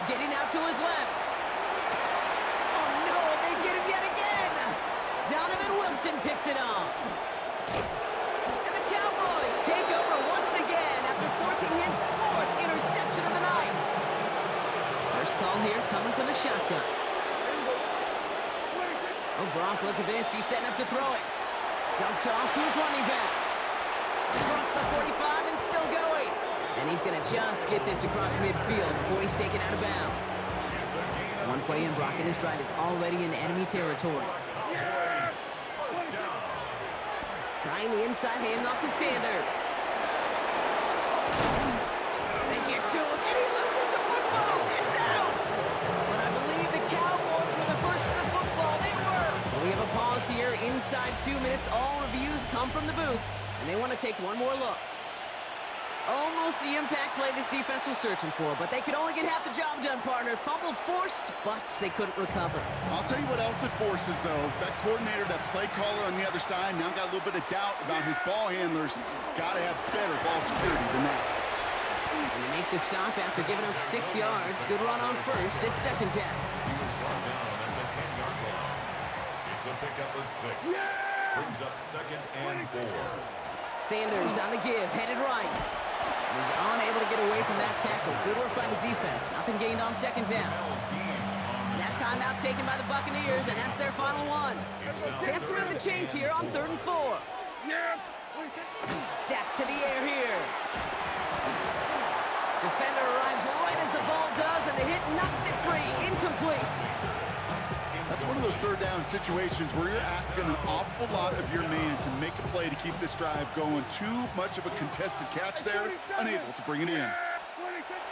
Getting out to his left. Oh, no, they get him yet again. Donovan Wilson picks it off. And the Cowboys take over once again after forcing his 4th interception of the night. First call here coming from the shotgun. Oh, Brock, look at this. He's setting up to throw it. Dumped off to his running back. Across the 45 and still going. And he's going to just get this across midfield before he's taken out of bounds. One play in, Brock, and his drive is already in enemy territory. Cowboys first down. Trying the inside handoff to Sanders. They get to him, and he loses the football. It's out. But I believe the Cowboys were the first to the football. They were. So we have a pause here inside 2 minutes. All reviews come from the booth, and they want to take one more look. Almost the impact play this defense was searching for, but they could only get half the job done, partner. Fumble forced, but they couldn't recover. I'll tell you what else it forces, though. That coordinator, that play caller on the other side, now got a little bit of doubt about his ball handlers. Got to have better ball security than that. And they make the stop after giving up 6 yards. Good run on first. It's second down. He was brought down at the 10-yard line. It's a pickup of 6. Brings up 2nd and 4. Sanders on the give, headed right. He's unable to get away from that tackle. Good work by the defense. Nothing gained on second down. And that timeout taken by the Buccaneers, and that's their final one. Chance to move the chains here on 3rd and 4. Dak to the air here. Defender arrives right as the ball does, and the hit knocks it free. Incomplete. That's one of those 3rd down situations where you're asking an awful lot of your man to make a play to keep this drive going. Too much of a contested catch there, unable to bring it in.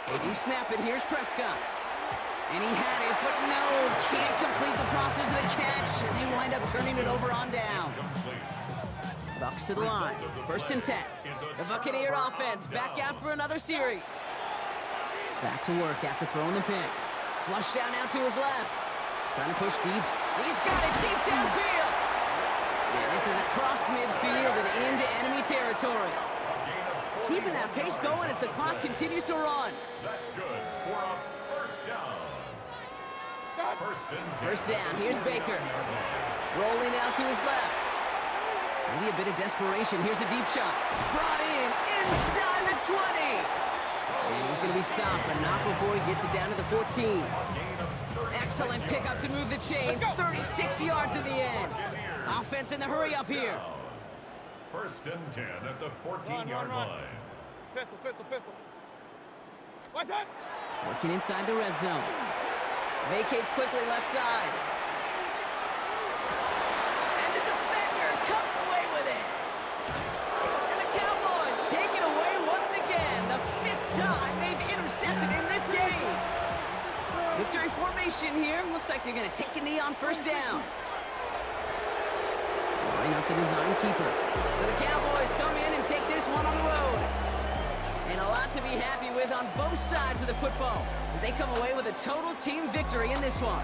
They do snap it. Here's Prescott. And he had it, but no, can't complete the process of the catch, and they wind up turning it over on downs. Bucks to the line. 1st and 10. The Buccaneer offense back out for another series. Back to work after throwing the pick. Flush down now to his left. Trying to push deep. He's got it deep downfield. Yeah, this is across midfield and into enemy territory. Keeping that pace going as the clock continues to run. That's good for a first down. First down. Here's Baker. Rolling out to his left. Maybe a bit of desperation. Here's a deep shot. Brought in inside the 20. And he's going to be stopped, but not before he gets it down to the 14. Excellent pickup to move the chains. 36 yards in the end. Offense in the hurry up here. 1st and 10 at the 14-yard line. Pistol. What's that? Working inside the red zone. Vacates quickly left side. And the defender comes away with it. And the Cowboys take it away once again. The 5th time they've intercepted in this game. Victory formation here. Looks like they're going to take a knee on first down. Line up the design keeper. So the Cowboys come in and take this one on the road. And a lot to be happy with on both sides of the football as they come away with a total team victory in this one.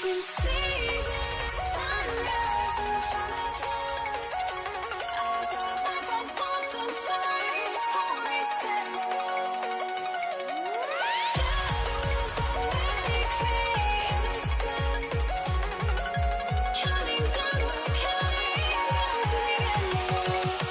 You see the sunrise in front of us. Eyes are like constant stories, stories that shadows already fade the suns. Counting down, we're counting down to the endless.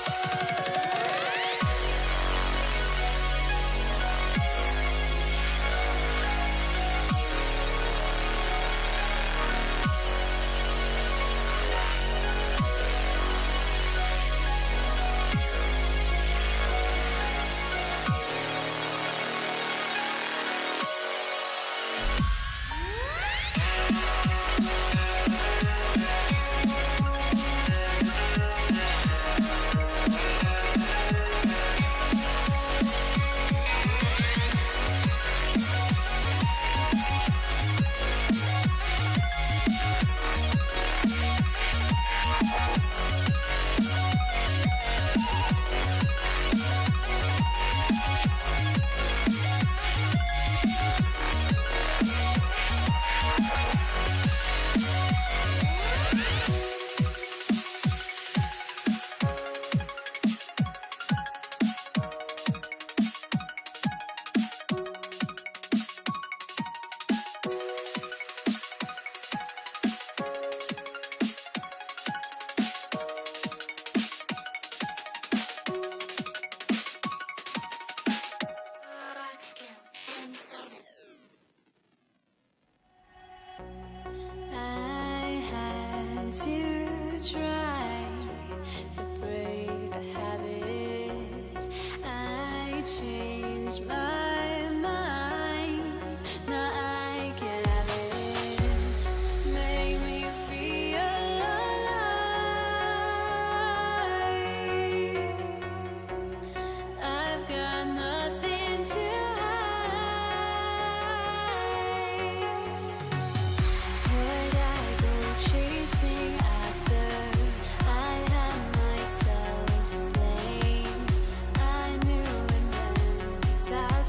I had to try to break a habit. I changed my mind. Now I get it. Make me feel alive. I've got nothing to hide. Would I go chasing after? I had myself to blame. I knew it meant disaster.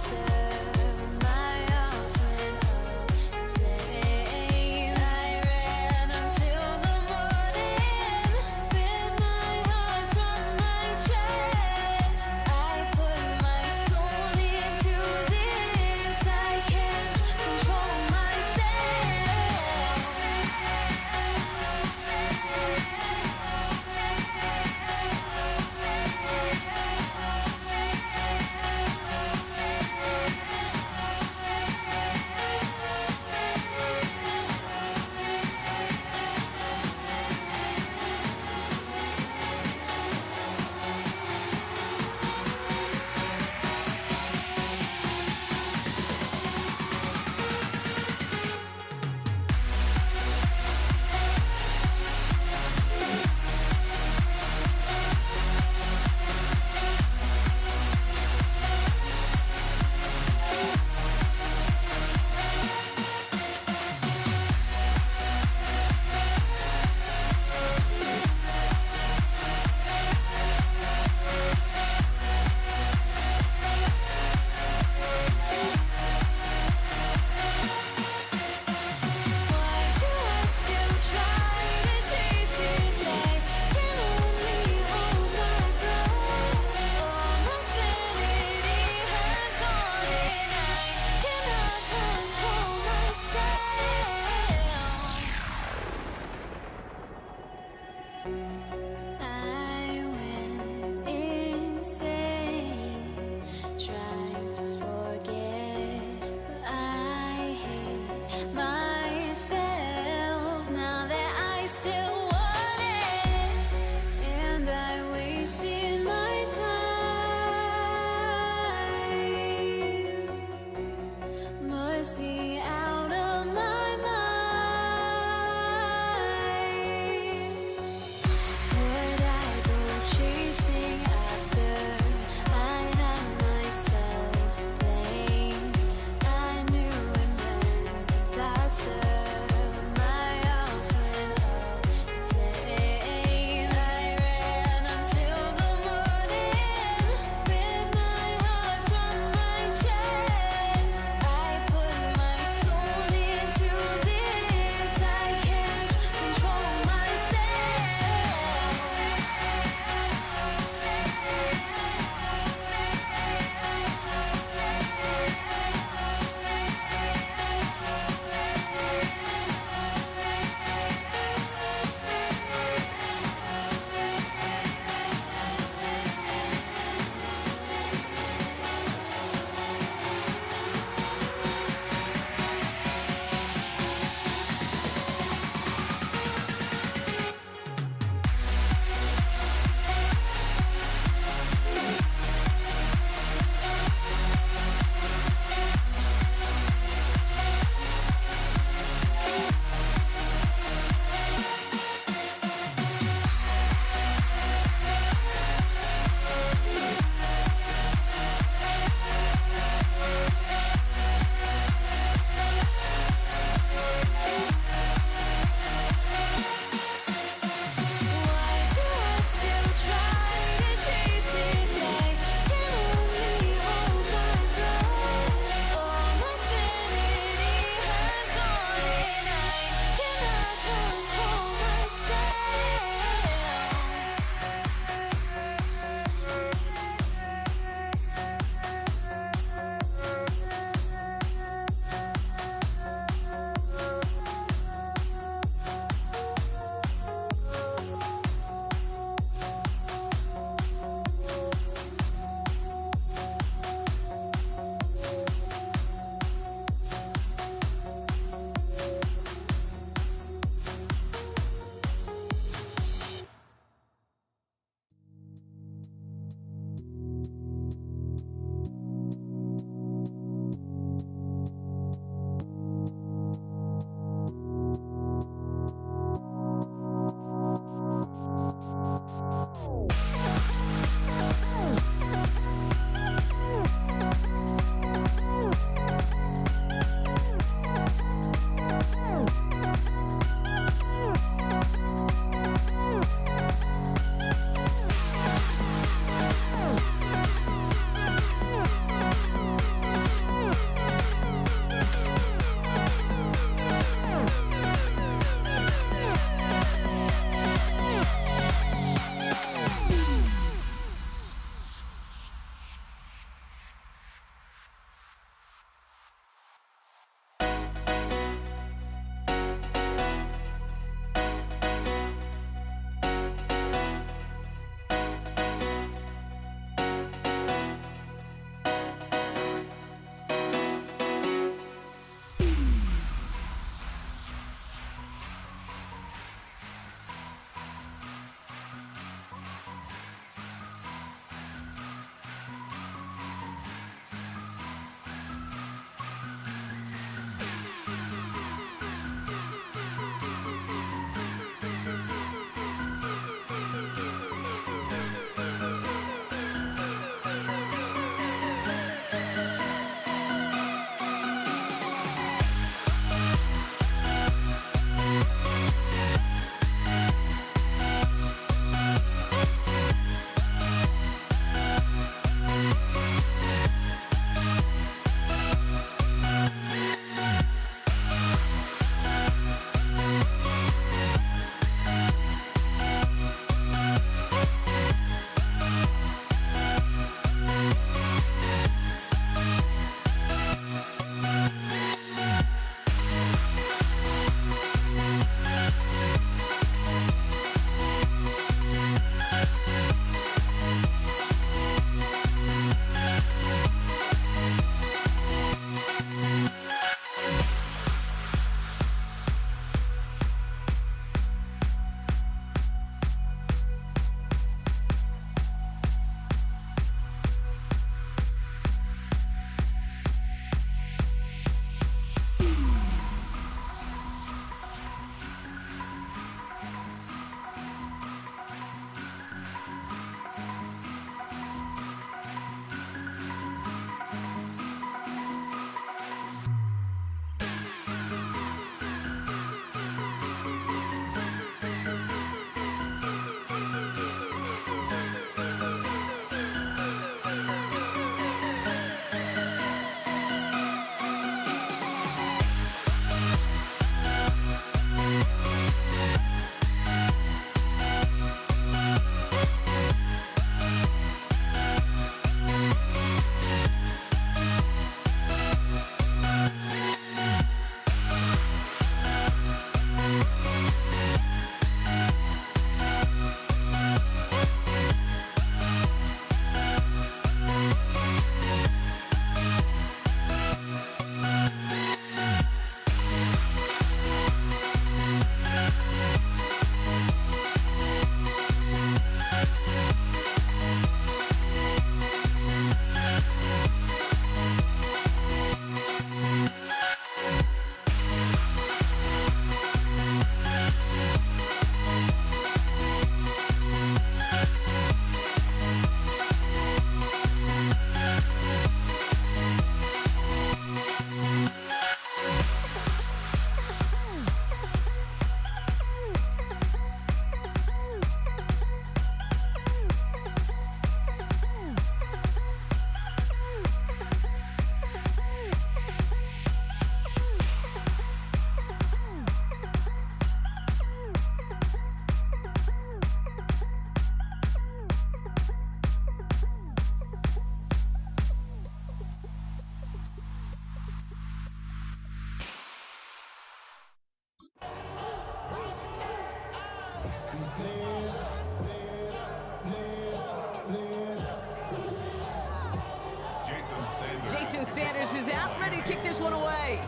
Sanders. Jason Sanders is out, ready to kick this one away.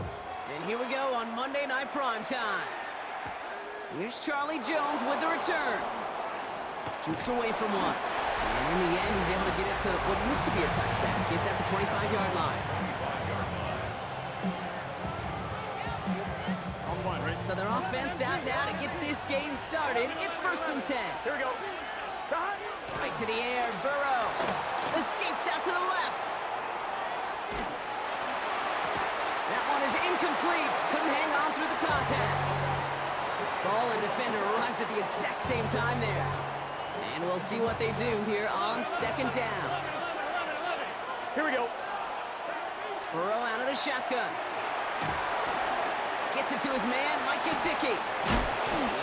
And here we go on Monday Night Primetime. Here's Charlie Jones with the return. Jukes away from one. And in the end, he's able to get it to what used to be a touchback. It's at the 25-yard line. 25-yard line. On the line, right? So their offense out now to get this game started. It's 1st and 10. Here we go. Right to the air, Burrow. Escapes out to the left. That one is incomplete. Couldn't hang on through the contact. Ball and defender arrived at the exact same time there. And we'll see what they do here on 2nd down. Here we go. Burrow out of the shotgun. Gets it to his man, Mike Gesicki.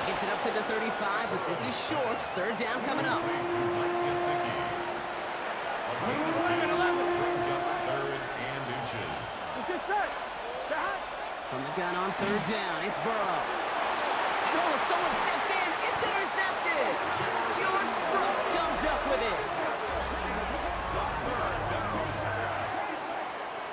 Gets it up to the 35, but this is short. 3rd down coming up. To Mike Gesicki. A gain of 2 brings up 3rd and inches. Let's get set. From the gun on 3rd down, it's Burrow. And oh, someone stepped in. It's intercepted. Jordan Brooks comes up with it.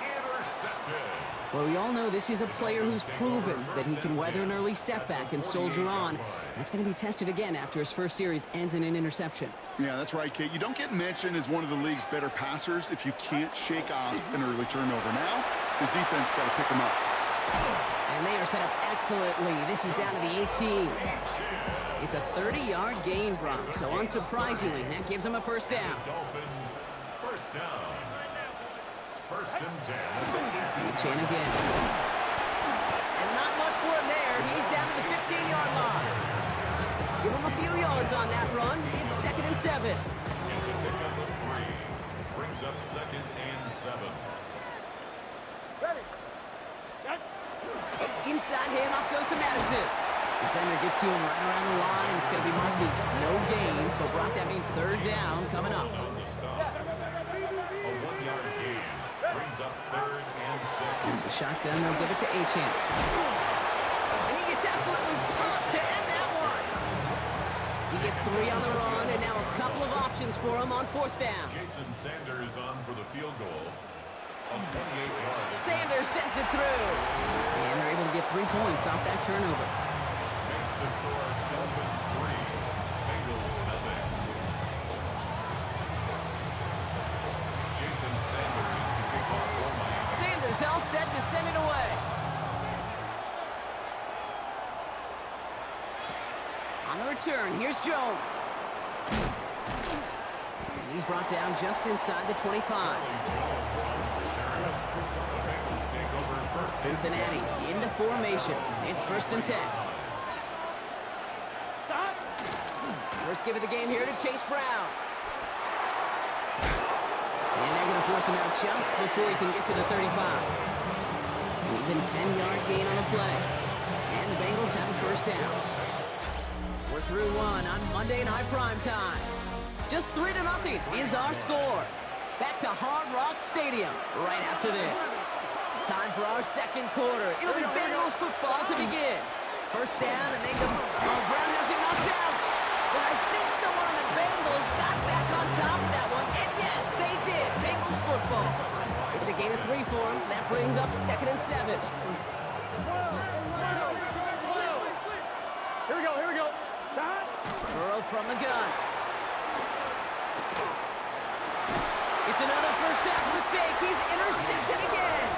Intercepted. Well, we all know this is a player who's proven that he can weather an early setback and soldier on. That's going to be tested again after his first series ends in an interception. Yeah, that's right, Kate. You don't get mentioned as one of the league's better passers if you can't shake off an early turnover. Now, his defense got to pick him up. And they are set up excellently. This is down to the 18. It's a 30-yard gain, Bronx. So unsurprisingly, that gives him a 1st down. Dolphins, 1st down. 1st and 10 at the 15. Chan again. And not much for him there. He's down to the 15-yard line. Give him a few yards on that run. It's 2nd and 7. It's a pickup of 3. Brings up 2nd and 7. Inside handoff goes to Madison. Defender gets to him right around the line. It's going to be marked as no gain. So, Brock, that means 3rd down coming up. On the stop. A 1-yard gain. Brings up 3rd and 6. The shotgun, they'll give it to Achane. And he gets absolutely pumped to end that one. He gets 3 on the run, and now a couple of options for him on 4th down. Jason Sanders on for the field goal. A 28-yard. Sanders sends it through. And they're able to get 3 points off that turnover. Makes the score Dolphins 3. Bengals nothing. Jason Sanders to kick off for Miami. Sanders all set to send it away. On the return, here's Jones. And he's brought down just inside the 25. Jones on the return. The Bengals take over 1st. Cincinnati into formation. It's 1st and 10. First give of the game here to Chase Brown. And they're going to force him out just before he can get to the 35. An even 10-yard gain on the play. And the Bengals have a 1st down. We're through 1 on Monday Night Primetime. Just 3-0 is our score. Back to Hard Rock Stadium right after this. Time for our 2nd quarter. It'll be Bengals football to begin. 1st down, and they go. Oh, Brown has it knocked out. But I think someone on the Bengals got back on top of that one. And yes, they did. Bengals football. It's a gain of 3 for them. That brings up 2nd and 7. Here we go. Here we go. Burrow from the gun. It's another first half mistake. He's intercepted again.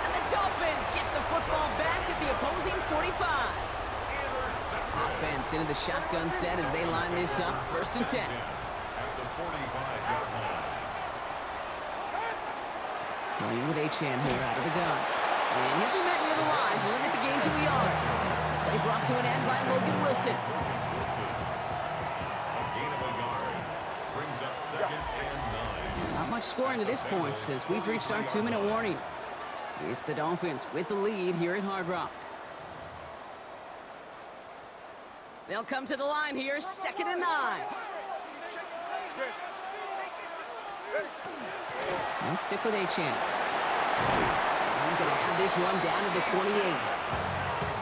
And the Dolphins get the football back at the opposing 45. Offense into the shotgun set as they line this up. 1st and 10. At the 45-yard line. Playing with Achane here out of the gun. And he'll be met near the line to limit the game to a yard. Play brought to an end by Logan Wilson. Wilson. A gain of a yard. Brings up 2nd and 9. Not much scoring to this point as we've reached our 2-minute warning. It's the Dolphins with the lead here at Hard Rock. They'll come to the line here, 2nd and 9. And stick with Achane. He's going to have this one down to the 28.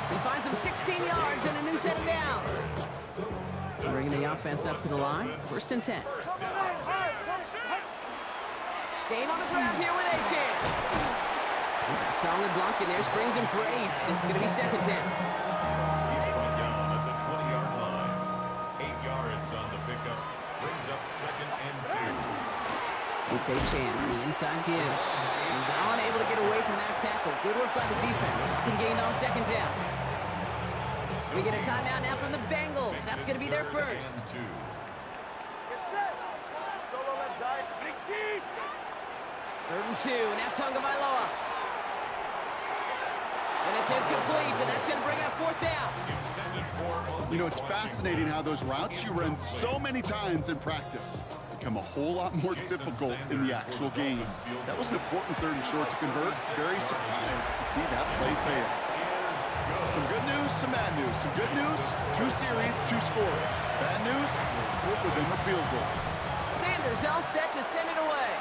He finds him 16 yards and a new set of downs. Bringing the offense up to the line, 1st and 10. Staying on the ground here with Achan. A solid block, and there springs him for 8. It's going to be second down. He's brought down at the 20-yard line. 8 yards on the pickup. Brings up second and 2. It's Achan on the inside give. He's unable to get away from that tackle. Good work by the defense. Been gained on second down. We get a timeout now from the Bengals. That's going to be their first. Second and 2. Third and 2, now Tagovailoa. And it's incomplete, and that's going to bring up fourth down. Intended for You know, it's fascinating how those routes you run so many times in practice become a whole lot more difficult in the actual game. That was an important third and short to convert. Very surprised to see that play fail. Some good news, some bad news. Some good news, 2 series, 2 scores. Bad news, both of them are field goals. Sanders all set to send it away.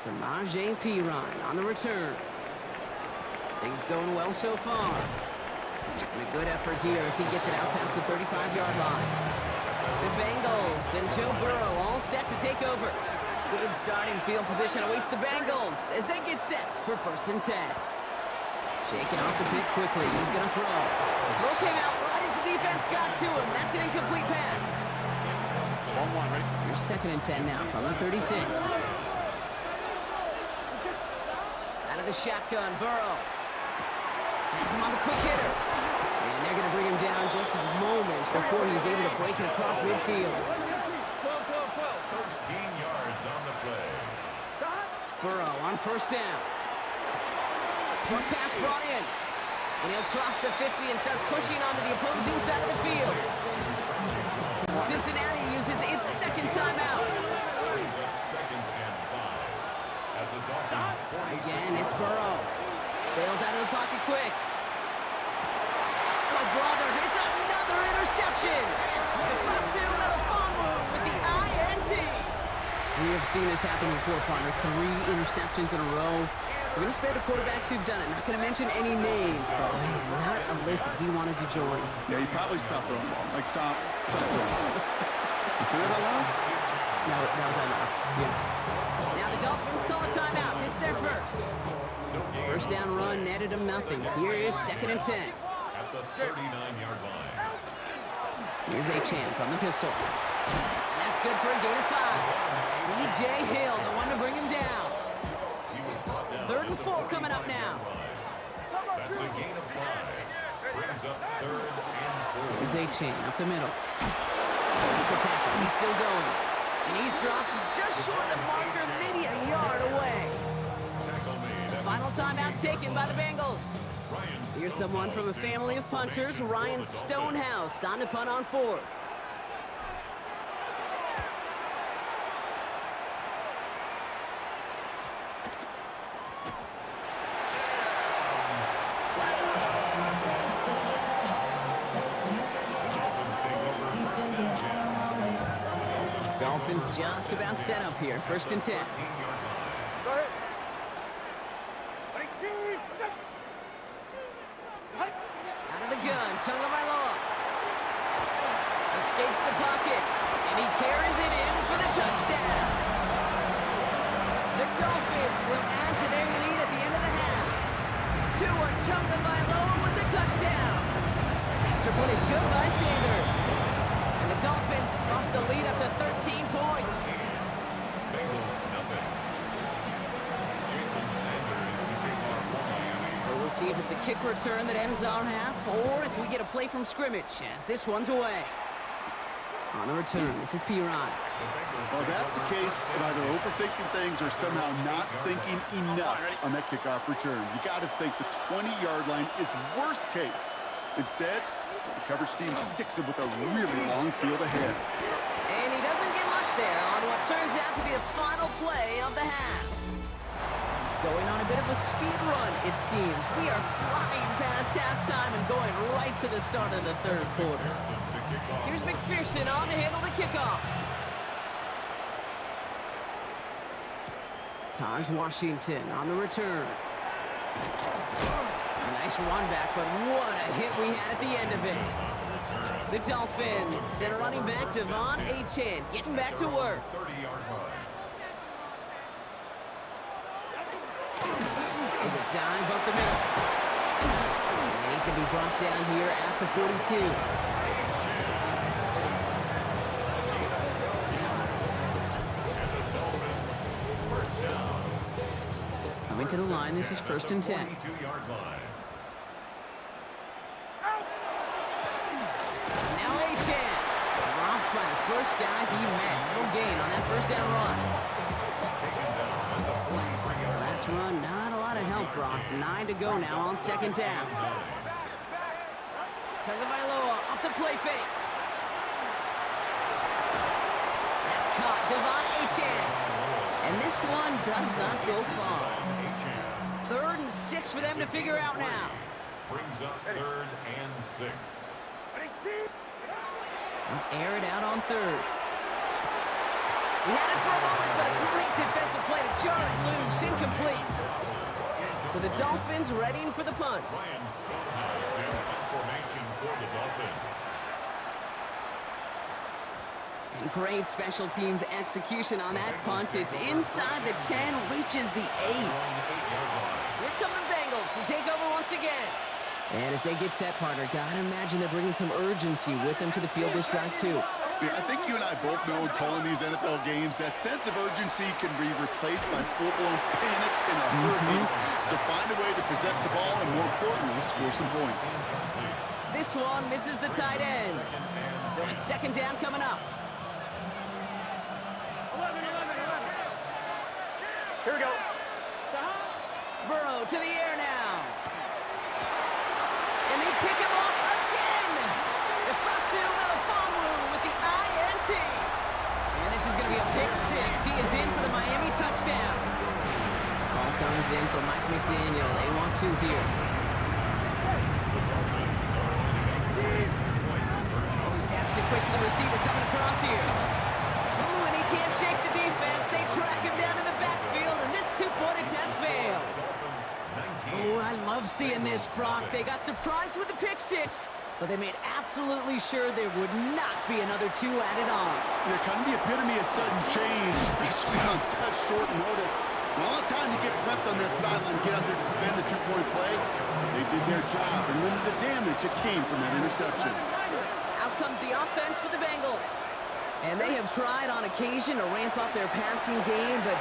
Samaje Perine on the return. Things going well so far. And a good effort here as he gets it out past the 35-yard line. The Bengals and Joe Burrow all set to take over. Good starting field position awaits the Bengals as they get set for first and 10. Shaking off the pick quickly. He's going to throw. Throw came out right as the defense got to him. That's an incomplete pass. 1-1, ready? Here's second and 10 now from the 36. Out of the shotgun, Burrow. Has him on the quick hitter. And they're going to bring him down just a moment before he's able to break it across midfield. 12, 12, 12. 13 yards on the play. Burrow on first down. Short pass brought in. And he'll cross the 50 and start pushing onto the opposing side of the field. Cincinnati uses its second timeout. Brings up second and 5. At the Dolphins' 46. Again, it's Burrow. Bails out of the pocket quick. Oh, brother, it's another interception. Fatu Melifonwu with the INT. We have seen this happen before, partner. 3 interceptions in a row. We're going to spare the quarterbacks who've done it. Not going to mention any names, but man, not a list that he wanted to join. Yeah, he probably stopped throwing the ball. Like, stop throwing the ball. You see that out loud? No, that was out loud. Yeah. Now the Dolphins call a timeout. It's their first. First down run netted them nothing. Here is second and 10. At the 39-yard line. Here's Achan from the pistol. And that's good for a gain of 5. B.J. Hill, the one to bring him down. He was brought down. Third and 4 coming up now. That's a gain of 5. Brings up third and 4. Here's Achan up the middle. Makes a tackle. He's still going. And he's dropped just short of the marker, maybe a yard away. Tackle made. Final timeout taken by the Bengals. Here's someone from a family of punters, Ryan Stonehouse, on to punt on 4th. Dolphins just about set up here. First and 10. Out of the gun, Tagovailoa. Escapes the pocket, and he carries it in for the touchdown. The Dolphins will add to their lead at the end of the half. Tua Tagovailoa with the touchdown. Extra point is good by Sanders. And the Dolphins bump the lead up to 13 points. Bengals nothing. Jason Sanders to kick off for Miami. So we'll see if it's a kick return that ends our half, or if we get a play from scrimmage, as this one's away. On the return, this is Perine. Well, that's the case of either overthinking things or somehow not thinking enough on that kickoff return. You got to think the 20-yard line is worst case. Instead, the coverage team sticks him with a really long field ahead. And he doesn't get much there on what turns out to be the final play of the half. Going on a bit of a speed run, it seems. We are flying past halftime and going right to the start of the third quarter. Here's McPherson on to handle the kickoff. Taj Washington on the return. A nice run back, but what a hit we had at the end of it. The Dolphins and running back Devon Achan getting back to work. 30-yard line. dive up the middle. And he's going to be brought down here at the 42. Coming to the line, this is 1st and 10. 42-yard line. Now Achane. Dropped by the first guy he met. No gain on that first down run. Taken down at the 43-yard line. Last run, not a lot of help, Brock. 9 to go now on 2nd down. Tagovailoa off the play fake. That's caught. Devon Achane. And this one does not go far. 3rd and 6 for them to figure out now. Brings up 3rd and 6. Air it out on 3rd. He had it for a moment, but a great defensive play to jar it loose. Incomplete. So the Dolphins readying for the punt. Ryan Schoenhouse in formation for the Dolphins. And great special teams execution on that punt. It's inside the 10, reaches the 8. Here come the Bengals to take over once again. And as they get set, partner, gotta imagine they're bringing some urgency with them to the field this drive, too. Yeah, I think you and I both know in calling these NFL games that sense of urgency can be replaced by full-blown panic in a hurry. So find a way to possess the ball and, more importantly, score some points. This one misses the tight end. So it's 2nd down coming up. 11. Here we go. Burrow to the air now. And they pick him off again. Ifeatu Melifonwu with the INT. And this is going to be a pick 6. He is in for the Miami touchdown. Call comes in for Mike McDaniel. They want 2 here. Oh, he taps it quick to the receiver coming across here. Ooh, and he can't shake the defense. They track him down in the backfield, and this 2-point attempt fails. Oh, I love seeing this, Brock. They got surprised with the pick 6, but they made absolutely sure there would not be another 2 added on. They're kind of the epitome of sudden change, especially on such short notice. And all the time to get preps on that sideline, get out there to defend the 2-point play, they did their job and limited the damage that came from that interception. Out comes the offense for the Bengals. And they have tried on occasion to ramp up their passing game, but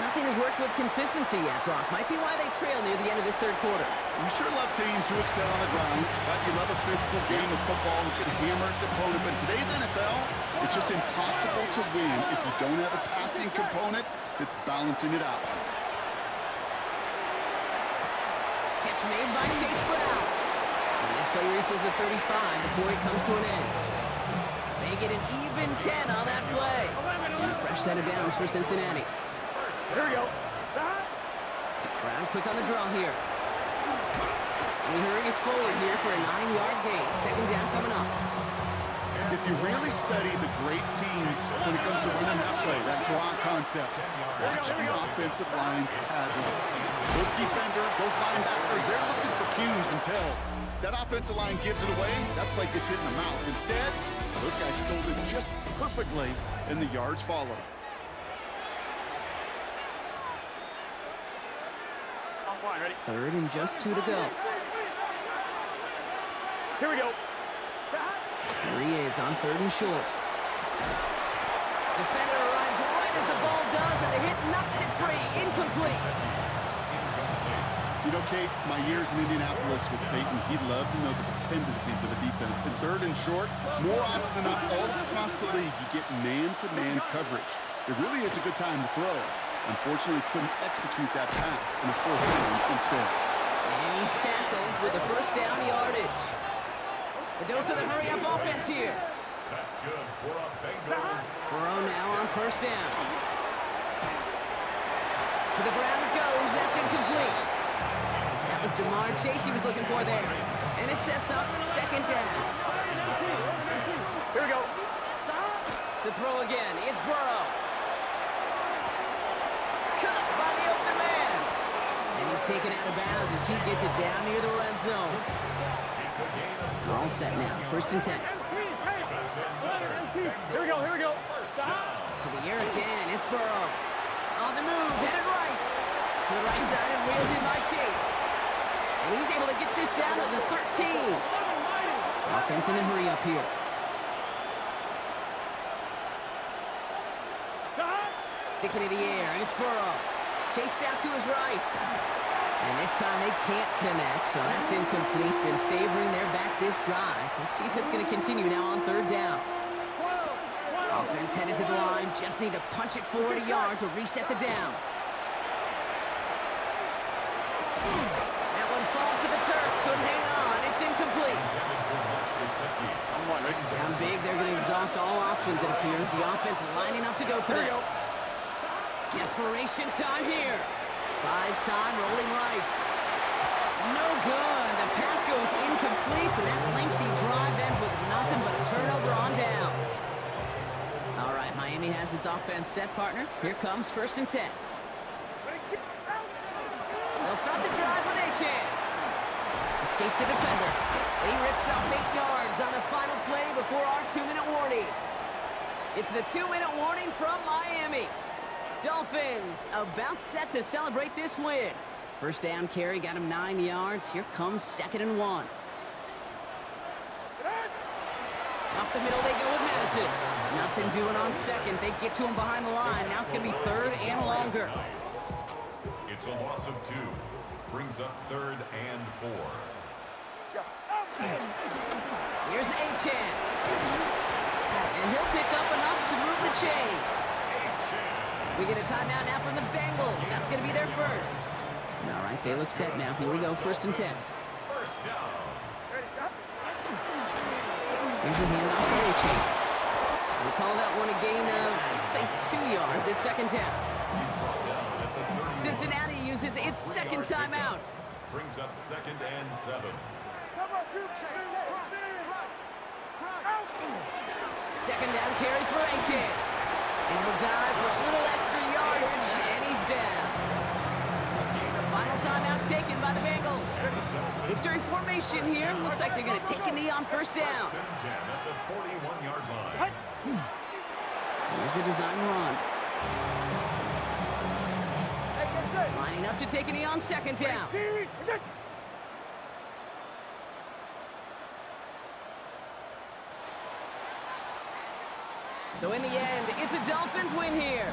nothing has worked with consistency yet, Brock. Might be why they trail near the end of this 3rd quarter. You sure love teams who excel on the ground, but you love a physical game of football who can hammer the opponent. But in today's NFL, it's just impossible to win if you don't have a passing component that's balancing it out. Catch made by Chase Brown. And this play reaches the 35 before it comes to an end. They get an even 10 on that play. And a fresh set of downs for Cincinnati. Here we go. Brown quick on the draw here. And he hurries forward here for a 9-yard gain. 2nd down coming up. If you really study the great teams when it comes to running that play, that draw concept, watch the offensive lines pattern. Those defenders, those linebackers, they're looking for cues and tells. That offensive line gives it away, that play gets hit in the mouth. Instead, those guys sold it just perfectly, and the yards follow. Ready? 3rd and just 2 to go. Here we go. Here he is on 3rd and short. Defender arrives right as the ball does, and the hit knocks it free. Incomplete. You know, Kate, my years in Indianapolis with Peyton, he'd love to know the tendencies of a defense. In 3rd and short, more often than not, all across the league, you get man-to-man coverage. It really is a good time to throw. Unfortunately, couldn't execute that pass in a 4th down instead. And he's tackled with the first down yardage. The dose of the hurry-up offense here. That's good for a Bengals. Burrow now on 1st down. To the ground it goes. That's incomplete. That was Jamar Chase he was looking for there. And it sets up 2nd down. Here we go. To throw again, it's Burrow. Cut by the open man. And he's taken out of bounds as he gets it down near the red zone. All set now, 1st and 10. Here we go. Here we go. To the air again, it's Burrow. On the move, headed right. To the right side and reeled in by Chase. And he's able to get this down to the 13. Offense in a hurry up here. Sticking it in the air, and it's Burrow. Chased out to his right. And this time they can't connect, so that's incomplete. Been favoring their back this drive. Let's see if it's going to continue now on third down. Offense headed to the line. Just need to punch it 40 yards to reset the downs. That one falls to the turf. Couldn't hang on. It's incomplete. Down big. They're going to exhaust all options, it appears. The offense lining up to go for this. Desperation time here. Buys time, rolling right. No good. The pass goes incomplete, and that lengthy drive ends with nothing but a turnover on downs. All right, Miami has its offense set, partner. Here comes 1st and 10. They'll start the drive with Achane. Escapes the defender. He rips off 8 yards on the final play before our 2-minute warning. It's the 2-minute warning from Miami. Dolphins about set to celebrate this win. First down carry got him 9 yards. Here comes 2nd and 1. Up the middle they go with Madison. Nothing doing on second. They get to him behind the line. Now it's going to be 3rd and longer. It's a loss of 2. Brings up 3rd and 4. Here's Achane. And he'll pick up enough to move the chains. We get a timeout now from the Bengals. That's going to be their first. All right, they look set now. Here we go, 1st and 10. First down. Here's a handoff for Achane. We call that one a gain of, let's say, 2 yards. It's 2nd down. Cincinnati uses its second timeout. Brings up 2nd and 7. Second down carry for Achane. And he'll dive for a little extra yardage, and he's down. The final timeout taken by the Bengals. Victory formation here. Looks like they're going to take a knee on 1st down. 10 at the 41-yard line. Here's a design run. Lining up to take a knee on 2nd down. So in the end, it's a Dolphins win here.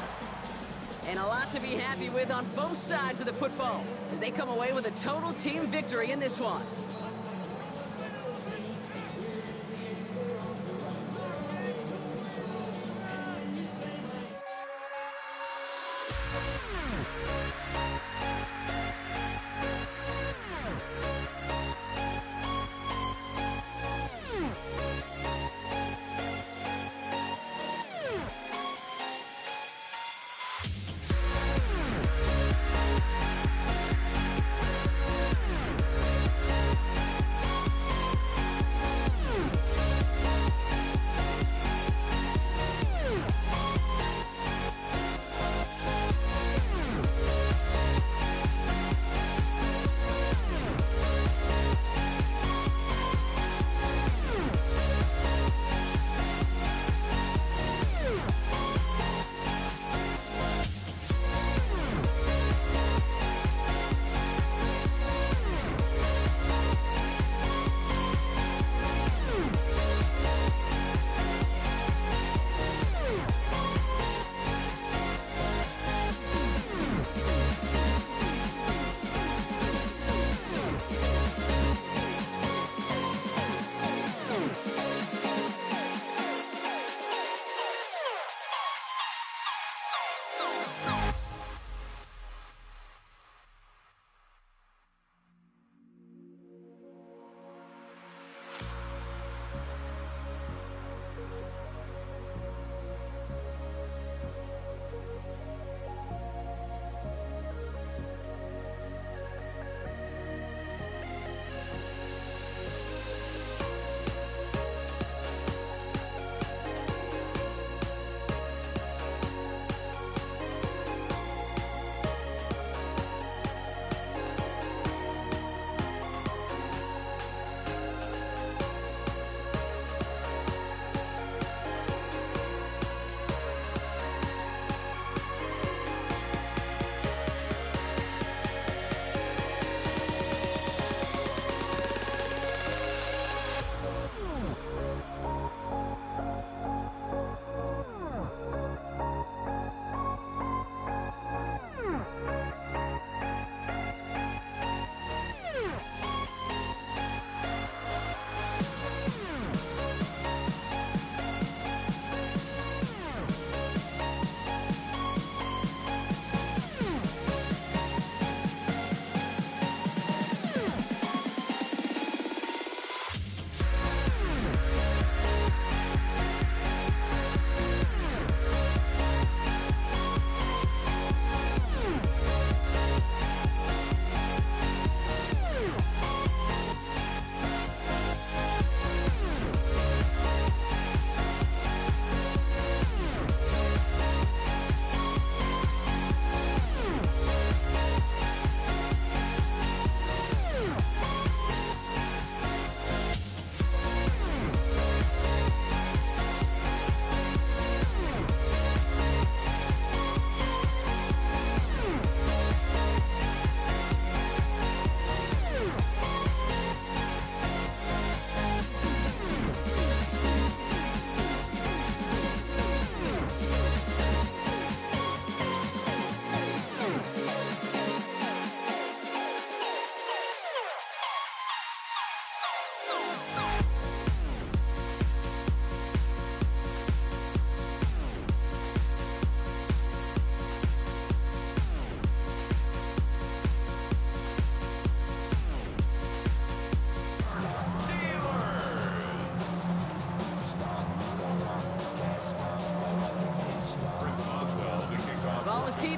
And a lot to be happy with on both sides of the football as they come away with a total team victory in this one.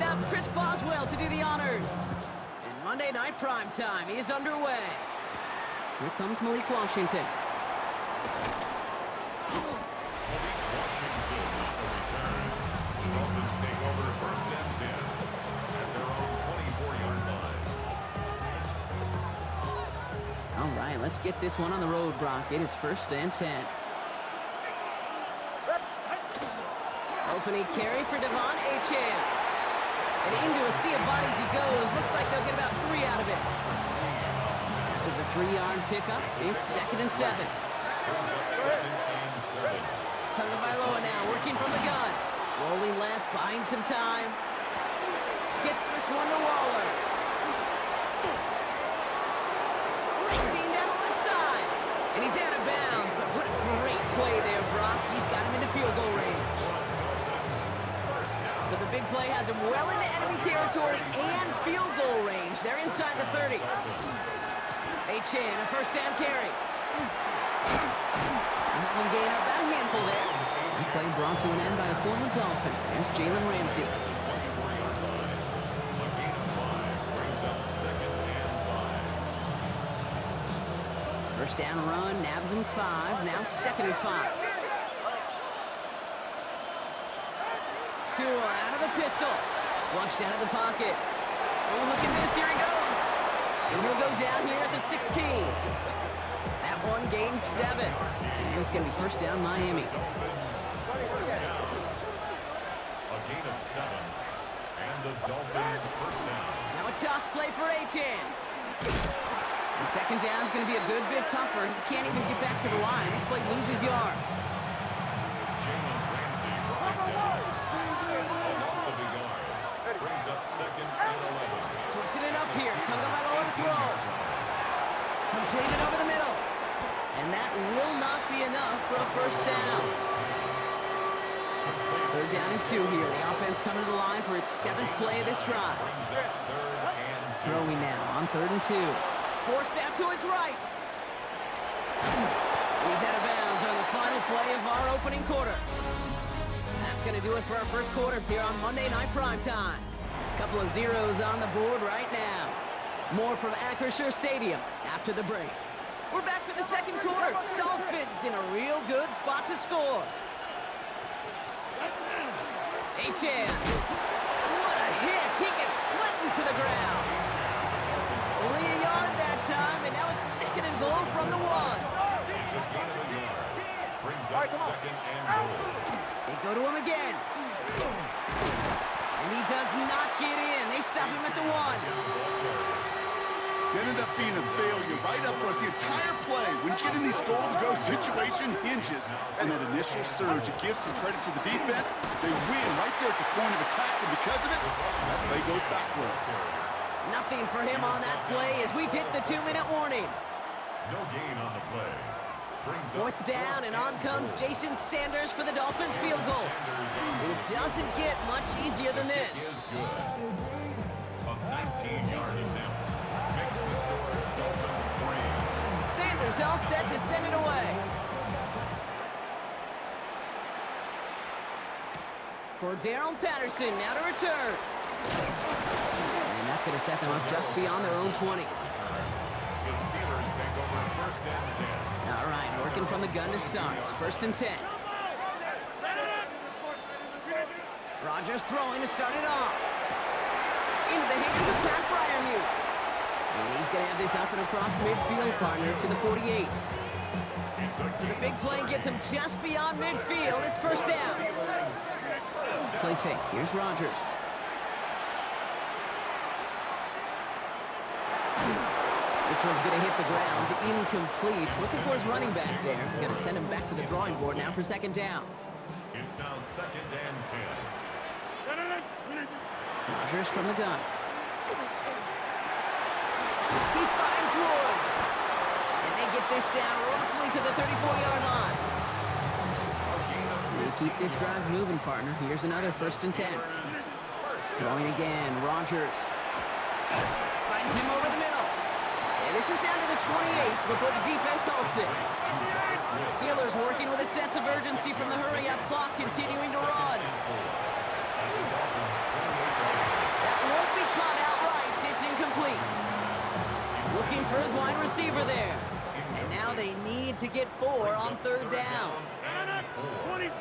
it up, Chris Boswell to do the honors. And Monday Night Primetime is underway. Here comes Malik Washington. Washington on the return. The Dolphins take over first and 10 at their own 24-yard line. All right, let's get this one on the road, Brock. It is first and 10. Opening carry for Devon Achane. And into a sea of bodies he goes. Looks like they'll get about 3 out of it. After the 3-yard pickup, it's 2nd and 7. Brings up 2nd and 7. Tagovailoa now working from the gun. Rolling left, buying some time. Gets this one to Waller. Racing down the left side. And he's out of bounds, but what a great play there, Brock. He's got him into field goal range. So the big play has him well into enemy territory and field goal range. They're inside the 30. Achane, a first down carry. One gain up, about a handful there. The play brought to an end by a former Dolphin. There's Jalen Ramsey. A gain of 5 brings up 2nd and 5. First down run, nabs him 5. Now 2nd and 5. Tua out of the pistol. Flushed out of the pocket. Oh, look at this. Here he goes. And he'll go down here at the 16. That one gains 7. And it's going to be first down Miami. Dolphins first down. A gain of 7. And the Dolphins first down. Now a toss play for Achane. And second down is going to be a good bit tougher. He can't even get back to the line. This play loses yards. Jalen Ramsey right there. A loss of a yard. Brings up 2nd and 11. Switching it up here. Tagovailoa to throw. Completed over the middle. And that will not be enough for a first down. Third down and 2 here. The offense coming to the line for its 7th play of this drive. Brings up 3rd and 2. Throwing now on 3rd and 2. Forced out to his right. And he's out of bounds on the final play of our opening quarter. That's going to do it for our first quarter here on Monday Night Primetime. Couple of zeros on the board right now. More from Acrisure Stadium after the break. We're back for the second quarter. Dolphins in a real good spot to score. Achane. What a hit. He gets flattened to the ground. Only a yard that time, and now it's 2nd and goal from the 1. It's a gain of a yard. Brings up 2nd and goal. They go to him again. And he does not get in. They stop him at the 1. It ended up being a failure right up front. The entire play, when you get in these goal-to-go situation, hinges on that initial surge. It gives some credit to the defense. They win right there at the point of attack, and because of it, that play goes backwards. Nothing for him on that play as we've hit the 2-minute warning. No gain on the play. Brings up 4th down, and on comes Jason Sanders for the Dolphins field goal. It doesn't get much easier than is this. good. A 19-yard attempt. Makes the score Dolphins 3. Sanders all set to send it away. Cordarrelle Patterson now to return. And that's going to set them up just beyond their own 20. The Steelers take over first and 10. All right, working from the gun to start. 1st and 10. Rodgers throwing to start it off. Into the hands of Pat Freiermuth. And he's going to have this up and across midfield, partner, to the 48. So the big play gets him just beyond midfield. It's first down. Play fake. Here's Rodgers. This one's going to hit the ground. Incomplete. Looking for his running back there. Going to send him back to the drawing board now for 2nd down. It's now 2nd and 10. Rodgers from the gun. He finds Woods. And they get this down roughly to the 34-yard line. They keep this drive moving, partner. Here's another 1st and 10. Throwing again. Rodgers. Finds him over the middle. And this is down to the 28s before the defense halts it. Steelers working with a sense of urgency from the hurry-up clock, continuing to run. for his wide receiver there. And now they need to get 4 on third down. 26.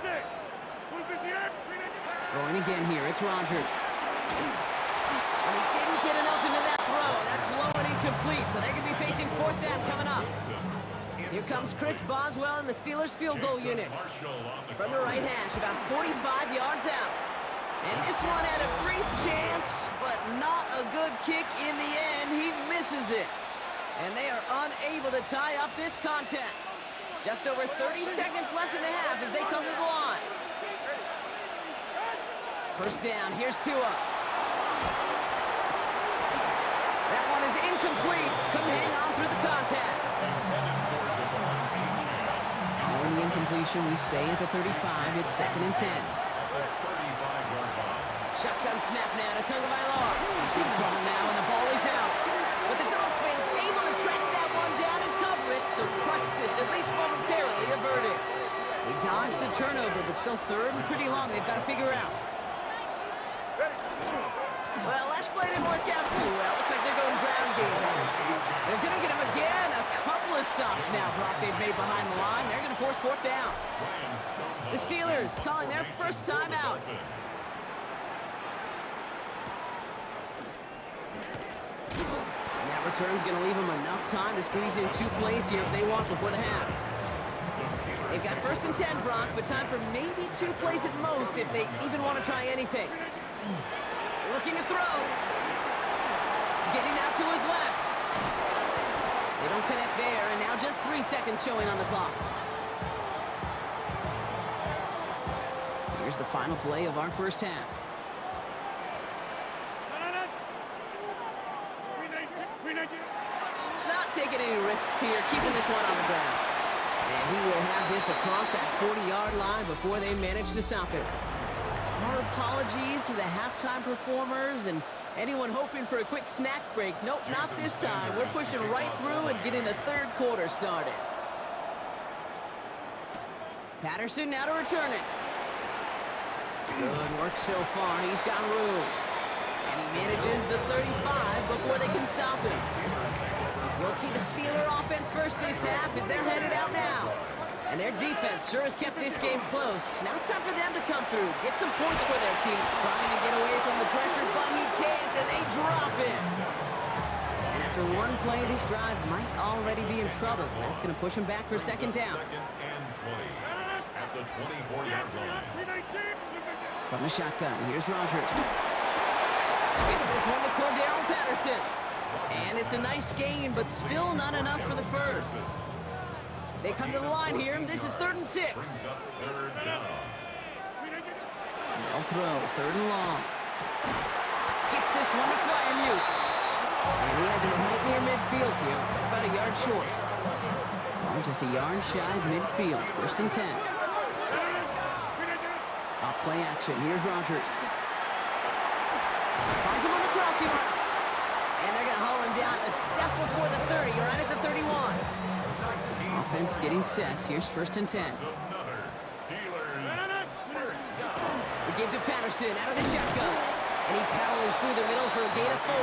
Throwing again here, it's Rodgers. And he didn't get enough into that throw. That's low and incomplete, so they're going to be facing fourth down coming up. Here comes Chris Boswell in the Steelers field goal unit. From the right hash, about 45 yards out. And this one had a brief chance, but not a good kick in the end. He misses it. And they are unable to tie up this contest. Just over 30 seconds left in the half as they come to the line. First down, here's Tua. That one is incomplete. Couldn't hang on through the contact. Following the incompletion, we stay at the 35. It's 2nd and 10. Shotgun snap now to Tagovailoa. Big trouble now, and the ball is out. But the Dolphins able to track that one down and cover it, so crisis, at least momentarily, averted. They dodged the turnover, but still third and pretty long. They've got to figure out. Well, last play didn't work out too well. Looks like they're going ground game now. They're going to get him again. A couple of stops now, Brock, they've made behind the line. They're going to force fourth down. The Steelers calling their first timeout. And that return's going to leave them enough time to squeeze in 2 plays here if they want before the half. They've got 1st and 10, Brock, but time for maybe 2 plays at most if they even want to try anything. Looking to throw. Getting out to his left. They don't connect there, and now just 3 seconds showing on the clock. Here's the final play of our first half. Not taking any risks here, keeping this one on the ground. And he will have this across that 40-yard line before they manage to stop it. Our apologies to the halftime performers and anyone hoping for a quick snack break. Nope, not this time. We're pushing right through and getting the third quarter started. Patterson now to return it. Good work so far. He's got room. And he manages the 35 before they can stop him. We'll see the Steeler offense first this half as they're headed out now. And their defense sure has kept this game close. Now it's time for them to come through, get some points for their team. Trying to get away from the pressure, but he can't, and they drop it. And after one play, this drive might already be in trouble. That's going to push him back for 2nd down. 2nd and 20 at the 24-yard line. From the shotgun, here's Rodgers. Gets this one to Cordero Patterson. And it's a nice gain, but still not enough for the first. They come to the line here, and this is 3rd and 6. Third down. No throw, 3rd and long. Gets this one to Freiermuth. And he has it right near midfield here. It's about a yard short. Well, just a yard shy of midfield. 1st and 10. Off play action. Here's Rodgers. Finds him on the crossing route. And they're going to haul him down a step before the 30, right at the 31. Offense getting set. Here's 1st and 10. Another Steelers first down. We give to Patterson out of the shotgun. And he powers through the middle for a gain of 4.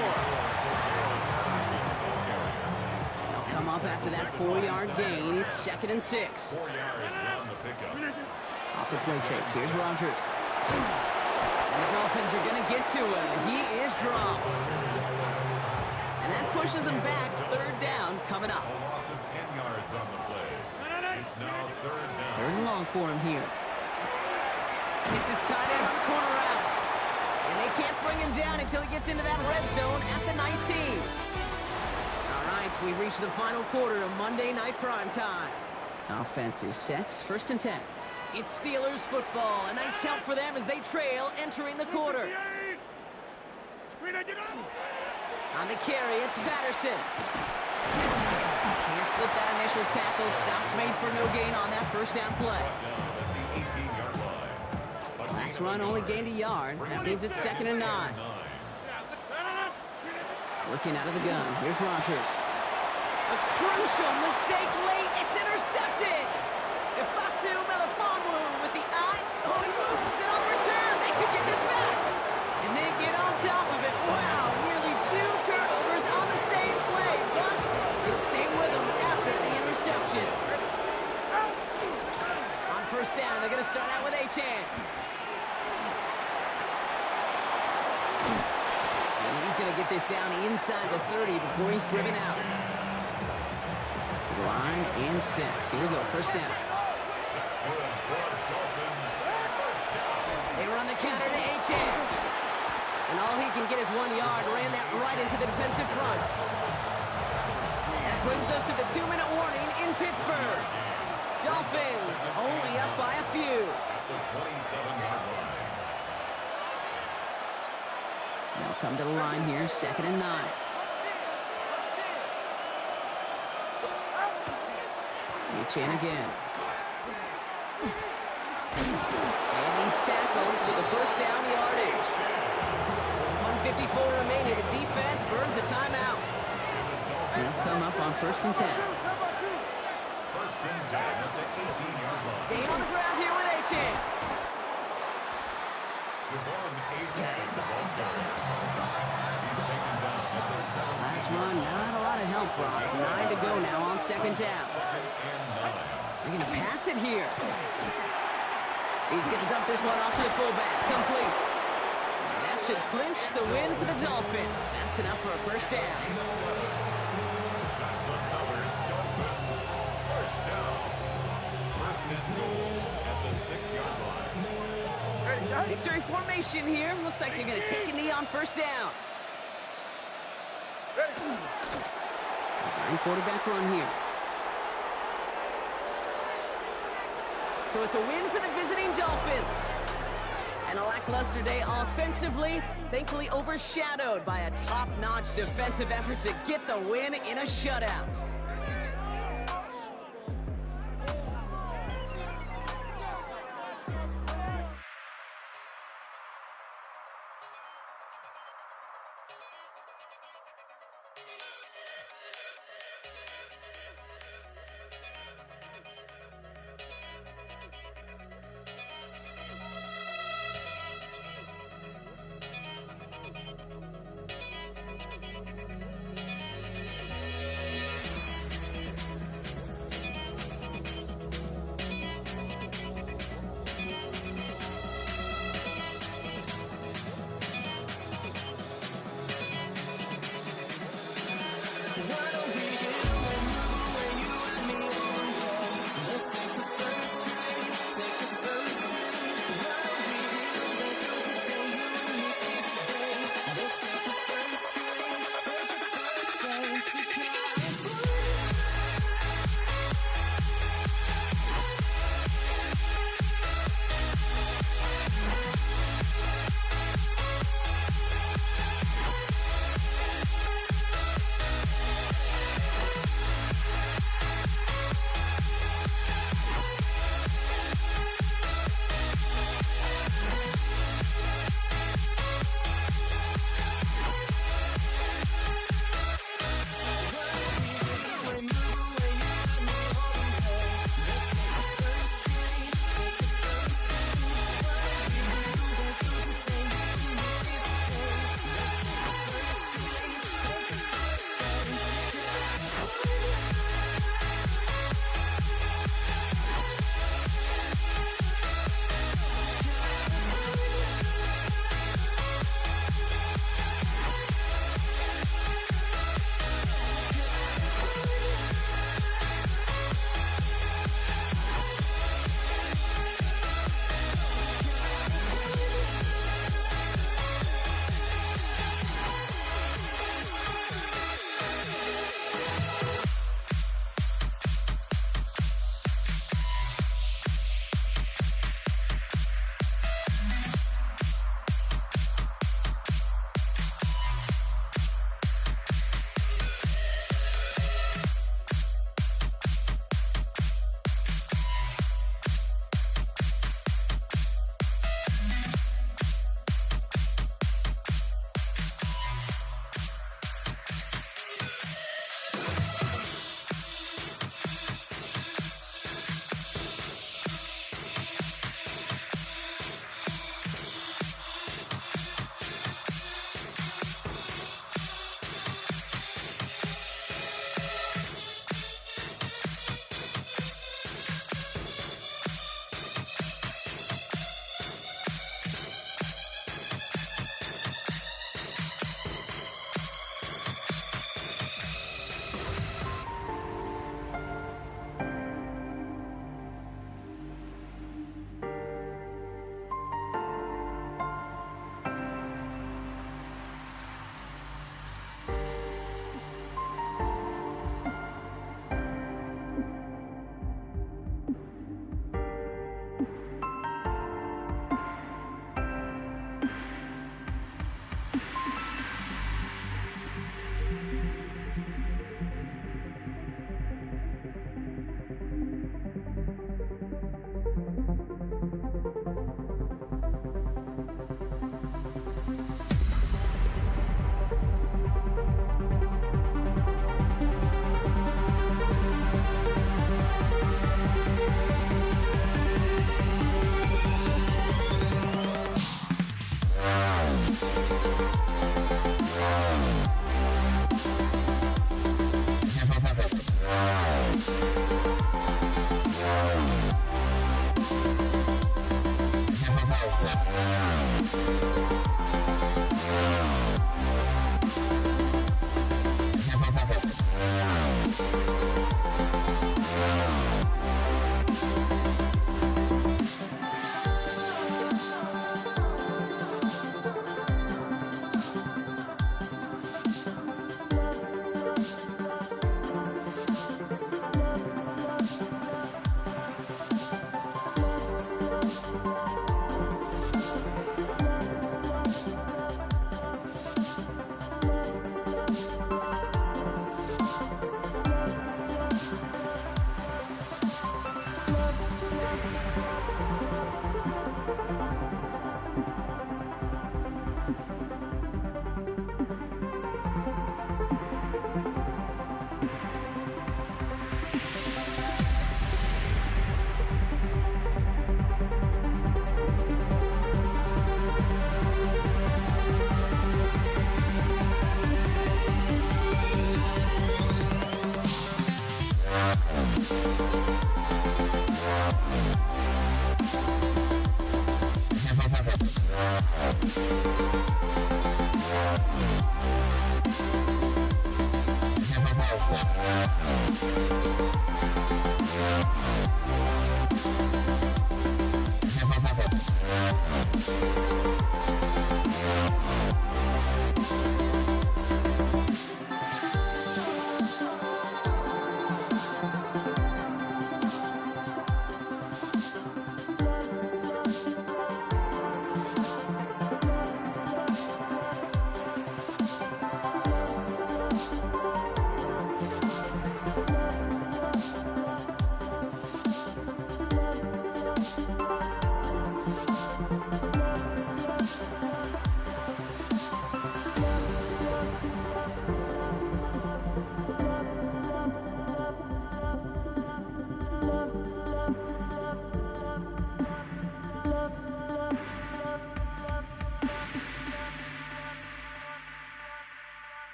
They'll come up after that 4-yard gain. It's 2nd and 6. 4 yards on the pickup. Off the play fake. Here's Rodgers. And the Dolphins are going to get to him. And he is dropped. And that pushes him back. 3rd down coming up. A loss of 10 yards on the play. It's now 3rd down. 3rd and long for him here. It's his tight end on the corner route. And they can't bring him down until he gets into that red zone at the 19. All right, we reach the final quarter of Monday Night Prime Time. Offense is set. 1st and 10. It's Steelers football. A nice help for them as they trail entering the quarter. On the carry, it's Patterson. Can't slip that initial tackle. Stops made for no gain on that 1st down play. Down at the 18-yard line. Last run only gained a yard. That means it's 2nd and 9. Working out of the gun. Here's Rodgers. A crucial mistake late. It's intercepted. Ifatu Melifonwu with the eye. Oh, he loses it on the return. They could get this back. And they get on top of it. Wow, nearly 2 turnovers on the same play. But Achan. And he's going to get this down inside the 30 before he's driven out. To the line and set. Here we go, first down. That's good for Dolphins. First down. They run the counter to Achan. And all he can get is 1 yard. Ran that right into the defensive front. That brings us to the 2-minute warning in Pittsburgh. Dolphins only up by a few. At the 27-yard line. They'll come to the line here, 2nd and 9. Achan again. And he's tackled for the first down yardage. 1:54 remaining. The defense burns a timeout. They'll come up on 1st and 10. First and 10 at the 18-yard line. Staying on the ground here with Achan. Devon Achan, the ball carrier. He's taken down at the 7. Last run, not a lot of help, Rob. 9 to go now on 2nd down. 2nd and 9. They're going to pass it here. He's going to dump this one off to the fullback. Complete. And that should clinch the win for the Dolphins. That's enough for a first down. That's another Dolphins first down. First and goal at the 6-yard line. Victory formation here. Looks like they're going to take a knee on first down. Design quarterback run here. So it's a win for the visiting Dolphins. And a lackluster day offensively, thankfully overshadowed by a top-notch defensive effort to get the win in a shutout.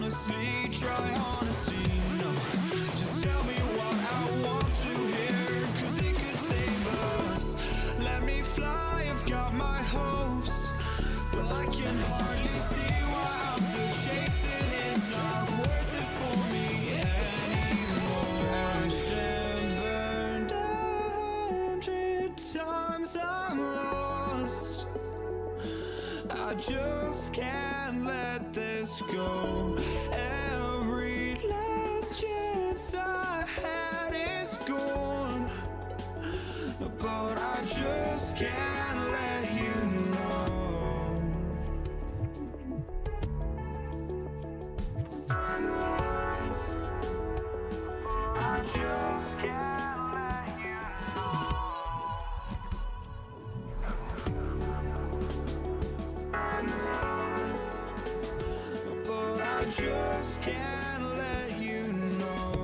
honestly try honesty. No, just tell me what I want to hear, 'cause it could save us. Let me fly, I've got my hopes, but I can hardly see why I'm still chasing. It's not worth it for me anymore. Crashed and burned 100 times, I'm lost. I just can't let this go. Every last chance I had is gone, but I just can't let you know. I just can't let you know. But I just can't let you know.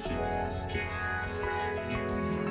just can't let you know.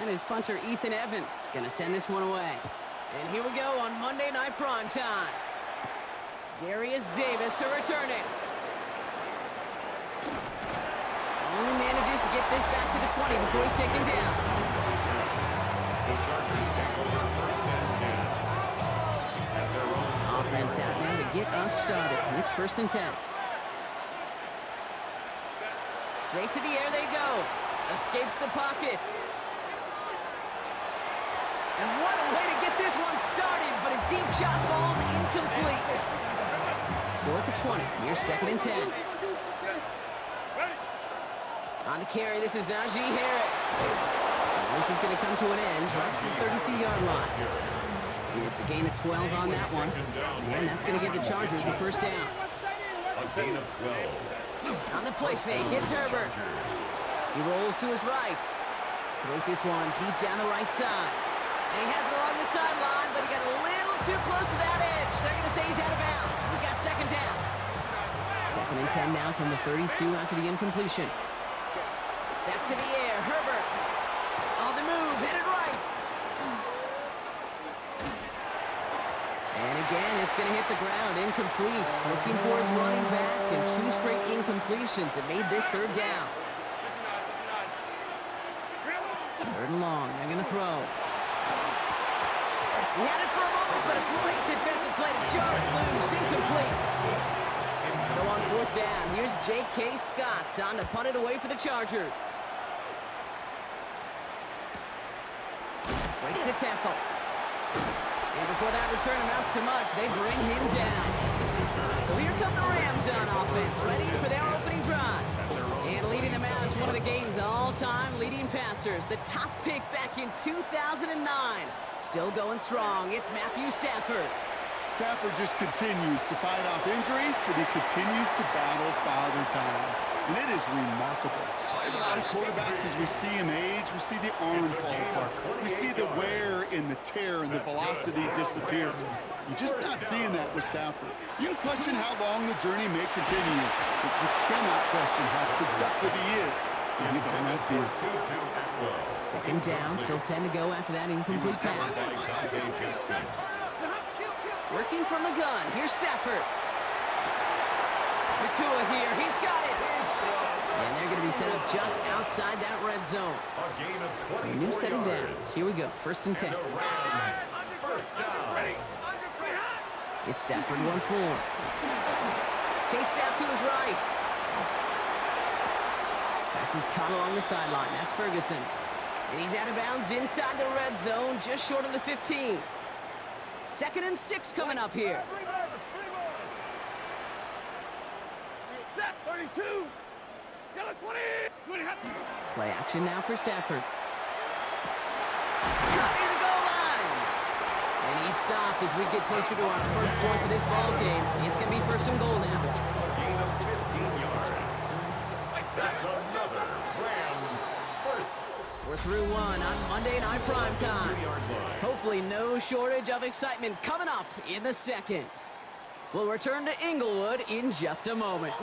And his punter, Ethan Evans, gonna send this one away. And here we go on Monday Night Prime Time. Darius Davis to return it. Only manages to get this back to the 20 before he's taken down. The Chargers take over first and 10. At their own Offense out now to get us started. It's first and 10. Straight to the air they go. Escapes the pocket. And what a way to get this one started, but his deep shot falls incomplete. So at the 20, here's second and 10. On the carry, this is Najee Harris. And this is going to come to an end right at the 32-yard line. It's a gain of 12 on that one. And that's going to give the Chargers the first down. a gain of 12. On the play fake, it's Herbert. He rolls to his right. Throws this one deep down the right side. And he has it along the sideline, but he got a little too close to that edge. They're going to say he's out of bounds. We got second down. Second and 10 now from the 32 after the incompletion. Back to the air, Herbert. On the move, headed right. And again, it's going to hit the ground, incomplete. Looking for his running back, and 2 straight incompletions. It made this third down. Third and long, they're going to throw. He had it for a moment, but a great defensive play to jar it loose, incomplete. So on fourth down, here's J.K. Scott on to punt it away for the Chargers. Breaks the tackle. And before that return amounts to much, they bring him down. So here come the Rams on offense, ready for their opening drive. And leading them out is one of the game's all-time leading passers, the top pick back in 2009. Still going strong, it's Matthew Stafford. Stafford just continues to fight off injuries, and he continues to battle Father Time. And it is remarkable. There's a lot of quarterbacks as we see him age, we see the arm fall apart. We see the wear and the tear and the velocity disappear. You're just not seeing that with Stafford. You can question how long the journey may continue, but you cannot question how productive he is when he's on that field. Second down, still 10 to go after that incomplete pass. Working from the gun, here's Stafford. Nakua here, he's got it. And they're going to be set up just outside that red zone. So a new set of downs. Here we go, first and 10. First down. It's Stafford once more. Chased out to his right. Pass is caught along the sideline. That's Ferguson. And he's out of bounds inside the red zone, just short of the 15. Second and 6 coming up here. 32. Yellow 20. Play action now for Stafford. Cut near the goal line. And he's stopped as we get closer to our first point of this ball game. It's going to be first and goal now. A gain of 15 yards. That's another Rams first. We're through one on Monday Night Prime Time. Hopefully no shortage of excitement coming up in the second. We'll return to Inglewood in just a moment.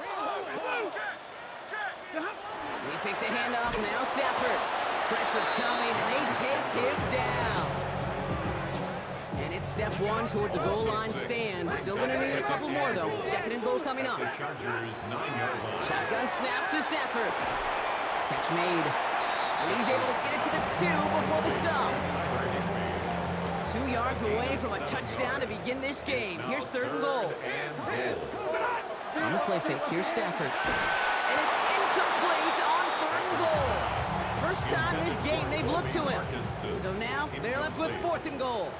We pick the handoff now, Stafford. Pressure coming, and they take him down. And it's step one towards a goal line stand. Still going to need a couple more, though. Second and goal coming up. The Chargers 9-yard line. Shotgun snap to Stafford. Catch made. And he's able to get it to the 2 before the stop. 2 yards away from a touchdown to begin this game. Here's third and goal. On the play fake, here's Stafford. And it's incomplete on third and goal. First time this game they've looked to him. So now they're left with fourth and goal.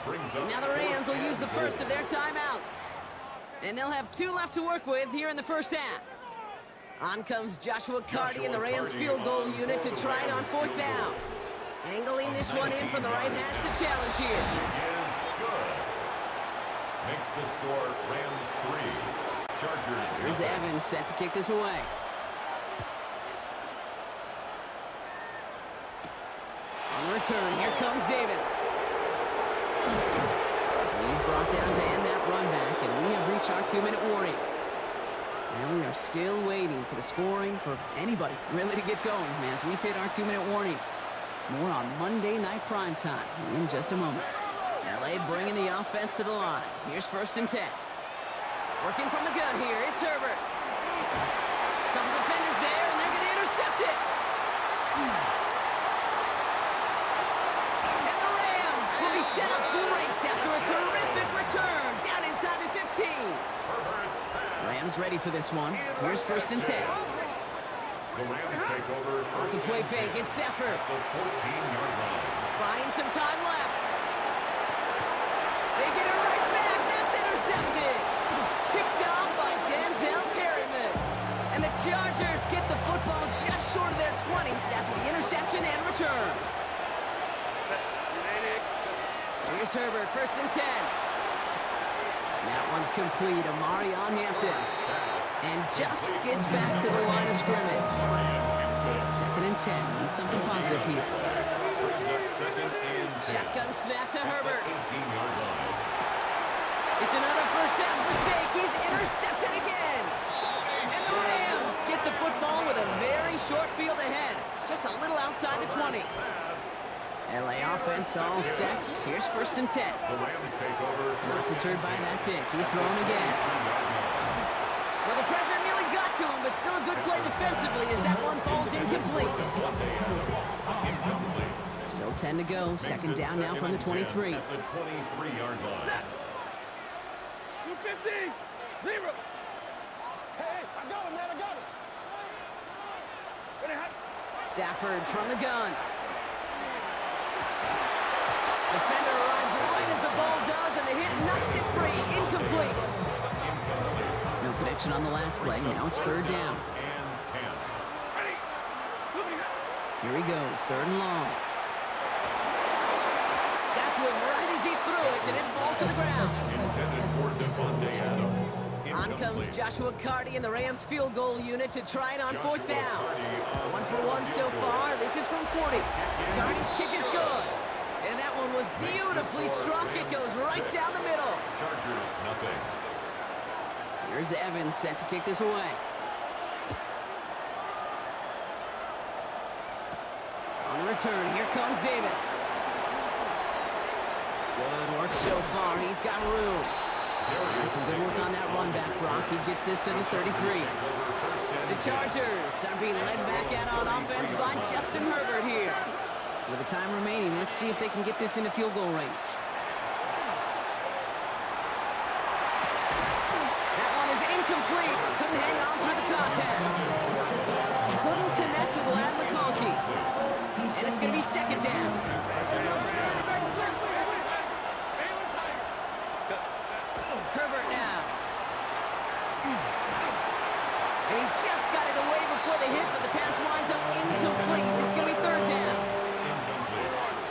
Now the Rams will use the first of their timeouts. And they'll have 2 left to work with here in the first half. On comes Joshua Carty and the Rams field goal unit to try it on fourth down. Angling this one in from the right hash to challenge here. Is good. Makes the score Rams 3. Chargers. Here's Evans set to kick this away. On the return, here comes Davis. He's brought down to end that run back, and we have reached our 2-minute warning. And we are still waiting for the scoring for anybody really to get going as we've hit our 2-minute warning. More on Monday Night Primetime in just a moment. LA bringing the offense to the line. Here's 1st and 10. Working from the gun here, it's Herbert. Couple defenders there, and they're going to intercept it. And the Rams will be set up great after a terrific return down inside the 15. Rams ready for this one. Here's 1st and 10. The Rams take over. Off the play fake, it's Stafford. At the 14-yard line. Buying some time left. They get it right back. That's intercepted. Picked off by Denzel Perryman. And the Chargers get the football just short of their 20 after the interception and return. Here's Herbert, 1st and 10. That one's complete. Amari on Hampton. And just gets back to the line of scrimmage. 2nd and 10. Need something positive here. Brings up 2nd and 10. Shotgun snap to Herbert. 18-yard line. It's another first half mistake. He's intercepted again. And the Rams get the football with a very short field ahead. Just a little outside the 20. LA offense all set. Here's 1st and 10. The Rams take over. Not deterred by that pick. He's thrown again. Well, the pressure nearly got to him, but still a good play defensively as that one falls incomplete. Still 10 to go. 2nd down now from the 23. At the 23-yard line. 250. 0. Hey, I got him, man. I got him. Ready, hot. Stafford from the gun. Defender arrives right as the ball does, and the hit knocks it free. Incomplete. No connection on the last play. Now it's 3rd down. And 10. Ready. Here he goes. 3rd and long. Got to him right as he threw it, and it falls to the ground. Intended for Devontae Adams. On comes Joshua Carty and the Rams field goal unit to try it on 4th down. 1 for 1 so far. This is from 40. Carty's kick is good. And that one was beautifully struck. It goes right down the middle. Chargers, nothing. Here's Evans set to kick this away. On the return, here comes Davis. Good work so far. He's got room. That's some good work on that run back, Brock. He gets this to the 33. The Chargers are being led back out on offense by Justin Herbert here. With the time remaining, let's see if they can get this into field goal range. That one is incomplete. Couldn't hang on through the contact. Couldn't connect with Lad McConkey. And it's going to be 2nd down. Herbert now. And he just got it away before the hit, but the pass winds up incomplete. It's going to be 3rd down.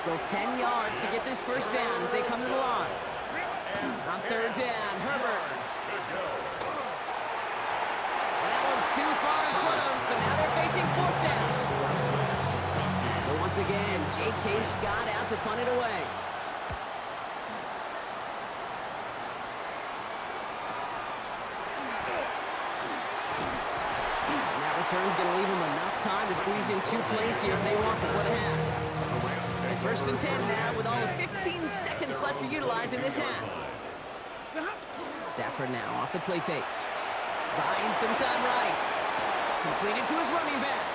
Still 10 yards to get this 1st down as they come to the line. On 3rd down, Herbert. And that one's too far in front of them, so now they're facing 4th down. So once again, J.K. Scott out to punt it away. And that return's going to leave them enough time to squeeze in 2 plays here if they want before the half. 1st and 10 now with all of 15 seconds left to utilize in this half. Stafford now off the play fake. Buying some time right. Completed to his running back.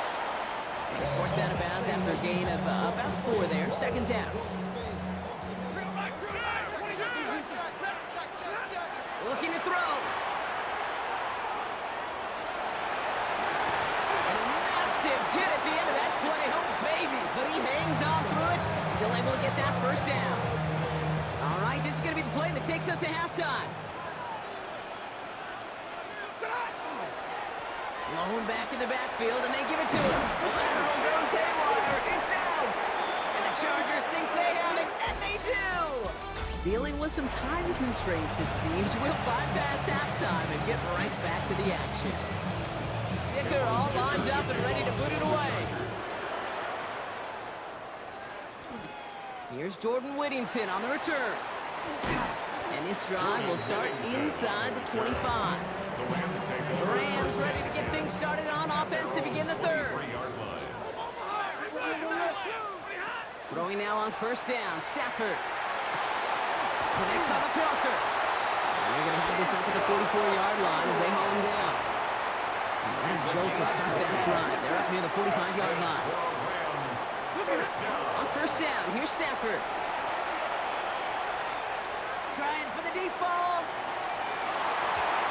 And he's forced out of bounds after a gain of about 4 there. 2nd down. Looking to throw. And a massive hit at the end of that play. Oh, baby. But he hangs on through it. Still able to get that 1st down. All right, this is going to be the play that takes us to halftime. Blown back in the backfield, and they give it to him. Lateral goes haywire. It's out. And the Chargers think they have it, and they do. Dealing with some time constraints, it seems. We'll bypass halftime and get right back to the action. Dicker all lined up and ready to boot it away. Here's Jordan Whittington on the return. And this drive will start inside the 25. The Rams ready to get things started on offense to begin the 3rd. Throwing now on first down. Stafford connects on the crosser. And they're going to have this up at the 44-yard line as they haul him down. And what a jolt to start that drive. They're up near the 45-yard line. On first down, here's Stafford. Trying for the deep ball.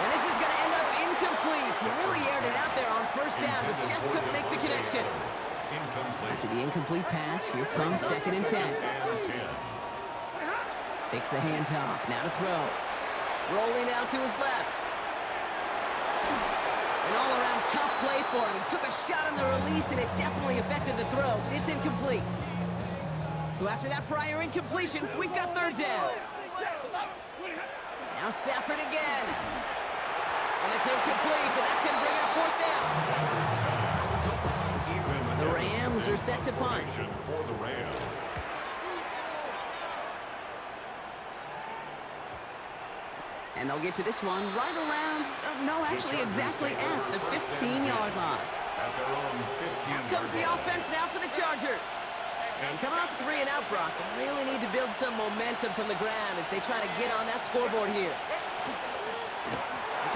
And this is going to end up incomplete. He really aired it out there on first down, but just couldn't make the connection. After the incomplete pass, here comes 2nd and 10. Takes the handoff, now to throw. Rolling out to his left. An all-around tough play for him. He took a shot on the release, and it definitely affected the throw. It's incomplete. So after that prior incompletion, we've got 3rd down. Now Stafford again. And it's incomplete, and that's going to bring up 4th down. The Rams are set to punt. For the Rams. And they'll get to this one right around, actually exactly at the 15-yard line. At their own 15. Out comes the offense now for the Chargers. And coming off 3 and out, Brock, they really need to build some momentum from the ground as they try to get on that scoreboard here.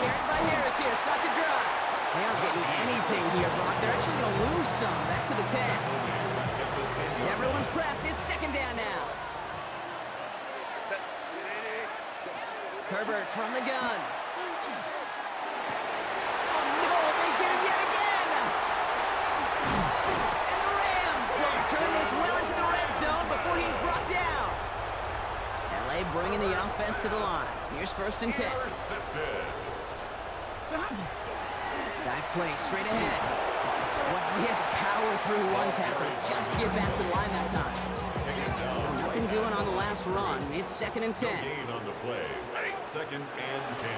Carried by Harris here to start the drive. They aren't getting anything here, Brock. They're actually going to lose some. Back to the 10. Everyone's prepped. It's 2nd down now. Herbert from the gun. Oh, no, they get him yet again. And the Rams will turn this well into the red zone before he's brought down. LA bringing the offense to the line. Here's 1st and 10. Dive play straight ahead. Well, he had to power through one tackle just to get back to the line that time. Nothing doing on the last run. It's 2nd and 10. Gain on the play. 2nd and 10.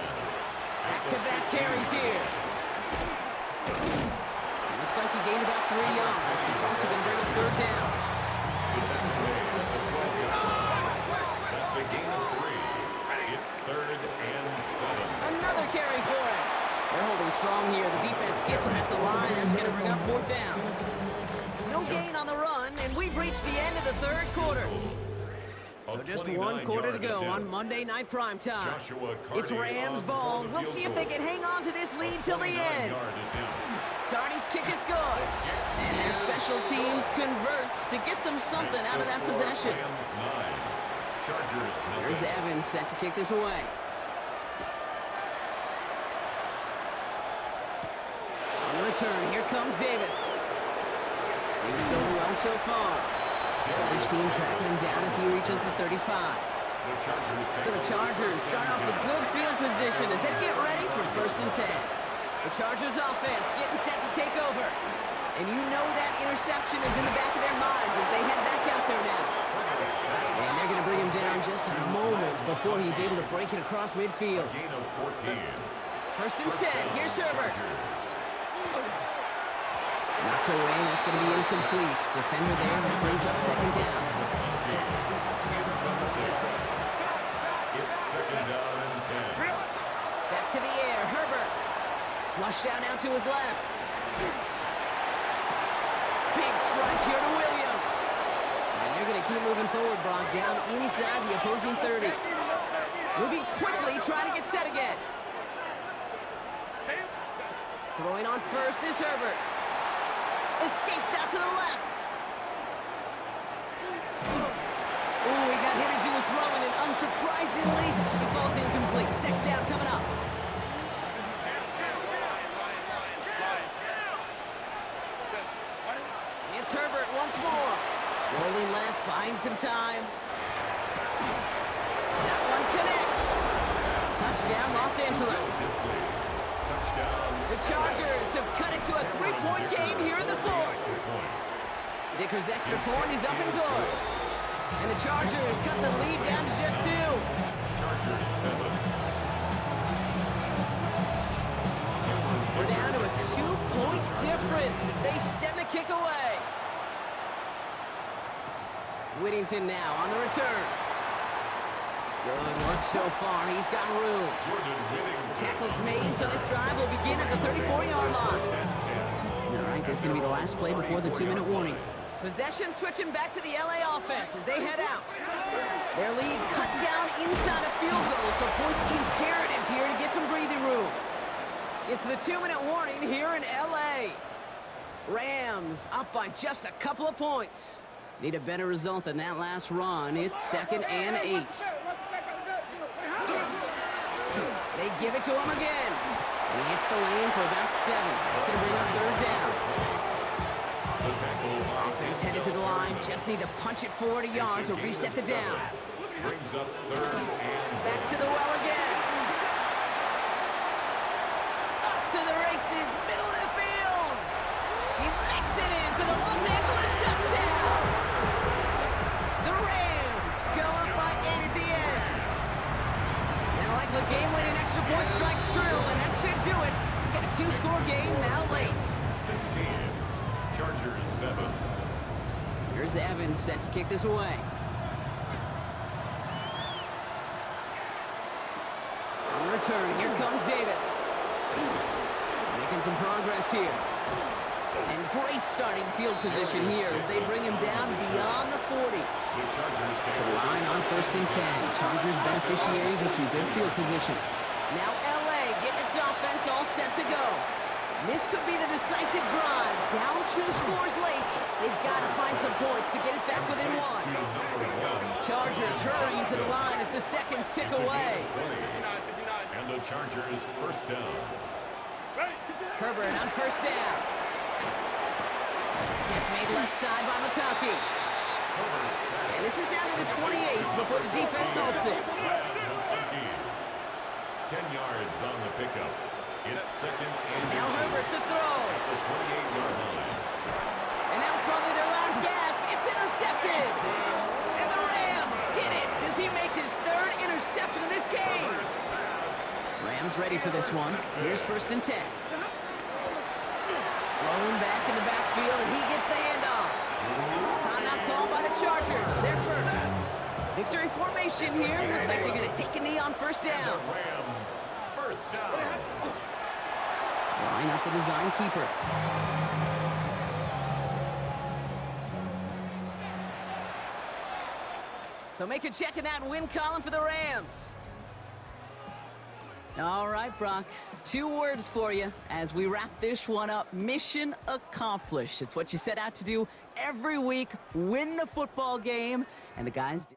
Back-to-back carries here. Looks like he gained about 3 yards. It's also going to bring up 3rd down. That's a gain of 3. It's 3rd and 7. Another carry for him. They're holding strong here. The defense gets him at the line. That's going to bring up 4th down. No gain on the run, and we've reached the end of the 3rd quarter. So just 1 quarter to go on Monday Night Primetime. It's Rams ball. We'll see if they can hang on to this lead till the end. Carney's kick is good. And their special teams converts to get them something out of that possession. Here's Evans set to kick this away. On the return, here comes Davis. He's going well so far. Each team tracking him down as he reaches the 35. So the Chargers start off with good field position as they get ready for 1st and 10. The Chargers offense getting set to take over. And you know that interception is in the back of their minds as they head back out there now. And they're going to bring him down just a moment before he's able to break it across midfield. 1st and 10, here's Herbert. Knocked away, that's going to be incomplete. Defender there, that brings up 2nd down. It's 2nd down and 10. Back to the air, Herbert. Flushed out now to his left. Big strike here to Williams. And they're going to keep moving forward, Brock, down inside the opposing 30. Moving quickly, trying to get set again. Throwing on first is Herbert. Escapes out to the left. Ooh, he got hit as he was throwing, and unsurprisingly, he falls incomplete. 2nd down coming up. It's Herbert once more. Rolling left, buying some time. That one connects. Touchdown, Los Angeles. The Chargers have cut it to a 3-point game here in the 4th. Dicker's extra point is up and good. And the Chargers cut the lead down to just 2. Chargers 7. We're down to a 2-point difference as they send the kick away. Whittington now on the return. Good work so far. He's got room. Tackles made, so this drive will begin at the 34-yard line. All right, this is going to be the last play before the 2-minute warning. Possession switching back to the LA offense as they head out. Their lead cut down inside a field goal, so points imperative here to get some breathing room. It's the 2-minute warning here in LA. Rams up by just a couple of points. Need a better result than that last run. It's 2nd and 8. They give it to him again. He hits the lane for about 7. That's going to bring up 3rd down. Offense headed to the line. Just need to punch it 40 yards to reset the downs. Brings up 3rd and Back to the well again. Up to the races, middle of the field. He makes it in for the Los Angeles touchdown. The Rams go up by 8 at the end. And like the game-winning extra point strikes true, and that should do it. Get a 2-score game now late. 16. Chargers 7. Here's Evans set to kick this away. On return, here comes Davis. Making some progress here. And great starting field position here as they bring him down beyond the 40. The Chargers take To the line on 1st and 10. Chargers beneficiaries of some good field position. Now LA getting its offense all set to go. This could be the decisive drive. Down 2 scores late. They've got to find some points to get it back within 1. Chargers hurrying to the line as the seconds tick away. And the Chargers 1st down. Herbert on 1st down. Catch made left side by McConkey. And this is down to the 28s before the defense holds it. 10 yards on the pickup. It's 2nd and Now 2. Herbert to throw. At the 28-yard line. And that was probably their last gasp. It's intercepted. And the Rams get it as he makes his 3rd interception of this game. Rams ready for this one. Here's 1st and 10. Thrown back in the backfield, and he gets the handoff. Timeout called by the Chargers. They're first. Victory formation here. Looks like they're going to take a knee on 1st down. Rams 1st down. Line up the design keeper. So make a check in that win column for the Rams. All right, Brock. 2 words for you as we wrap this one up. Mission accomplished. It's what you set out to do every week. Win the football game. And the guys did.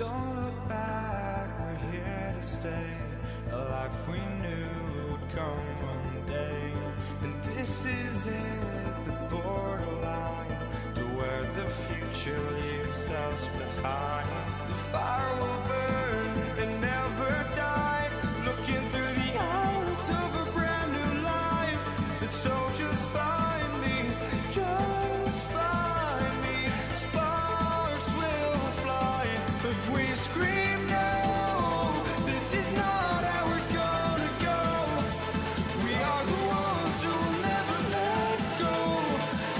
Don't look back, we're here to stay. A life we knew would come one day. And this is it, the borderline to where the future leaves us behind. The fire will burn and never die, looking through the eyes of a brand new life. And so just find me, just find me. Sparks will fly if we scream no. This is not how we're gonna go. We are the ones who will never let go.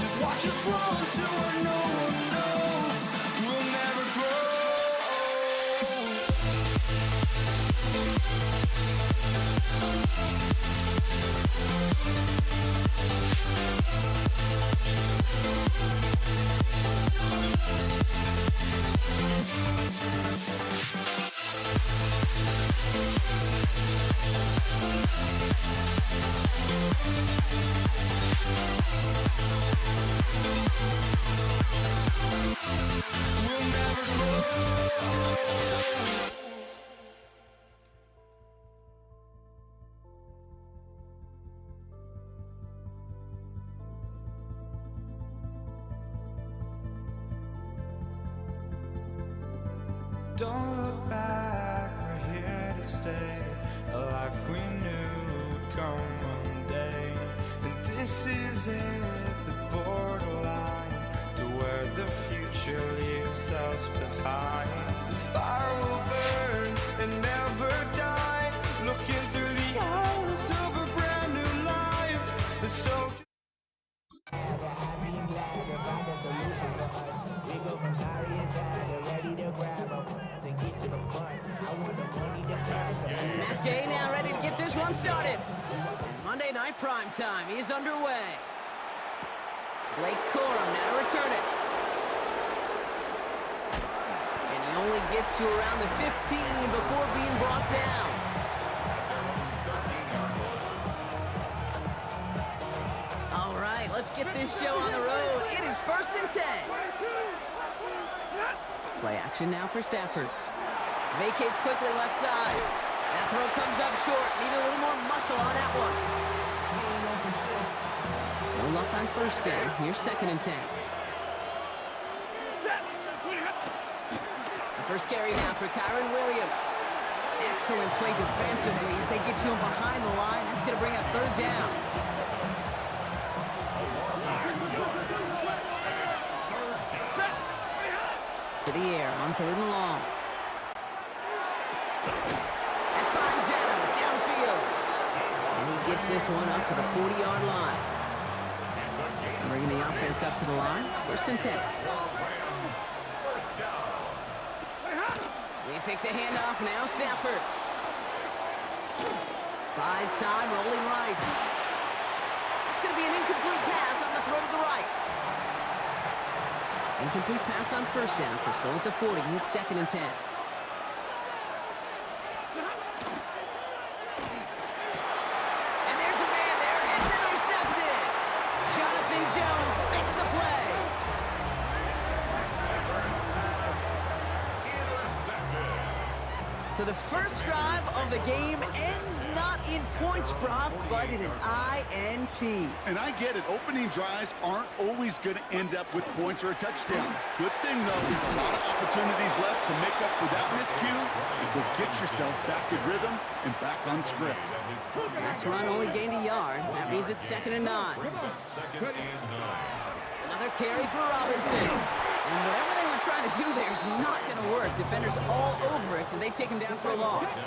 Just watch us run to where no one knows. We'll never grow. We'll never grow. Don't look back, we're here to stay. A life we knew would come one day. And this is it, the borderline to where the future leaves us behind. The fire will burn and never die, looking through the eyes of a brand new life. And so Matt Gay now ready to get this one started. Monday Night Prime Time is underway. Blake Corum now to return it. And he only gets to around the 15 before being brought down. All right, let's get this show on the road. It is 1st and 10. Play action now for Stafford. Vacates quickly left side. That throw comes up short. Need a little more muscle on that one. No luck on 1st down. Here's 2nd and 10. The first carry now for Kyron Williams. Excellent play defensively as they get to him behind the line. That's going to bring up 3rd down. To the air on 3rd and long. That finds Adams downfield. And he gets this one up to the 40-yard line. Bringing the offense up to the line. 1st and 10. They fake the handoff now. Stafford buys time, rolling right. That's going to be an incomplete pass on the throw to the right. Incomplete pass on 1st down, so still at the 40. It's 2nd and 10. And there's a man there. It's intercepted. Jonathan Jones makes the play. So the first drive of the game ends not in points, Brock, but in an INT. And I get it. Opening drives aren't always going to end up with points or a touchdown. Good thing, though, there's a lot of opportunities left to make up for that miscue and go get yourself back in rhythm and back on script. Last run only gained a yard. That means it's 2nd and 9. Another carry for Robinson. And whatever they were trying to do there is not going to work. Defenders all over it, so they take him down for a loss.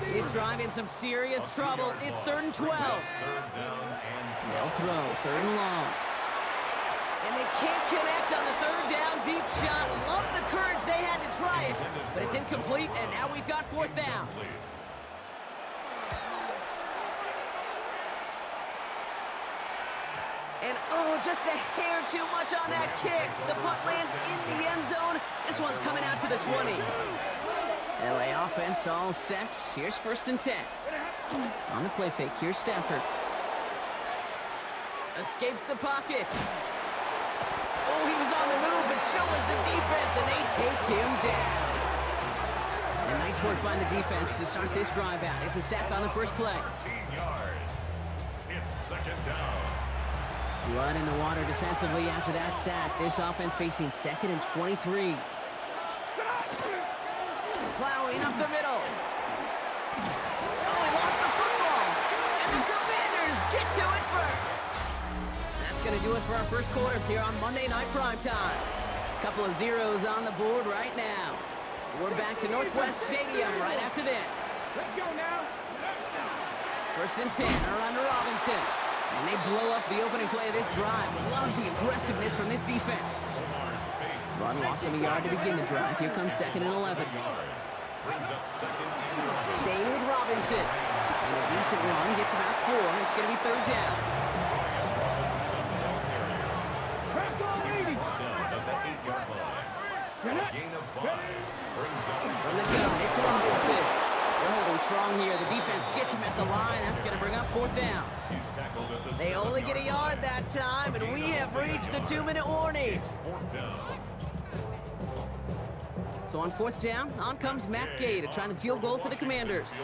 This drive in some serious trouble. It's 3rd and 12. They'll throw 3rd and long. And they can't connect on the 3rd down deep shot. Love the courage they had to try it, but it's incomplete, and now we've got 4th down. And oh, just a hair too much on that kick. The punt lands in the end zone. This one's coming out to the 20. LA offense all set. Here's 1st and 10. On the play fake, here's Stafford. Escapes the pocket. Oh, he was on the move, but so was the defense, and they take him down. And nice work by the defense to start this drive out. It's a sack on the first play. 13 yards. It's second down. Blood in the water defensively after that sack. This offense facing 2nd and 23. Plowing up the middle. Oh, he lost the football. And the Commanders get to it first. That's going to do it for our first quarter here on Monday Night Primetime. Couple of zeros on the board right now. We're back to Northwest Stadium right after this. Let's go now. 1st and 10, around to Robinson. And they blow up the opening play of this drive. Love the aggressiveness from this defense. Omar Speights. Run lost him a yard to begin the drive. Here comes 2nd and 11. Brings up 2nd and 11. Staying with Robinson. And a decent run gets about 4. It's going to be 3rd down. Let's go, lady. Down at the 8-yard line. A gain of 5. Brings up From the gun, it's Robinson. They're holding strong here. The defense gets him at the line. That's going to bring up 4th down. He's tackled at the They only get a yard that time, and we have reached the 2-minute warning. 4th down. So on 4th down, on comes Matt Gay to try the field goal for the Commanders.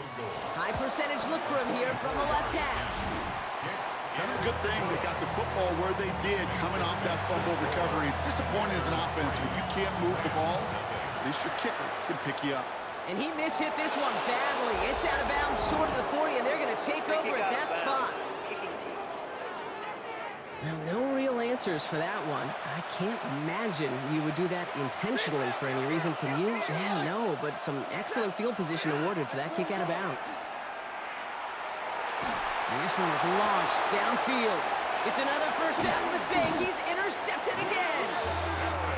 High percentage look for him here from the left half. Kind of a good thing they got the football where they did coming off that fumble recovery. It's disappointing as an offense when you can't move the ball. At least your kicker can pick you up. And he mishit this one badly. It's out of bounds short of the 40, and they're going to take over at that spot. Now, no real answers for that one. I can't imagine you would do that intentionally for any reason. Can you? Yeah, no, but some excellent field position awarded for that kick out of bounds. And this one is launched downfield. It's another first half mistake. He's intercepted again.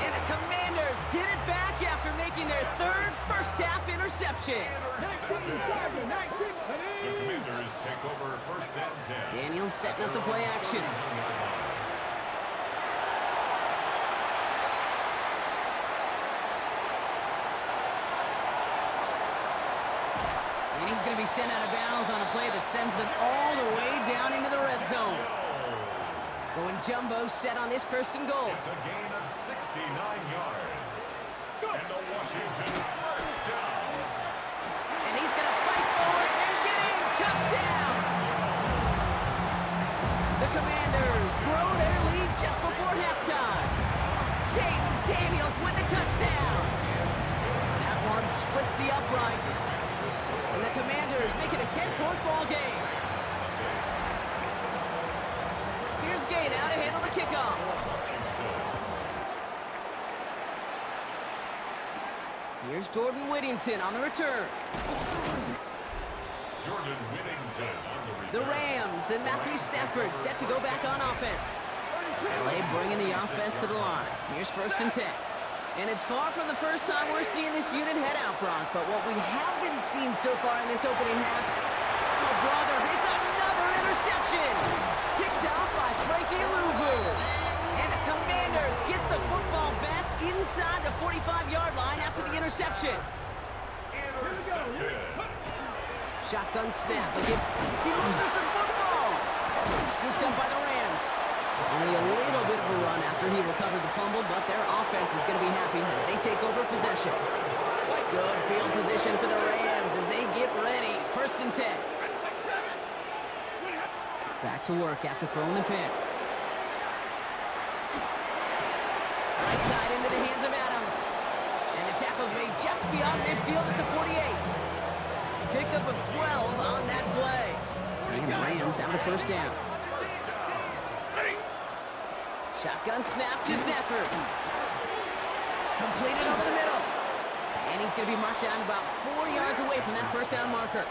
And the Commanders get it back after making their 3rd first half interception. The Commanders take over 1st and 10. Daniels setting up the play action. And he's going to be sent out of bounds on a play that sends them all the way down into the red zone. Going jumbo set on this 1st and goal. It's a gain of 69 yards. And the Washington 1st down. And he's going to fight forward and get in. Touchdown! The Commanders grow their lead just before halftime. Jaden Daniels with the touchdown. That one splits the uprights. And the Commanders make it a 10-point ball game. Here's Gay now to handle the kickoff. Here's Jordan Whittington on the return. Jordan Whittington on the return. The Rams and Matthew Stafford set to go back on offense. LA bringing the offense to the line. Here's 1st and 10. And it's far from the first time we're seeing this unit head out, Brock, but what we haven't seen so far in this opening half, oh, brother, it's another interception! Picked off by Frankie Louvu. And the Commanders get the football back inside the 45-yard line after the interception. Intercepted. Shotgun snap. Again, he loses the football. Scooped up by the Rams. Only a little bit of a run after he recovered the fumble, but their offense is going to be happy as they take over possession. Good field position for the Rams as they get ready. 1st and 10. Back to work after throwing the pick. Right side into the hands of Adams. And the tackle's made just beyond midfield at the 48. Pickup of 12 on that play. And the Rams have the 1st down. Shotgun snap to Stafford. Completed over the middle. And he's going to be marked down about 4 yards away from that 1st down marker.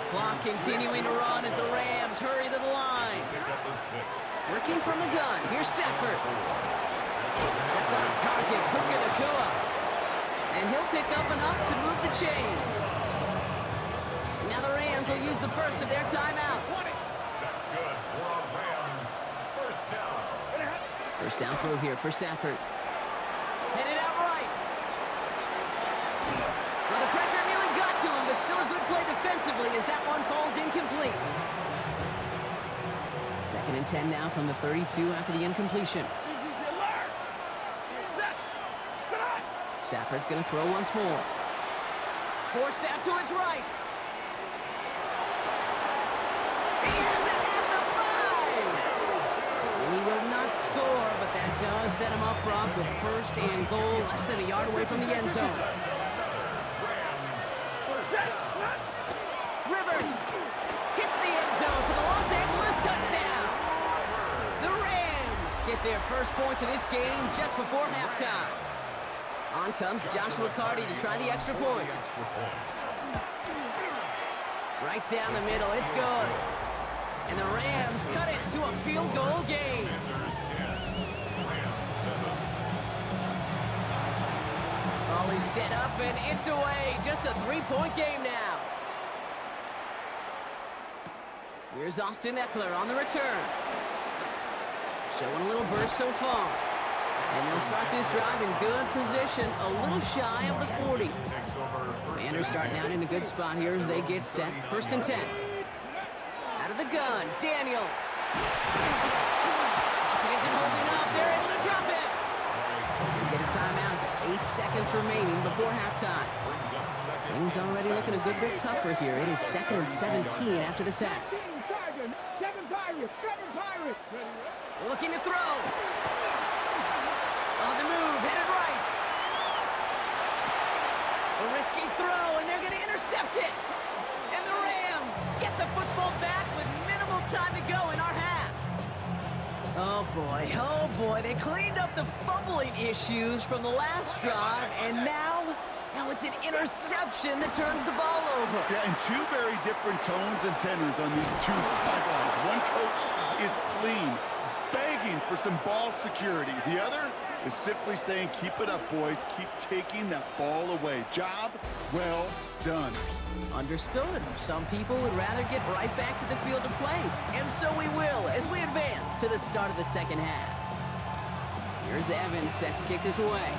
Clock continuing to run as the Rams hurry to the line. Working from the gun. Here's Stafford. That's on target. Puka Nacua. And he'll pick up enough to move the chains. Now the Rams will use the first of their timeouts. That's good for a Rams 1st down. 1st down throw here for Stafford. Headed out right. Well, the pressure nearly got to him, but still a good play defensively as that one falls incomplete. 2nd and 10 now from the 32 after the incompletion. Stafford's going to throw once more. Forced out to his right. He has it at the 5. And he will not score, but that does set him up, Brock, with first and goal, less than a yard away from the end zone. Rivers hits the end zone for the Los Angeles touchdown. The Rams get their first points of this game just before halftime. On comes Joshua Carty to try the extra point. Right down the middle, it's good. And the Rams cut it to a field goal game. Ball is set up and it's away. Just a 3-point game now. Here's Austin Eckler on the return. Showing a little burst so far. And they'll start this drive in good position, a little shy of the 40. Commanders starting out in a good spot here as they get set. First and 10. Out of the gun, Daniels. Pocket isn't holding up. They're able to drop it. They get a timeout. 8 seconds remaining before halftime. Things already looking a good bit tougher here. It is 2nd and 17 after the sack. Seven Pirates. Looking to throw. On the move, headed right. A risky throw, and they're going to intercept it. And the Rams get the football back with minimal time to go in our half. Oh boy, they cleaned up the fumbling issues from the last drive, and now it's an interception that turns the ball over. Yeah, and two very different tones and tenors on these two sidelines. One coach is pleading, begging for some ball security. The other is simply saying, keep it up, boys. Keep taking that ball away. Job well done. Understood. Some people would rather get right back to the field to play. And so we will as we advance to the start of the second half. Here's Evans set to kick this away.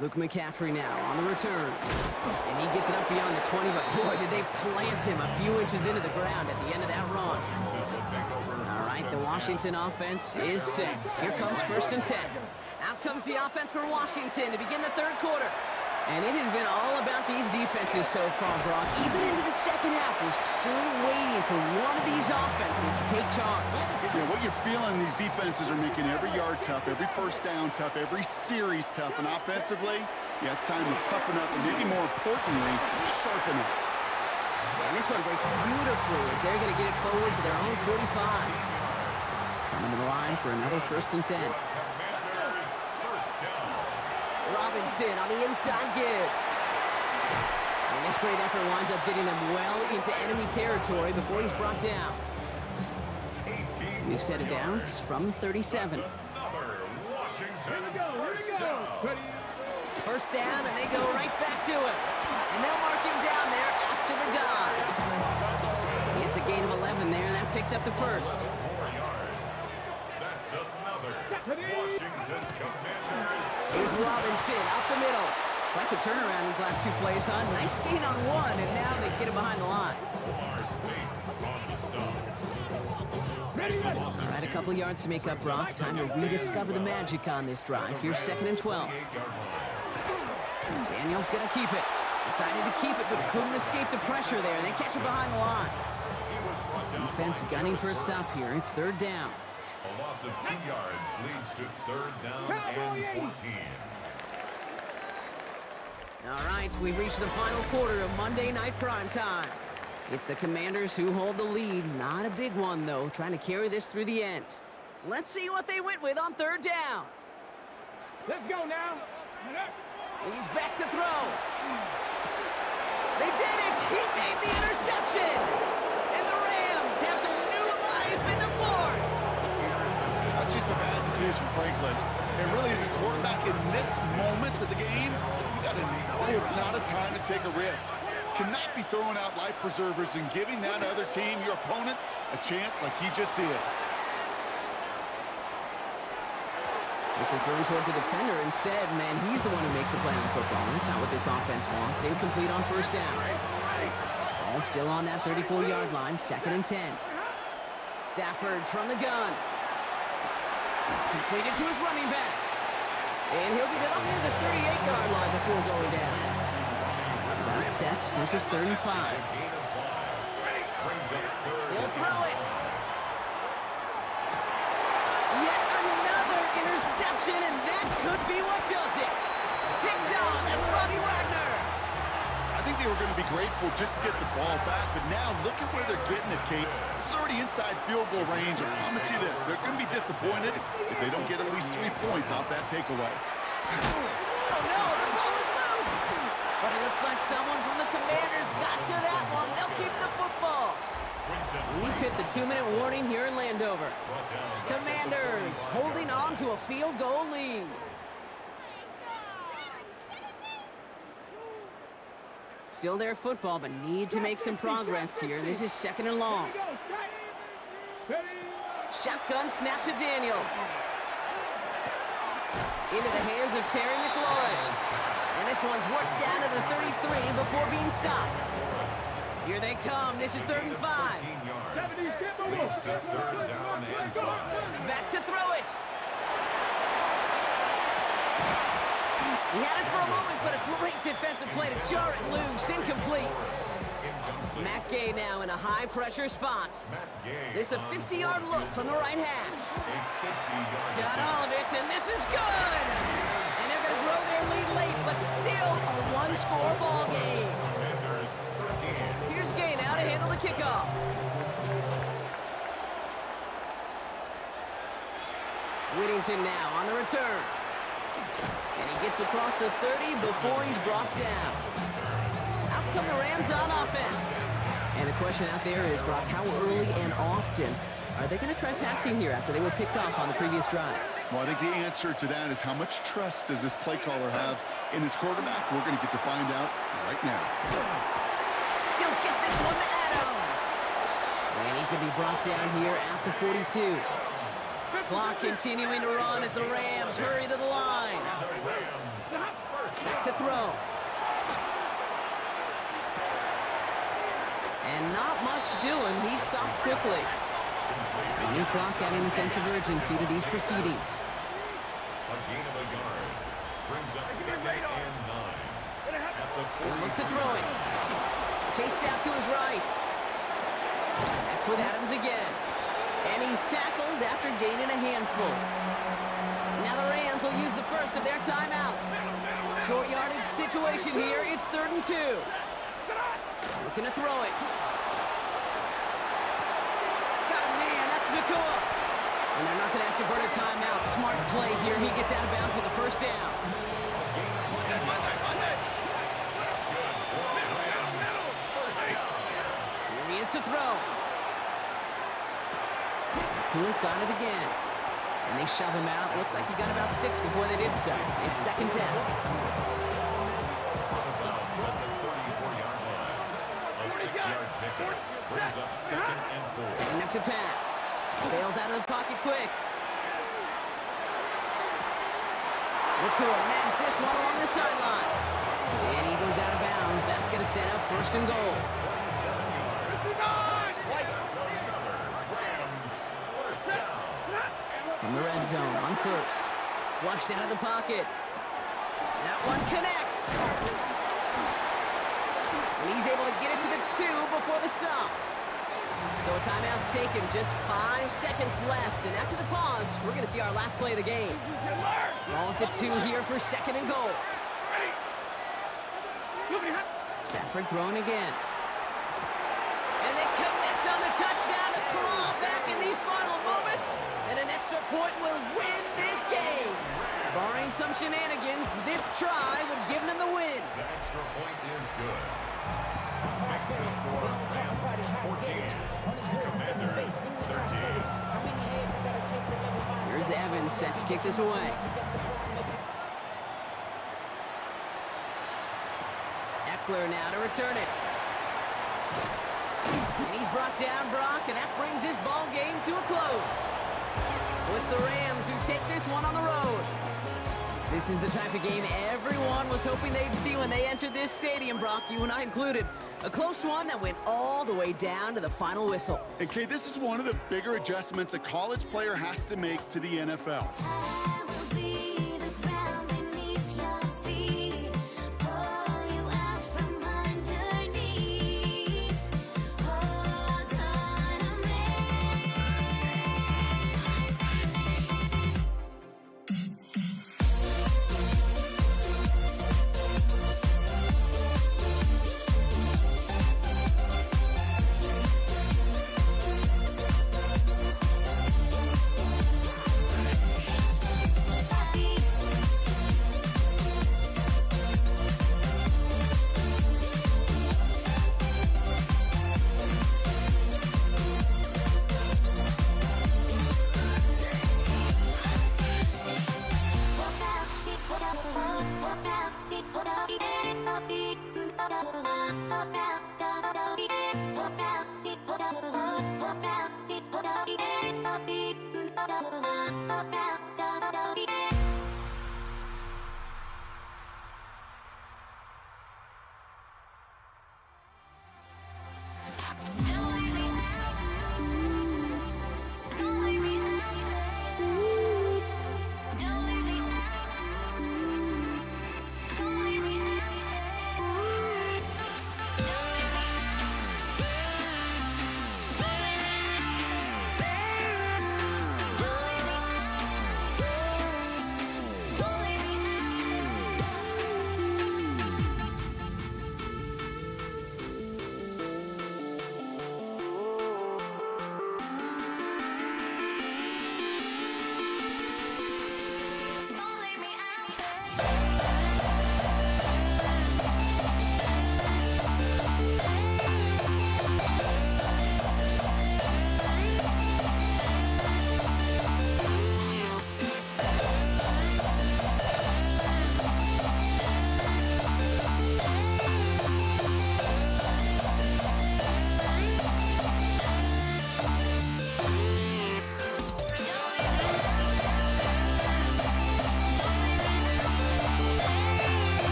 Luke McCaffrey now on the return. And he gets it up beyond the 20, but boy, did they plant him a few inches into the ground at the end of that run. All right, the Washington offense is set. Here comes first and 10. Out comes the offense for Washington to begin the third quarter. And it has been all about these defenses so far, Brock. Even into the second half, we're still waiting for one of these offenses to take charge. Yeah, what you're feeling, these defenses are making every yard tough, every first down tough, every series tough. And offensively, yeah, it's time to toughen up and maybe more importantly, sharpen up. And this one breaks beautifully as they're going to get it forward to their own 45. Coming to the line for another first and 10. Robinson on the inside give. And this great effort winds up getting them well into enemy territory before he's brought down. New set of downs from 37. First down, and they go right back to him. And they'll mark him down there after the dive. It's a gain of 11 there, and that picks up the first. That's another Washington Commanders. Here's Robinson up the middle. Quite the turnaround these last two plays, huh? Nice gain on one, and now they get him behind the line. All right, a couple yards to make up, Brock. Time to rediscover the magic on this drive. Here's 2nd and 12. Daniels gonna keep it. Decided to keep it, but couldn't escape the pressure there. They catch it behind the line. Defense gunning for a stop here. It's 3rd down. A loss of 2 yards leads to 3rd down and 14. All right, we've reached the final quarter of Monday Night Primetime. It's the Commanders who hold the lead. Not a big one, though, trying to carry this through the end. Let's see what they went with on 3rd down. Let's go now. He's back to throw. They did it! He made the interception! And the Rams have some new life in the 4th. That's just a bad decision, frankly. It really is a quarterback in this moment of the game. You got to know it's not a time to take a risk. Cannot be throwing out life preservers and giving that other team, your opponent, a chance like he just did. This is thrown towards a defender instead. Man, he's the one who makes a play on football. That's not what this offense wants. Incomplete on first down. Ball still on that 34-yard line. 2nd and 10. Stafford from the gun. Completed to his running back. And he'll get it up near the 38-yard line before going down. About set. This is 3rd and 5. He'll throw it. Yet another interception, and that could be what does it. Picked on. That's Bobby Wagner. I think they were going to be grateful just to get the ball back, but now look at where they're getting it, Kate. This is already inside field goal range. I promise you this, they're going to be disappointed if they don't get at least 3 points off that takeaway. Oh no, the ball is loose. But it looks like someone from the Commanders got to that one. They'll keep the football. We've hit the 2-minute warning here in Landover. Commanders holding on to a field goal lead. Still their football, but need to make some progress here. This is 2nd and long. Shotgun snap to Daniels. Into the hands of Terry McLaurin. And this one's worked down to the 33 before being stopped. Here they come. This is 3rd and 5. Back to throw it. He had it for a moment, but a great defensive play to jar it loose. Incomplete. Matt Gay now in a high-pressure spot. This a 50-yard look from the right hash. Got all of it, and this is good. And they're going to grow their lead late, but still a one-score ball game. Here's Gay now to handle the kickoff. Whittington now on the return. And he gets across the 30 before he's brought down. Out come the Rams on offense. And the question out there is, Brock, how early and often are they going to try passing here after they were picked off on the previous drive? Well, I think the answer to that is how much trust does this play caller have in his quarterback? We're going to get to find out right now. He'll get this one to Adams. And he's going to be brought down here at the 42. Clock continuing to run as the Rams hurry to the line. Back to throw. And not much doing. He stopped quickly. A new clock adding a sense of urgency to these proceedings. A gain of a yard. Brings up 2nd and 9. He'll look to throw it. Chased out to his right. Next with Adams again. And he's tackled after gaining a handful. Now the Rams will use the first of their timeouts. Short yardage situation here. It's 3rd and 2. Looking to throw it. Got a man. That's Nakua. And they're not going to have to burn a timeout. Smart play here. He gets out of bounds with the first down. Here he is to throw. Nakua's got it again. And they shove him out. Looks like he got about 6 before they did so. It's 2nd down. Brings up 2nd and 4. Setting up to pass. Bails out of the pocket quick. Nakua nabs this one along the sideline. And he goes out of bounds. That's going to set up 1st and goal. From the red zone on 1st. Flushed out of the pocket. That one connects. And he's able to get it to the 2 before the stop. So a timeout's taken, just 5 seconds left. And after the pause, we're going to see our last play of the game. Ball at the 2 here for 2nd and goal. Stafford throwing again. And they connect on the touchdown to claw back in these final moments. And an extra point will win this game. Barring some shenanigans, this try would give them the win. The extra point is good. Makes the score Rams 14. Commanders 13. Here's Evans set to kick this away. Eckler now to return it. And he's brought down, Brock, and that brings this ball game to a close. So it's the Rams who take this one on the road. This is the type of game everyone was hoping they'd see when they entered this stadium, Brock, you and I included. A close one that went all the way down to the final whistle. And Kay, this is one of the bigger adjustments a college player has to make to the NFL. I will be the ground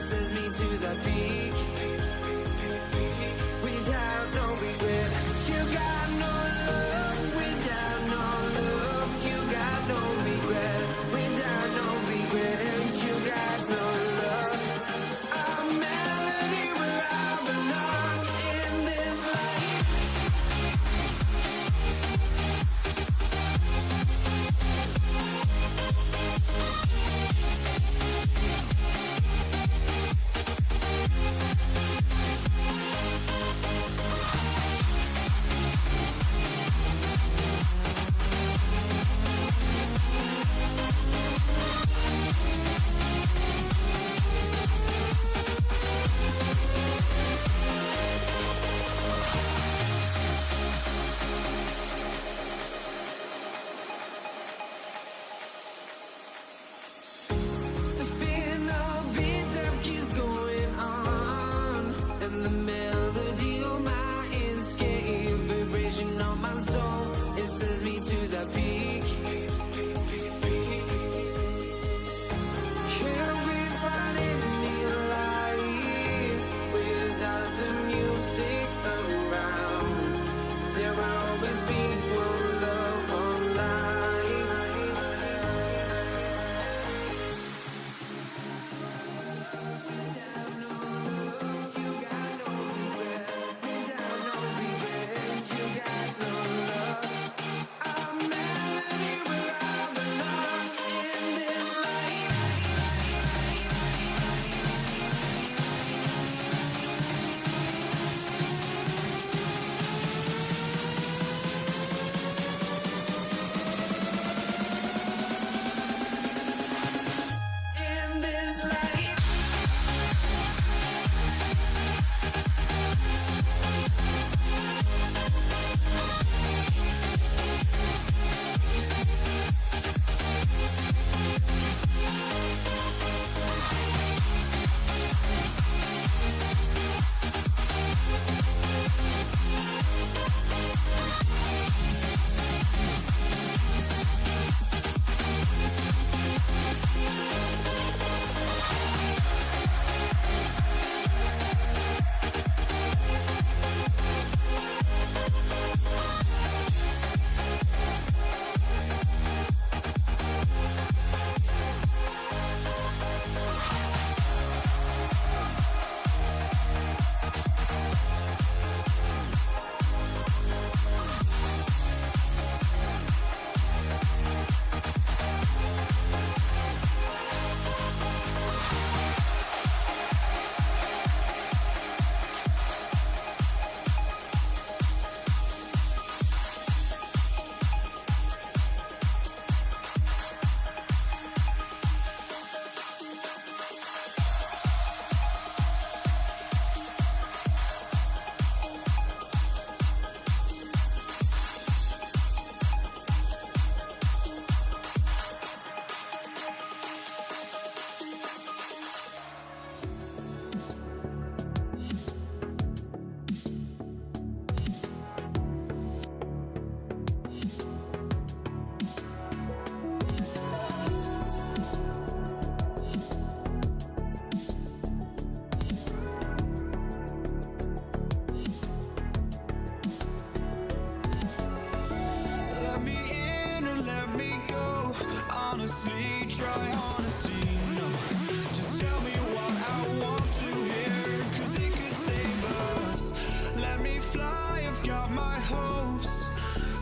sends me to the peak. Without no regret, you got no love. Without no love, you got no regret. Without no regret, you got no love. A melody where I belong in this life. The final beat up keeps going on, and the melody on my escape, vibration on my soul, it sends me to the peak. Can't we find any light without the music around? There will always be one love, one life. Without no love, you got no regret. Without no regret, you got no love. A melody where I belong in this life. In this life. Let me in or let me go. Honestly, try honesty. No, just tell me what I want to hear, 'cause it could save us. Let me fly, I've got my hopes,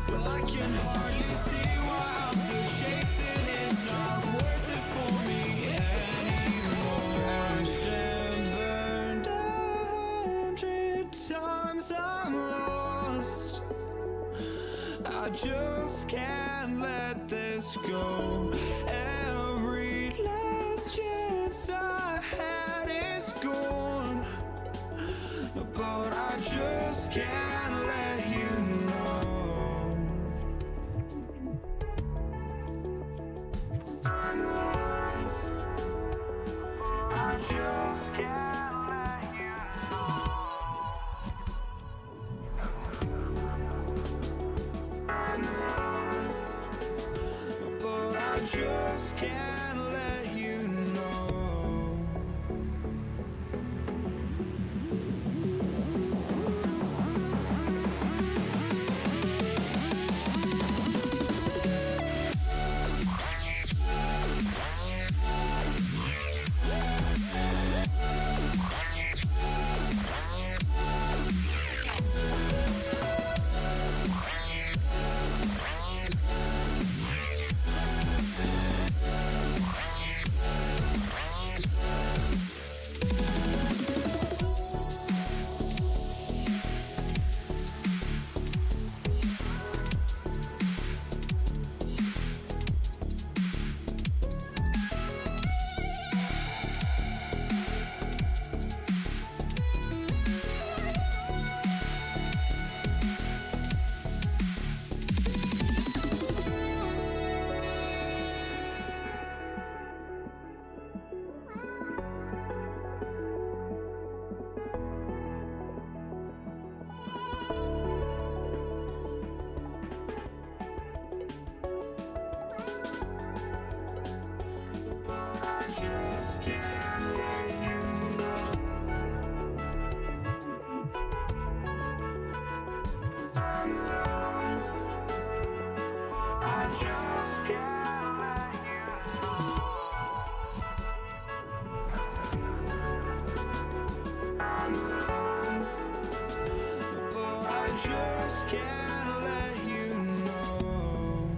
but I can hardly see why I'm still chasing. It's not worth it for me anymore. Crashed and burned 100 times, I'm lost. I just can't let this go. Every last chance I had is gone, but I just can't let you know. I just can't let you know. But I just can't let you know. can't let you know.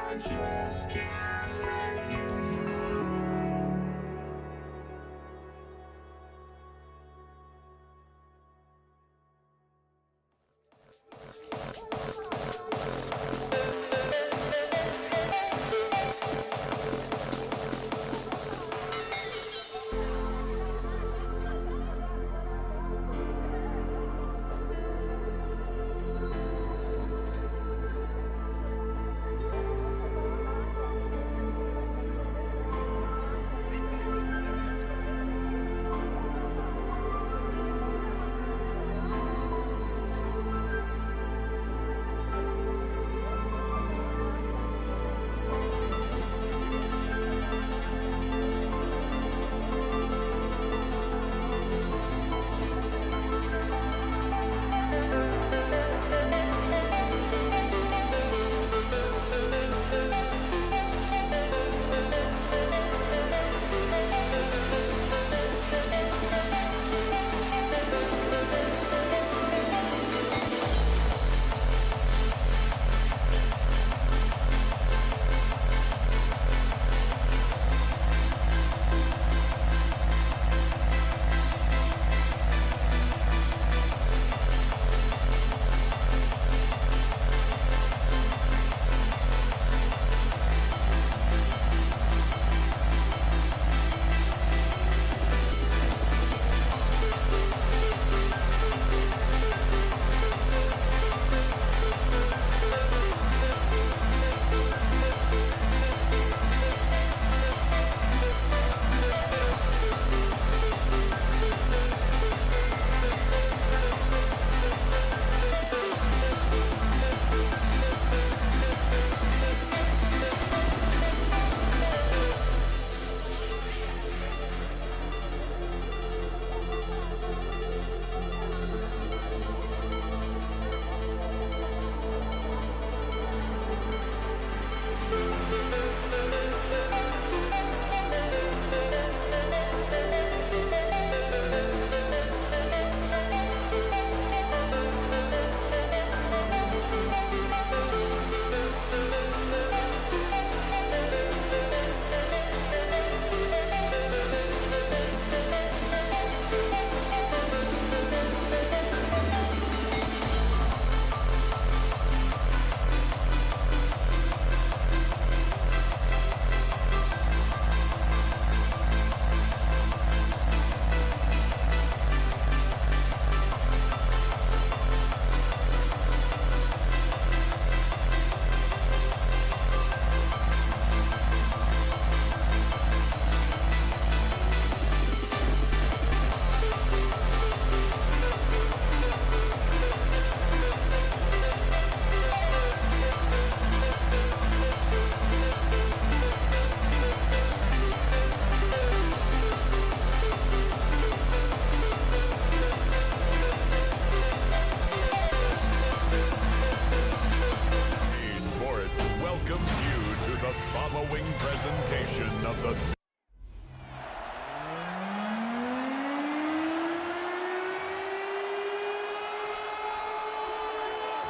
I just can't let you know.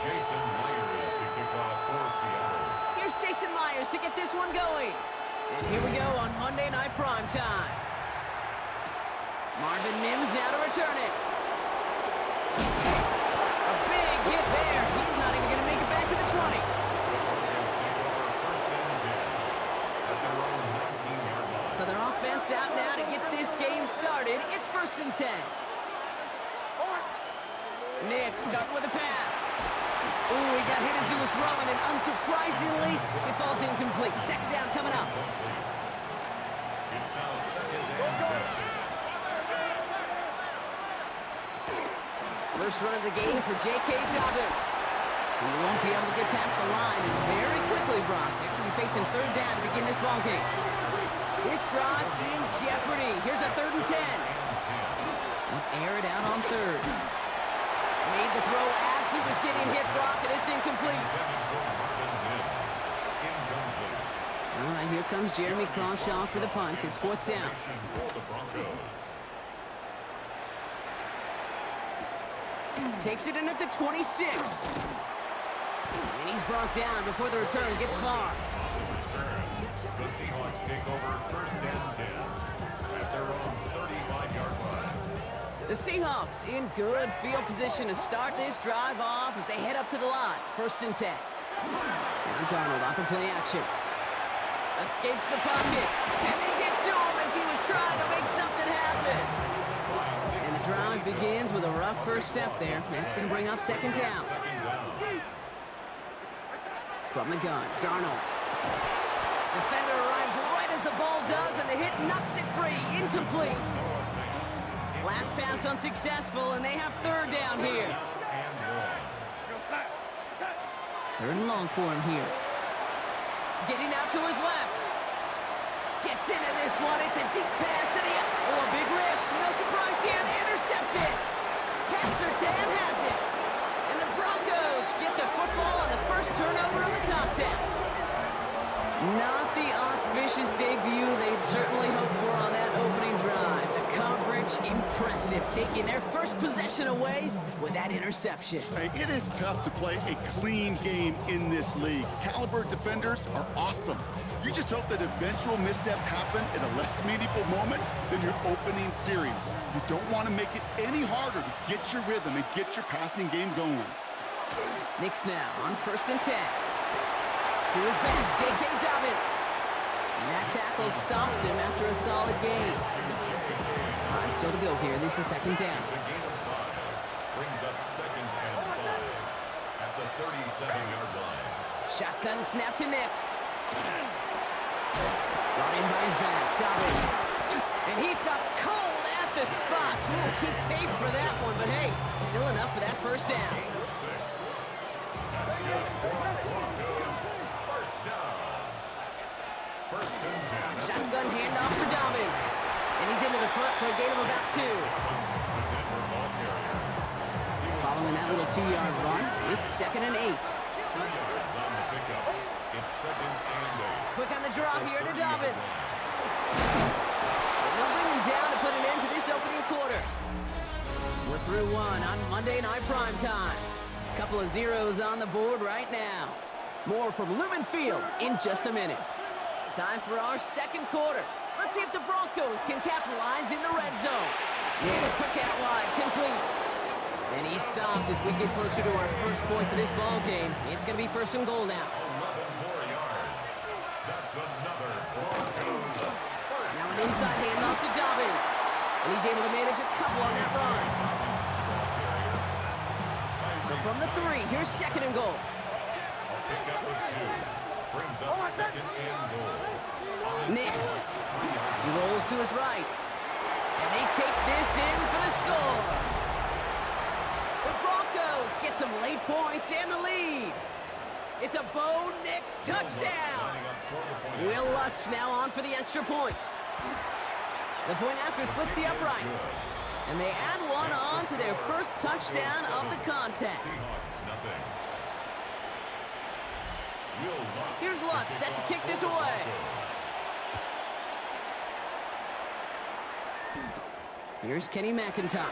Jason Myers to kick off for Seattle. Here's Jason Myers to get this one going. And here we go on Monday Night Primetime. Marvin Mims now to return it. A big hit there. He's not even going to make it back to the 20. Broncos take over first and 10 at their own 19-yard line. So their offense out now to get this game started. It's first and 10. Nick starting with a pass. Ooh, he got hit as he was throwing, and unsurprisingly, it falls incomplete. Second down coming up. It's now second and 10. First run of the game for J.K. Dobbins. He won't be able to get past the line, and very quickly, Brock, they're going to be facing third down to begin this ball game. This drive in jeopardy. Here's a 3rd and 10. Air it out on third. Made the throw as he was getting hit, Brock, and it's incomplete. All right, here comes Jeremy Crawshaw for the punch. It's 4th down. For the Broncos. Takes it in at the 26. And he's brought down before the return gets far. The Seahawks take over first and 10 at their own 35-yard line. The Seahawks in good field position to start this drive off as they head up to the line. First and 10. Now Darnold off the play action. Escapes the pocket. And they get to him as he was trying to make something happen. And the drive begins with a rough first step there. That's going to bring up second down. From the gun, Darnold. Defender arrives right as the ball does, and the hit knocks it free. Incomplete. Last pass unsuccessful, and they have third down here. Third and long for him here. Getting out to his left. Gets into this one. It's a deep pass to the end. Oh, a big risk. No surprise here. They intercept it. Passer Dan has it. And the Broncos get the football on the first turnover of the contest. Not the auspicious debut they'd certainly hoped for on that opening drive. The coverage, impressive, taking their first possession away with that interception. Hey, it is tough to play a clean game in this league. Caliber defenders are awesome. You just hope that eventual missteps happen at a less meaningful moment than your opening series. You don't want to make it any harder to get your rhythm and get your passing game going. Knicks now on first and 10. To his back, J.K. Dobbins. And that tackle stops him after a solid gain. 5 still to go here. This is second down. It's a gain of 5. Brings up second and 5 at the 37-yard line. Shotgun snap to Nix. Brought in by his back, Dobbins. And he stopped cold at the spot. Ooh, he paid for that one, but hey, still enough for that first down. Gain of 6. That's good for the Broncos. First down. First and 10. Shotgun handoff for Dobbins. And he's into the front for a gain of about 2. Following that little 2-yard run, it's second and 8. 2 yards on the pickup. It's second and 8. Quick on the draw here to Dobbins. And they'll bring him down to put an end to this opening quarter. We're through one on Monday Night Primetime. Couple of zeros on the board right now. More from Lumen Field in just a minute. Time for our second quarter. Let's see if the Broncos can capitalize in the red zone. Yes, quick out wide, complete. And he stopped as we get closer to our first points of this ball game. It's going to be first and goal now. 11 more yards. That's another Broncos first. Now an inside handoff to Dobbins. And he's able to manage a couple on that run. So from the 3, here's second and goal. A pickup of 2. Brings up second and goal. Nix. He rolls to his right. And they take this in for the score. The Broncos get some late points and the lead. It's a Bo Nix touchdown. Will Lutz now on for the extra point. The point after splits the uprights. And they add one on to their first touchdown of the contest. Seahawks, nothing. Here's Lutz set to kick this away. Here's Kenny McIntosh.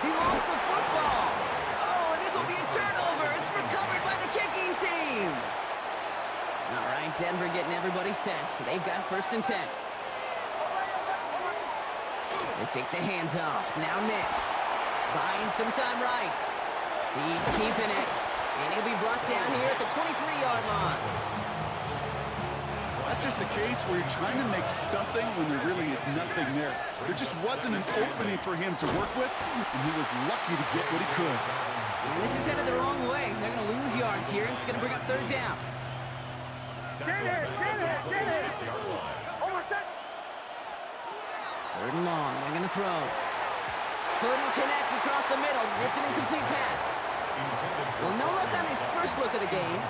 He lost the football. Oh, and this will be a turnover. set, so they've got 1st and 10. They fake the handoff. Now Nix. Buying some time right. He's keeping it. And he'll be brought down here at the 23-yard line. That's just a case where you're trying to make something when there really is nothing there. There just wasn't an opening for him to work with, and he was lucky to get what he could. And this is headed the wrong way. They're going to lose yards here, and it's going to bring up 3rd down. Over set. 3rd and long. They're going to throw. Couldn't connect across the middle. It's an incomplete pass. Well, no look on his first look of the game.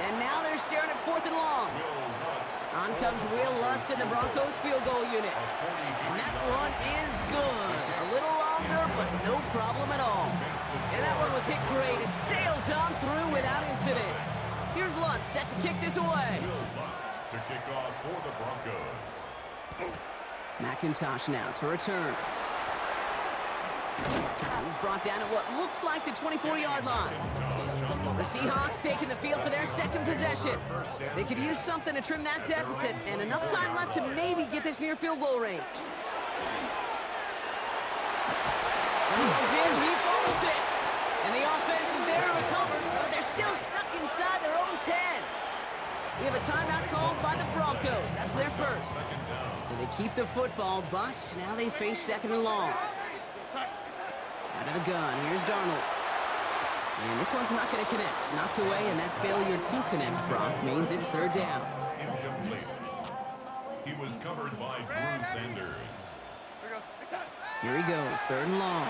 And now they're staring at 4th and long. On comes Will Lutz in the Broncos field goal unit. And that one is good. A little longer, but no problem at all. And that one was hit great. It sails on through without incident. Here's Lutz set to kick this away. Lutz to kick off for the Broncos. McIntosh now to return. He's brought down at what looks like the 24-yard line. The Seahawks taking the field for their 2nd possession. They could use something to trim that deficit, and enough time left to maybe get this near field goal range. He fumbles it. And the offense is there to recover, but they're still stuck inside their own 10. We have a timeout called by the Broncos. That's their first. So they keep the football, but now they face 2nd and long. Out of the gun, here's Darnold. And this one's not going to connect. Knocked away, and that failure to connect, Brock, means it's 3rd down. Incomplete. He was covered by Drew Sanders. Here he goes, 3rd and long.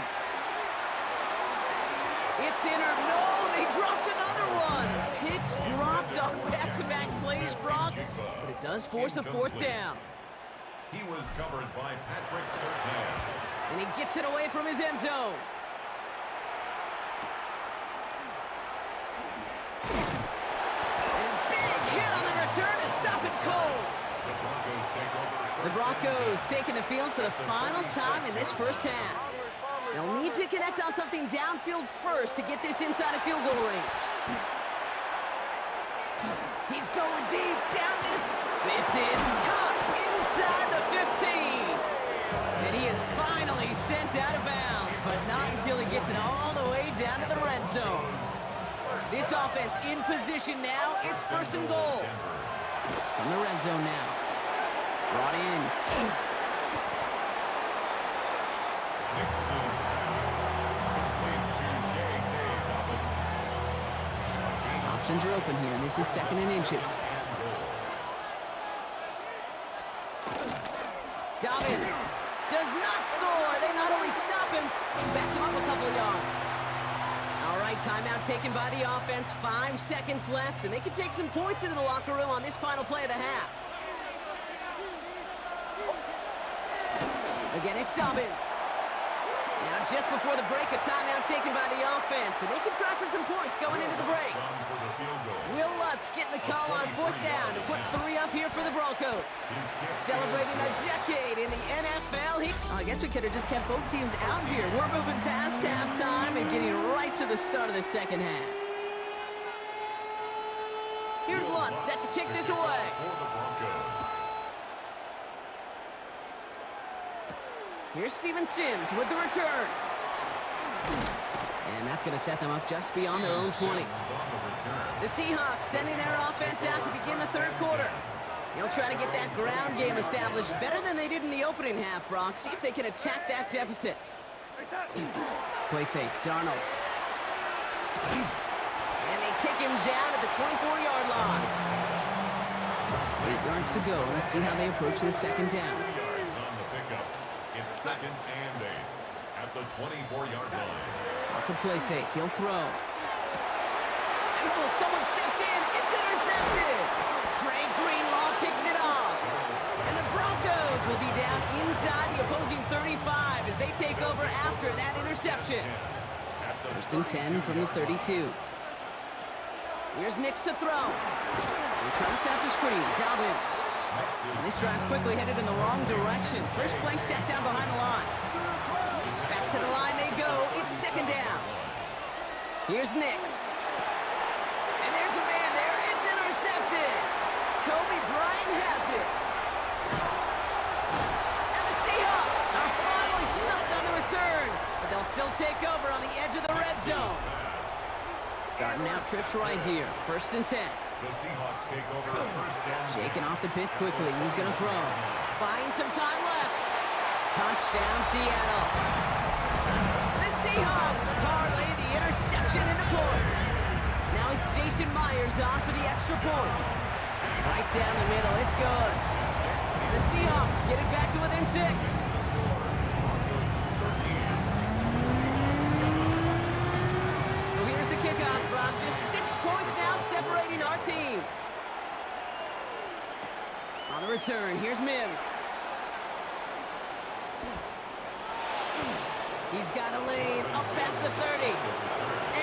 It's in or no, they dropped another one. Picks dropped on back-to-back plays, Brock, but it does force a 4th down. He was covered by Patrick Surtain. And he gets it away from his end zone. And a big hit on the return to stop it cold. The Broncos taking the field for the final time in this first half. They'll need to connect on something downfield first to get this inside a field goal range. He's going deep down this. This is caught inside the 15. And he is finally sent out of bounds, but not until he gets it all the way down to the red zone. This offense in position now. It's 1st and goal. From the red zone now. Brought in. Nix's pass. Complete to J.K. Dobbins. Options are open here, and this is 2nd and inches. Dobbins does not score. They not only stop him, they backed him up a couple of yards. All right, timeout taken by the offense. 5 seconds left, and they can take some points into the locker room on this final play of the half. Again, it's Dobbins. Now, just before the break, a timeout taken by the offense, and they can try for some points going into the break. Will Lutz getting the call on 4th down to put 3 up here for the Broncos. Celebrating a decade in the NFL. I guess we could have just kept both teams out here. We're moving past halftime and getting right to the start of the 2nd half. Here's Lutz set to kick this away. Here's Steven Sims with the return. And that's going to set them up just beyond their own 20. The Seahawks sending their offense out to begin the 3rd quarter. They'll try to get that ground game established better than they did in the opening half, Brock. See if they can attack that deficit. Play fake, Darnold. And they take him down at the 24-yard line. 8 yards to go. Let's see how they approach this 2nd down. It's 2nd and 8 at the 24-yard line. Off the play fake, he'll throw. And oh, someone stepped in. It's intercepted. Dre Greenlaw picks it off. And the Broncos will be down inside the opposing 35 as they take over after that interception. 1st and 10 from the 32. Here's Nix to throw. They try to set the screen. Dobbins. And this drive's quickly headed in the wrong direction. First play set down behind the line. Back to the line they go. It's 2nd down. Here's Nix. And there's a man there. It's intercepted. Kobe Bryant has it. And the Seahawks are finally stopped on the return, but they'll still take over on the edge of the red zone. Starting out trips right here. 1st and 10. The Seahawks take over the first down. Shaking off the pit quickly. He's going to throw. Buying some time left. Touchdown, Seattle. The Seahawks parlay the interception into points. Now it's Jason Myers on for the extra point. Right down the middle. It's good. And the Seahawks get it back to within 6. So here's the kickoff, Brock. Just 6 points now separating our teams. On the return, here's Mims. He's got a lane up past the 30.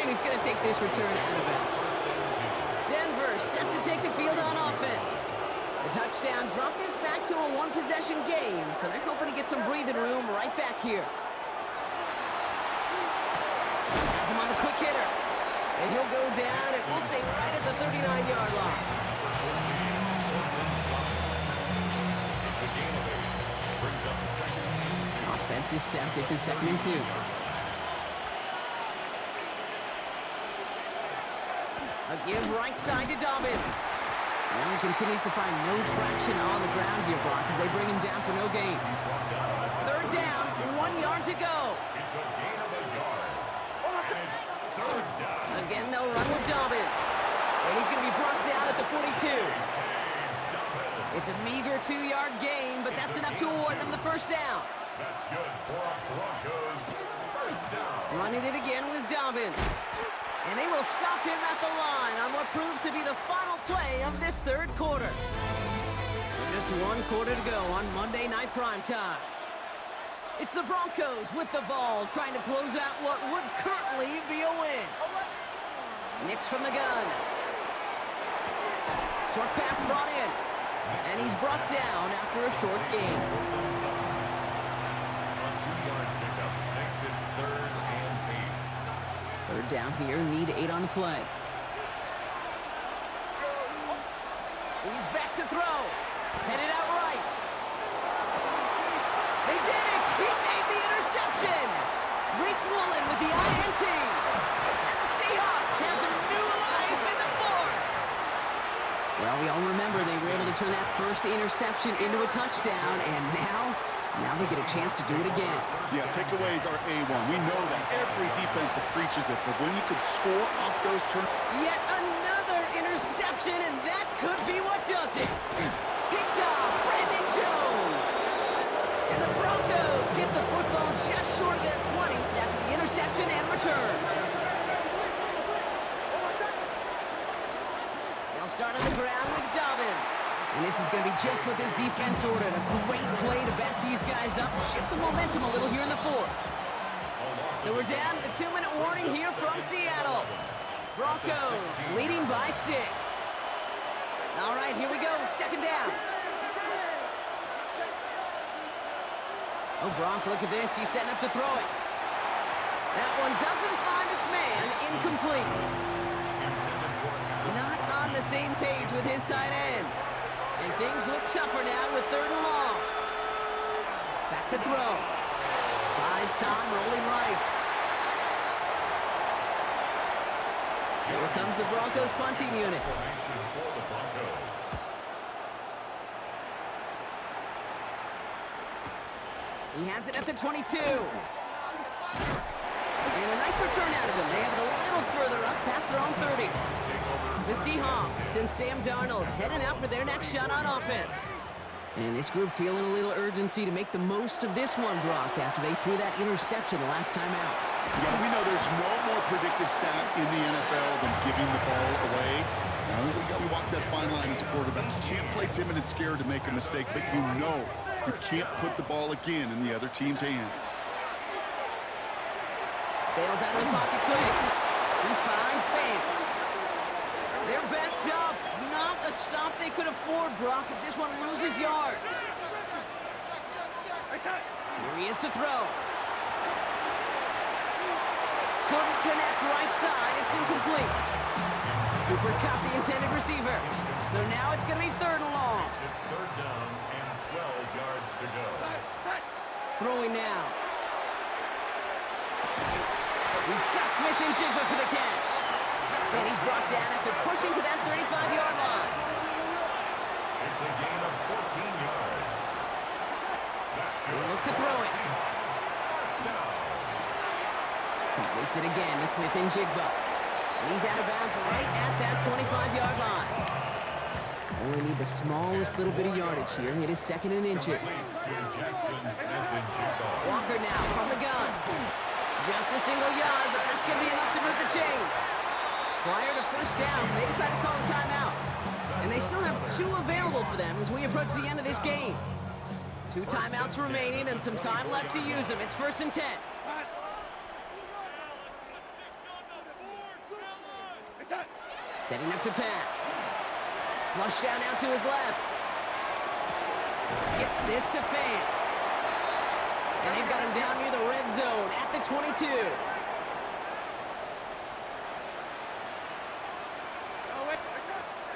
And he's going to take this return out of bounds. Denver set to take the field on offense. The touchdown dropped this back to a one-possession game, so they're hoping to get some breathing room right back here. Has him on the quick hitter. And he'll go down, and we'll say right at the 39-yard line. It's a gain of 8. Brings up 2nd and 2. Offense is set. This is 2nd and 2. A give right side to Dobbins. Now he continues to find no traction on the ground here, Brock, as they bring him down for no gain. 3rd down, 1 yard to go. It's a gain of a yard. And it's 3rd down. Again, they'll run with Dobbins. And he's going to be brought down at the 42. It's a meager 2-yard gain, but that's enough to award them the 1st down. That's good for a Broncos 1st down. Running it again with Dobbins. And they will stop him at the line on what proves to be the final play of this 3rd quarter. Just 1 quarter to go on Monday Night Primetime. It's the Broncos with the ball, trying to close out what would currently be a win. Nix from the gun. Short pass brought in. And he's brought down after a short gain. A 2-yard pickup makes it 3rd and 8. 3rd down here, need 8 on the play. He's back to throw. Headed out right. They did it! He made the interception! Rick Woolen with the INT. And the Seahawks have some new life in the 4th. Well, we all remember they were able to turn that first interception into a touchdown, and now they get a chance to do it again. Yeah, takeaways are A1. We know that every defense preaches it, but when you could score off those turns... Yet another interception, and that could be what does it. Picked off Brandon Jones. And the Broncos get the football just short of their 20 after the interception and return. They'll start on the ground with Dobbins. And this is going to be just what this defense ordered. A great play to back these guys up. Shift the momentum a little here in the 4th. So we're down to the 2-minute warning here from Seattle. Broncos leading by 6. All right, here we go. 2nd down. Oh, Brock, look at this. He's setting up to throw it. That one doesn't find its man. Incomplete. Not on the same page with his tight end. And things look tougher now with 3rd and long. Back to throw. Buys time, rolling right. Here comes the Broncos punting unit. Formation for the Broncos. He has it at the 22. And a nice return out of him. They have it a little further up past their own 30. The Seahawks and Sam Darnold heading out for their next shot on offense. And this group feeling a little urgency to make the most of this one, Brock, after they threw that interception the last time out. Yeah, we know there's no more predictive stat in the NFL than giving the ball away. Now, we walk that fine line as a quarterback. You can't play timid and scared to make a mistake, but you know you can't put the ball again in the other team's hands. Bails out of the pocket quick. He finds Fant. They're backed up. Not a stop they could afford, Brock, as this one loses yards. Here he is to throw. Couldn't connect right side. It's incomplete. Cooper Kupp, the intended receiver. So now it's going to be 3rd and long. Makes it 3rd down and 12 yards to go. Throwing now. He's got Smith and Jigba for the catch. And he's brought down after pushing to that 35-yard line. It's a gain of 14 yards. That's They good. look to throw it. First down. Completes it again to Smith and Jigba. And he's out of bounds right at that 25-yard line. Only need the smallest little bit of yardage here. It is 2nd and inches. To Jackson Smith-Njigba. Walker now from the gun. Just a single yard, but that's going to be enough to move the chains. Prior to 1st down, they decide to call a timeout. And they still have 2 available for them as we approach the end of this game. 2 timeouts remaining and some time left to use them. It's 1st and 10. Setting up to pass. Flush down now to his left. Gets this to Fant. And they've got him down near the red zone at the 22.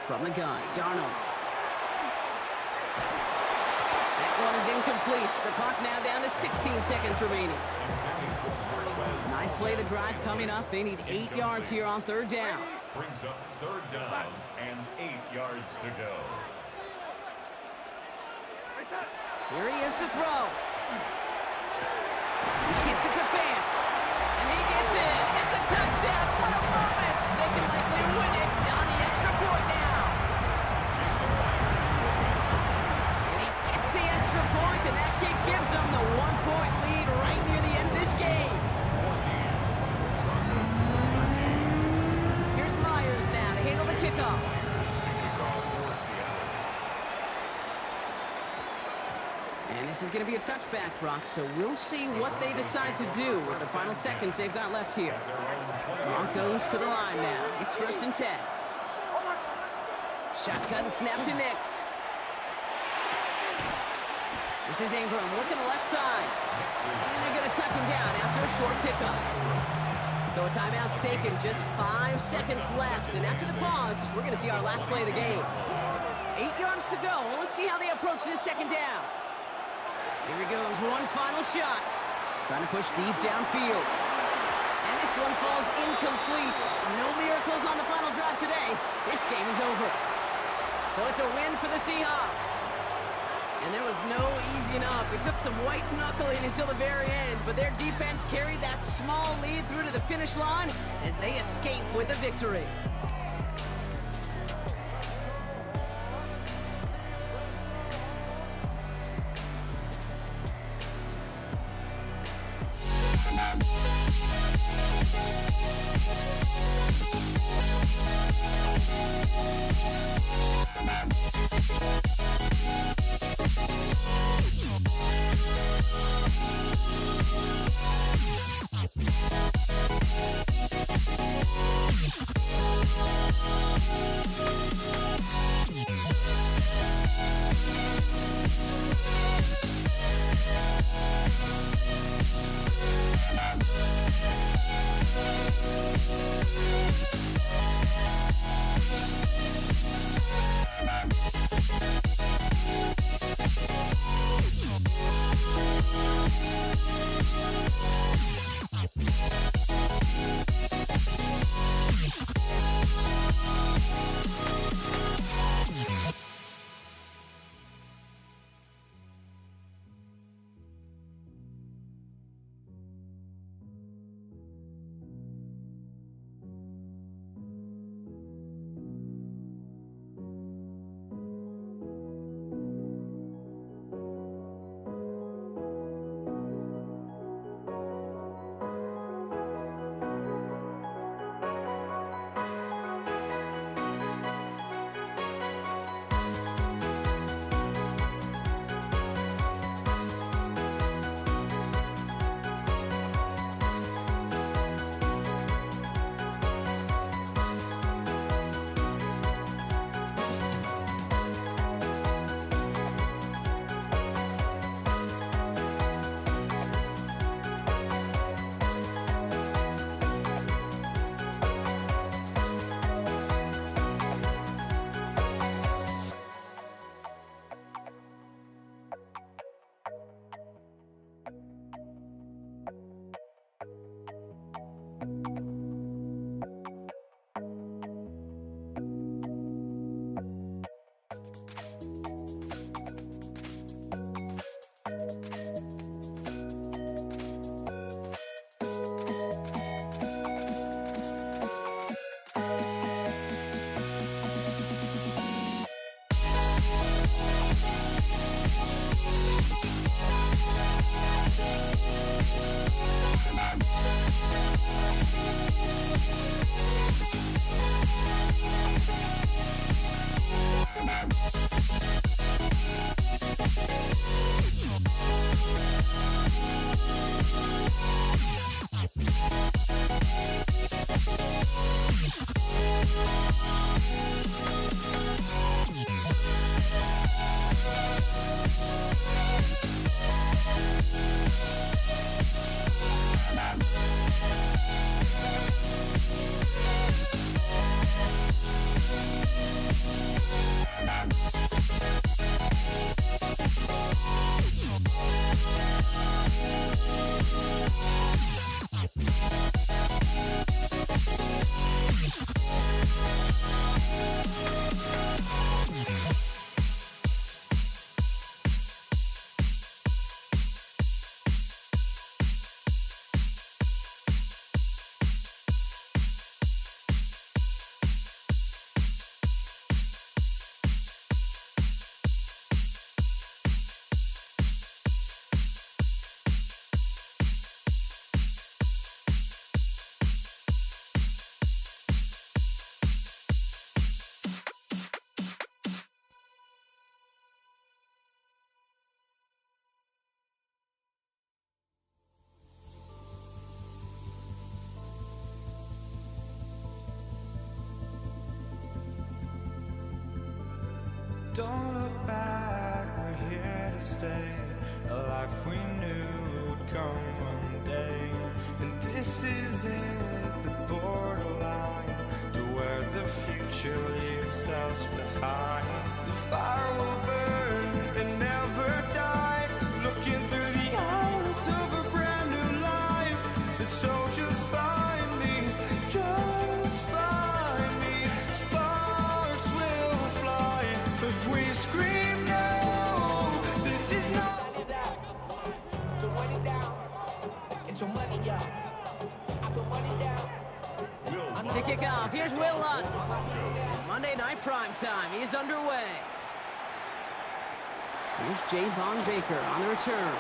From the gun, Darnold. That one is incomplete. The clock now down to 16 seconds remaining. 9th play of the drive coming up. They need 8 yards here on 3rd down. Brings up 3rd down and 8 yards to go. Here he is to throw. He gets it to Fant. And he gets in. It's a touchdown. What a moment. They can likely win it on the extra point now. And he gets the extra point, and that kick gives them the 1-point lead right near the end of this game. 14. Here's Myers now to handle the kickoff. Kickoff for Seattle. And this is going to be a touchback, Brock, so we'll see what they decide to do with the final seconds they've got left here. Broncos to the line now. It's 1st and 10. Shotgun snap to Nix. This is Ingram working the left side. And they're going to touch him down after a short pickup. So a timeout's taken, just 5 seconds left. And after the pause, we're going to see our last play of the game. 8 yards to go. Well, let's see how they approach this 2nd down. Here he goes, one final shot. Trying to push deep downfield. And this one falls incomplete. No miracles on the final drive today. This game is over. So it's a win for the Seahawks. And there was no easing up. It took some white knuckling until the very end, but their defense carried that small lead through to the finish line as they escape with a victory. Don't look back, we're here to stay. A life we knew would come one day. And this is it, the borderline to where the future leaves us behind. The fire will burn and never die, looking through the eyes of a brand new life. And so just find me, just find me. Sparks will fly if we scream no. This is not. To run it down, get your money out. I put money down. To kick off, here's Will Lutz. Monday Night Primetime is underway. Here's Javon Baker on the return.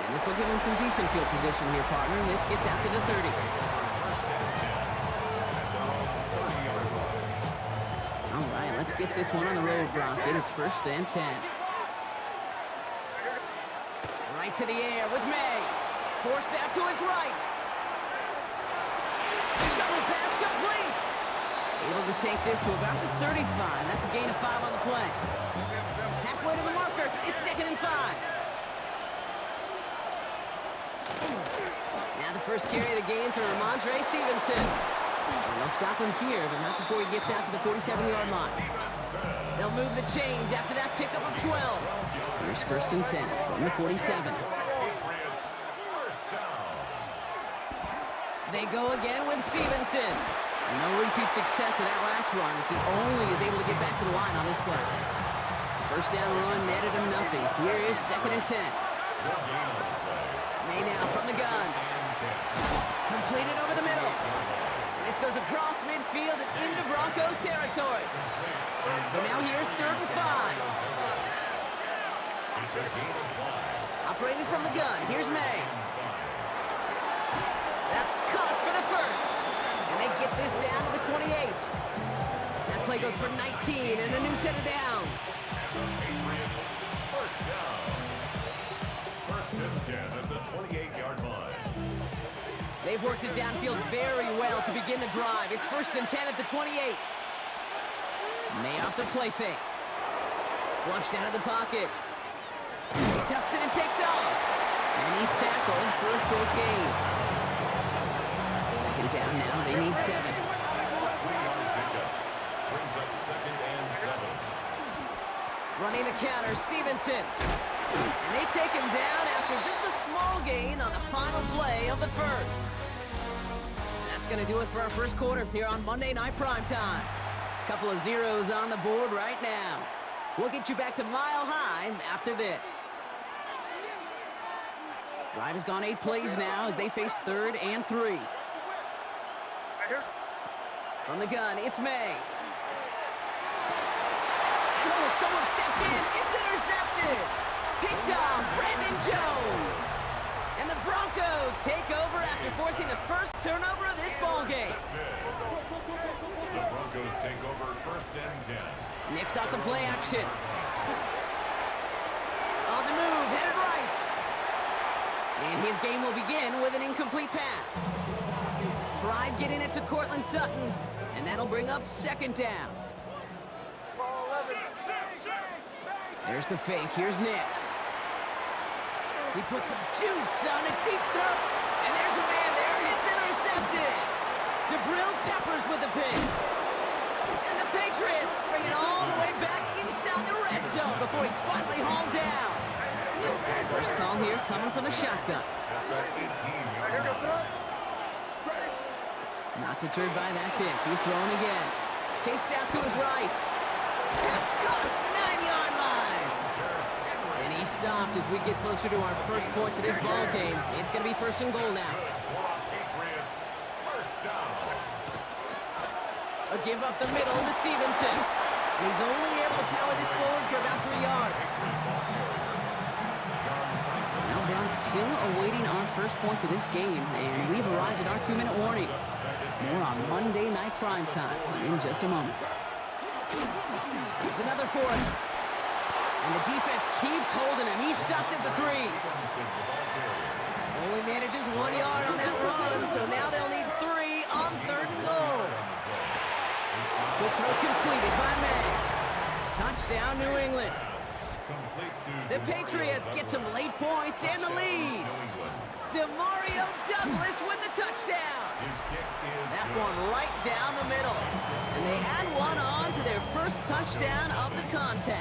And this will give him some decent field position here, partner. And this gets out to the 30. All right, let's get this one on the road, Brock. It is 1st and 10. Right to the air with May. Forced out to his right. Shovel pass complete. Able to take this to about the 35. That's a gain of 5 on the play. Halfway to the marker. It's 2nd and 5. Now the first carry of the game for Ramondre Stevenson. And they'll stop him here, but not before he gets out to the 47-yard line. They'll move the chains after that pickup of 12. Here's 1st and 10 from the 47. They go again with Stevenson. No repeat success of that last run as he only is able to get back to the line on this play. First down run netted him nothing. Here is 2nd and 10. May now from the gun. Completed over the middle. This goes across midfield and into Broncos territory. So now here's 3rd and 5. Operating from the gun, here's May. That's caught for the first. And they get this down to the 28. That play goes for 19 and a new set of downs. Patriots, first down. 1st and 10 at the 28-yard line. They've worked it downfield very well to begin the drive. It's 1st and 10 at the 28. May off the play fake. Flushed out of the pocket. He tucks it and takes off. And he's tackled for a short gain. 2nd down now. They need 7. 3-yard pickup. Brings up 2nd and 7. Running the counter, Stevenson. And they take him down after just a small gain on the final play of the first. That's going to do it for our first quarter here on Monday Night Primetime. Couple of zeros on the board right now. We'll get you back to Mile High after this. Drive has gone 8 plays now as they face 3rd and 3. From the gun, it's May. Oh, someone stepped in. It's intercepted. Picked off Brandon Jones. And the Broncos take over after forcing the first turnover of this ball game. The Broncos take over 1st and 10. Nix off the play action. On the move, headed right. And his game will begin with an incomplete pass. Tried getting it to Cortland Sutton, and that'll bring up 2nd down. There's the fake. Here's Nix. He puts some juice on a deep throw, and there's a man there. It's intercepted. Jabril Peppers with the pick. And the Patriots bring it all the way back inside the red zone before he's finally hauled down. First call here coming from the shotgun. Not deterred by that pick. He's throwing again. Chased out to his right. Pass caught, 9-yard line. And he's stopped as we get closer to our first point to this ball game. It's going to be 1st and goal now. Patriots, first down. A give up the middle to Stevenson. And he's only able to power this forward for about 3 yards. Now Brock still awaiting our first point to this game, and we've arrived at our 2-minute warning. More on Monday Night Primetime in just a moment. Here's another 4th. And the defense keeps holding him. He's stopped at the 3. Only manages 1 yard on that run, so now they'll need 3 on 3rd and goal. Quick throw completed by May. Touchdown, New England. Complete to The Demario Patriots get some Douglas. late points and the lead. New England. Demario Douglas with the touchdown. His kick is That good. one right down the middle. And they add one on to their first touchdown of the contest.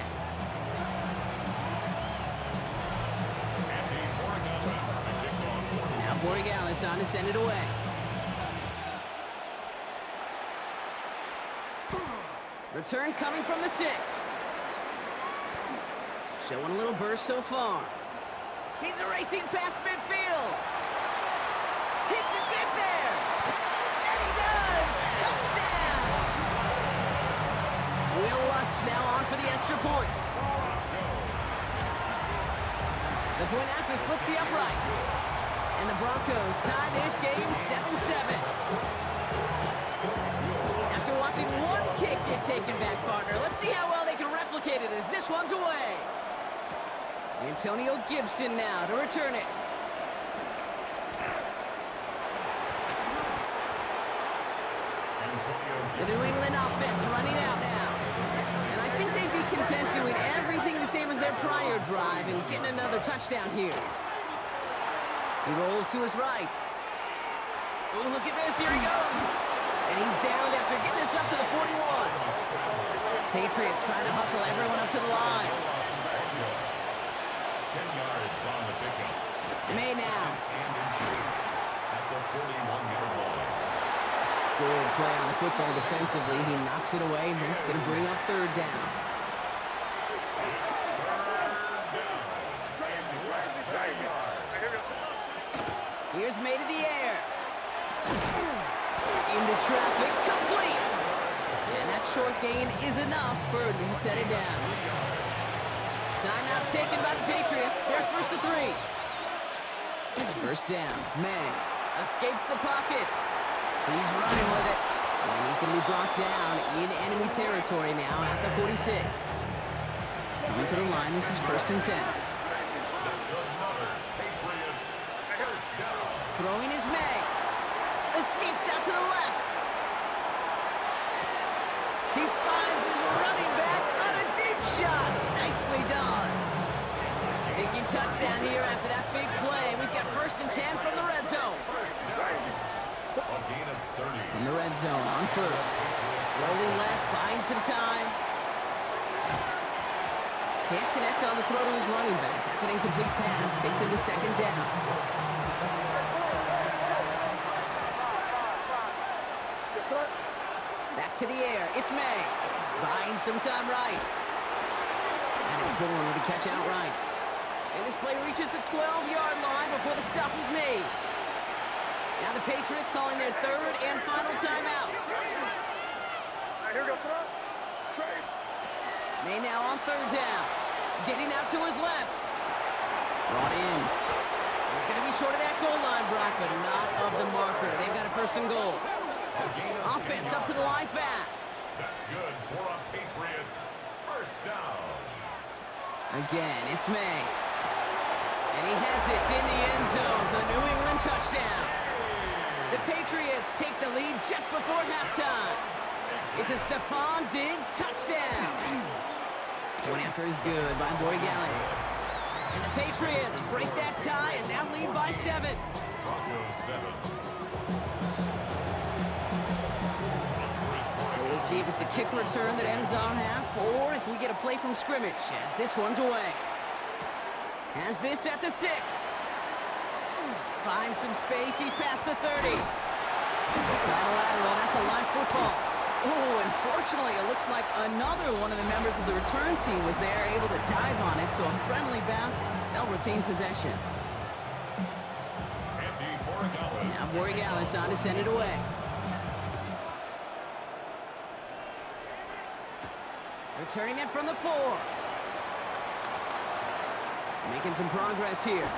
Andy Borregales to kick off for New Now Borregales on to send it away. Return coming from the 6. Showing a little burst so far. He's racing past midfield. He could get there. And he does. Touchdown. Will Lutz now on for the extra point. The point after splits the uprights. And the Broncos tie this game 7-7. After watching one kick get taken back, partner, let's see how well they can replicate it as this one's away. Antonio Gibson now to return it. The New England offense running out now. And I think they'd be content doing everything the same as their prior drive and getting another touchdown here. He rolls to his right. Oh, look at this. Here he goes. And he's down after getting this up to the 41. Patriots trying to hustle everyone up to the line. 10 yards on the pickup. May now. And insurance at the 41-yard line. Good play on the football defensively. He knocks it away. That's going to bring up third down. Here's May to the air. Into traffic, complete. And that short gain is enough for a new set it down. Timeout taken by the Patriots. They're first to 3. First down. May escapes the pocket. He's running with it. And he's going to be brought down in enemy territory now at the 46. Coming to the line, this is first and 10. That's another Patriots first down. Throwing is May. Escapes out to the left. He finds his running back on a deep shot. Nicely done. Thinking touchdown here after that big play. We've got first and 10 from the red zone. A gain of 30. From the red zone on first. Rolling left, buying some time. Can't connect on the throw to his running back. That's an incomplete pass. Takes him to second down. Back to the air. It's May. Buying some time right. And it's Bourne to catch outright. And this play reaches the 12-yard line before the stop is made. Now the Patriots calling their third and final timeout. May now on third down. Getting out to his left. Brought in. He's going to be short of that goal line, Brock, but not of the marker. They've got a first and goal. Offense up to the line fast. That's good for a Patriots first down. Again, it's May. And he has it in the end zone for the New England touchdown. The Patriots take the lead just before halftime. It's a Stephon Diggs touchdown. One after is good by Borregales. And the Patriots break that tie and now lead by 7. Broncos 7. So we'll see if it's a kick return that ends on half or if we get a play from scrimmage as this one's away. Has this at the 6. Finds some space. He's past the 30. Lateral. That's a live football. Oh, unfortunately, it looks like another one of the members of the return team was there, able to dive on it. So a friendly bounce. They'll retain possession. Andy Borregales. Now Borregales on to send it away. Returning it from the 4. Making some progress here.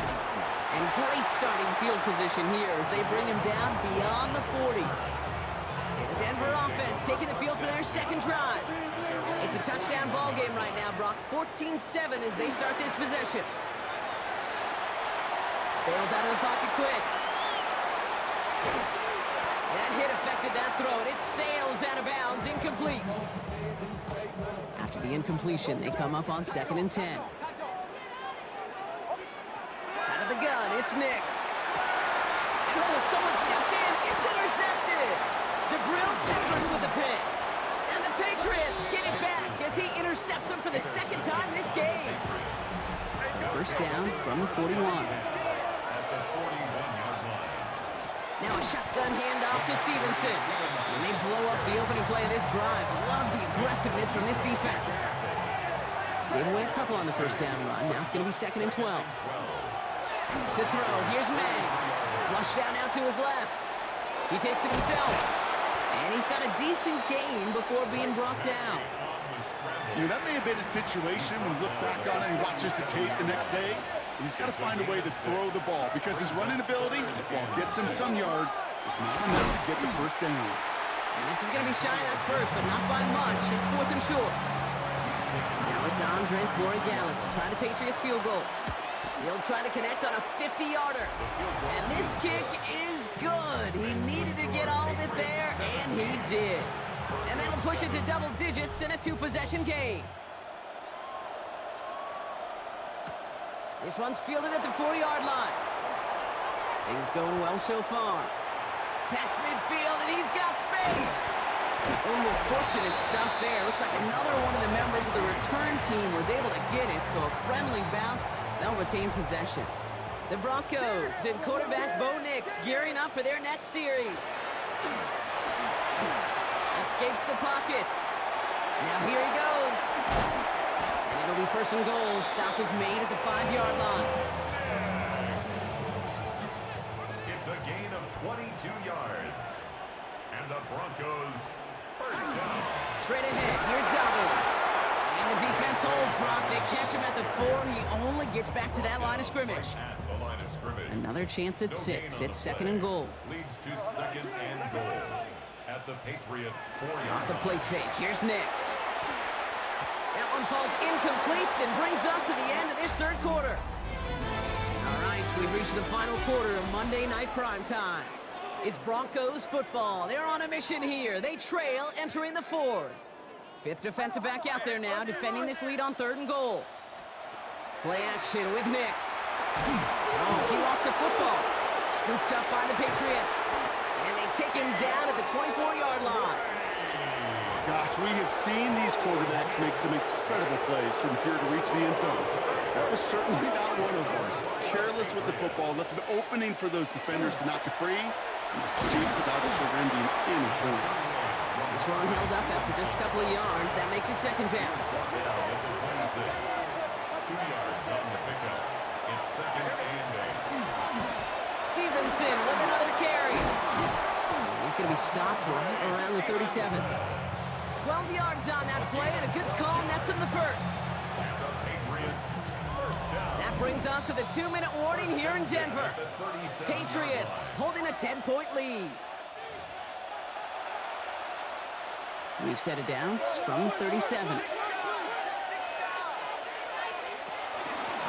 And great starting field position here as they bring him down beyond the 40. The Denver offense taking the field for their second drive. It's a touchdown ball game right now, Brock. 14-7 as they start this possession. Bails out of the pocket quick. That hit affected that throw, and it sails out of bounds, incomplete. After the incompletion, they come up on 2nd and 10. Out of the gun, it's Nix. And oh, someone stepped in. It's intercepted. DeGrill covers with the pick. And the Patriots get it back as he intercepts him for the 2nd time this game. First down from the 41. Now a shotgun handoff to Stevenson. And they blow up the opening play of this drive. Love the aggressiveness from this defense. Gave away a couple on the first down run. Now it's going to be 2nd and 12. To throw, here's May. Flushed out now to his left. He takes it himself. And he's got a decent gain before being brought down. You know, that may have been a situation when you look back on it and he watches the tape the next day. He's got to find a way to throw the ball because his running ability, while it gets him some yards, is not enough to get the first down. And this is going to be shy at first, but not by much. It's 4th and short. Now it's Andres Borregales to try the Patriots field goal. He'll try to connect on a 50-yarder. And this kick is good. He needed to get all of it there, and he did. And that'll push it to double digits in a 2-possession game. This one's fielded at the 40-yard line. Things going well so far. Past midfield, and he's got space. Oh, fortunate stuff there. Looks like another one of the members of the return team was able to get it, so a friendly bounce. They'll retain possession. The Broncos and quarterback Bo Nix gearing up for their next series. Escapes the pocket. Now here he goes. And it'll be 1st and goal. Stop is made at the 5-yard line. It's a gain of 22 yards. And the Broncos first down. Straight ahead, here's Dobbins. And the defense holds, Brock. They catch him at the 4. He only gets back to that line of scrimmage. At the line of scrimmage. Another chance at 6. It's 2nd and goal. Leads to 2nd and goal. At the Patriots 4-yard Off the play fake, here's Nix. That one falls incomplete and brings us to the end of this 3rd quarter. All right, we've reached the final quarter of Monday Night Primetime. It's Broncos football. They're on a mission here. They trail entering the 4th. 5th defensive back out there now, defending this lead on 3rd and goal. Play action with Nix. Oh, he lost the football. Scooped up by the Patriots. And they take him down at the 24-yard line. Gosh, we have seen these quarterbacks make some incredible plays from here to reach the end zone. That was certainly not one of them. Careless with the football, left an opening for those defenders to knock it free and escape without surrendering any points. This run held up after just a couple of yards. That makes it 2nd down. Down at the 26. 2 yards on the pickup. It's 2nd and 8. Stevenson with another carry. He's going to be stopped right around the 37. 12 yards on that play, and a good call nets him the 1st. And the Patriots first down. That brings us to the 2-minute warning here in Denver. At the 37-yard Patriots line. holding a 10-point lead. We've set it down from 37. On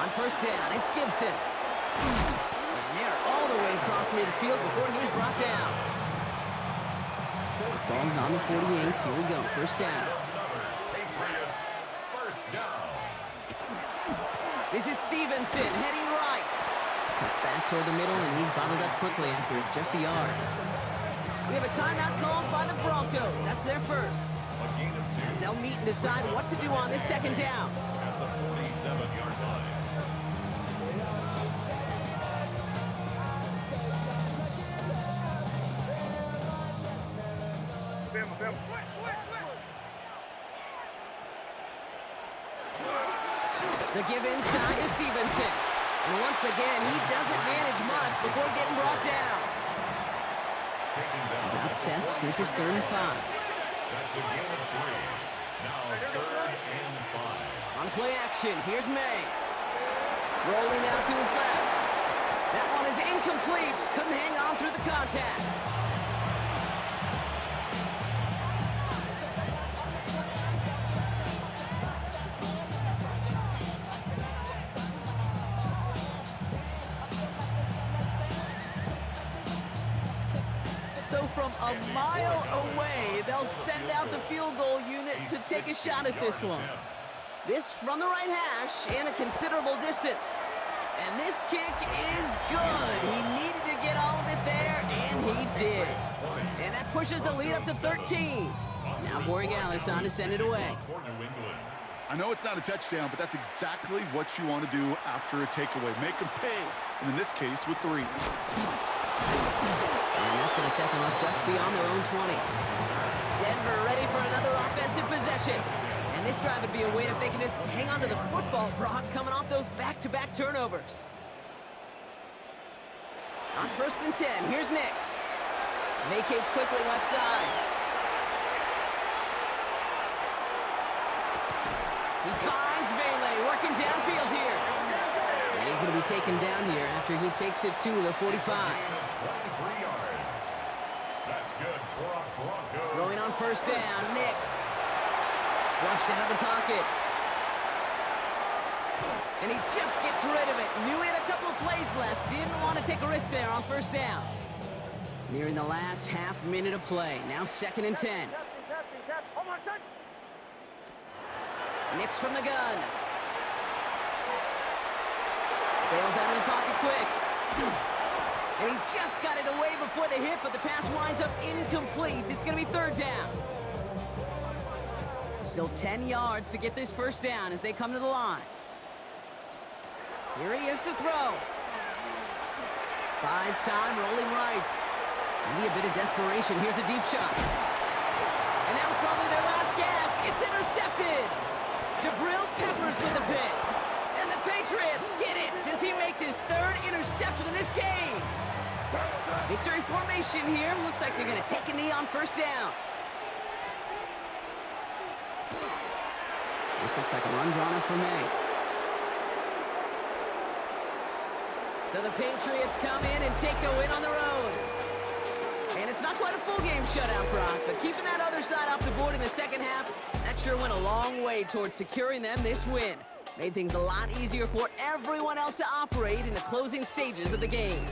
1st down, it's Gibson. And they're all the way across midfield before he's brought down. Ball's on the 48. Here we go. 1st down. Another Patriots first down. This is Stevenson heading right. Cuts back toward the middle, and he's bottled up quickly after just a yard. We have a timeout called by the Broncos. That's their first. A gain of 2 As they'll meet and decide what to do on this 2nd down. at the 47-yard line. The give inside to Stevenson. And once again, he doesn't manage much before getting brought down. Taken down. About set. This is 3rd and 5. That's a gain of 3. Now 3rd and 5. On play action, here's May. Rolling out to his left. That one is incomplete. Couldn't hang on through the contact. So from a mile away, they'll send out the field goal unit to take a shot at this one. This from the right hash and a considerable distance. And this kick is good. He needed to get all of it there, and he did. And that pushes the lead up to 13. Now Borregales on to send it away. For New England. I know it's not a touchdown, but that's exactly what you want to do after a takeaway. Make them pay, and in this case, with 3. And that's going to set them up just beyond their own 20. Denver ready for another offensive possession. And this drive would be a win if they can just hang on to the football, Brock, coming off those back-to-back turnovers. On 1st and 10, here's Nix. Vacates quickly left side. He finds Vele working downfield here. And he's going to be taken down here after he takes it to the 45. 23 yards. That's good for a Broncos. Throwing on 1st down, Nix. Flushed out of the pocket. And he just gets rid of it. Knew he had a couple of plays left. Didn't want to take a risk there on 1st down. Nearing the last half minute of play. Now 2nd and 10. Nix from the gun. Bails out of the pocket quick. And he just got it away before the hit, but the pass winds up incomplete. It's going to be 3rd down. Still 10 yards to get this 1st down as they come to the line. Here he is to throw. Buys time, rolling right. Maybe a bit of desperation. Here's a deep shot. And that was probably their last gasp. It's intercepted. Jabril Peppers with the pick. And the Patriots get it as he makes his 3rd interception in this game. Victory formation here. Looks like they're going to take a knee on 1st down. This looks like a run drawn up for me. So the Patriots come in and take a win on the road. And it's not quite a full game shutout, Brock, but keeping that other side off the board in the 2nd half, that sure went a long way towards securing them this win. Made things a lot easier for everyone else to operate in the closing stages of the game.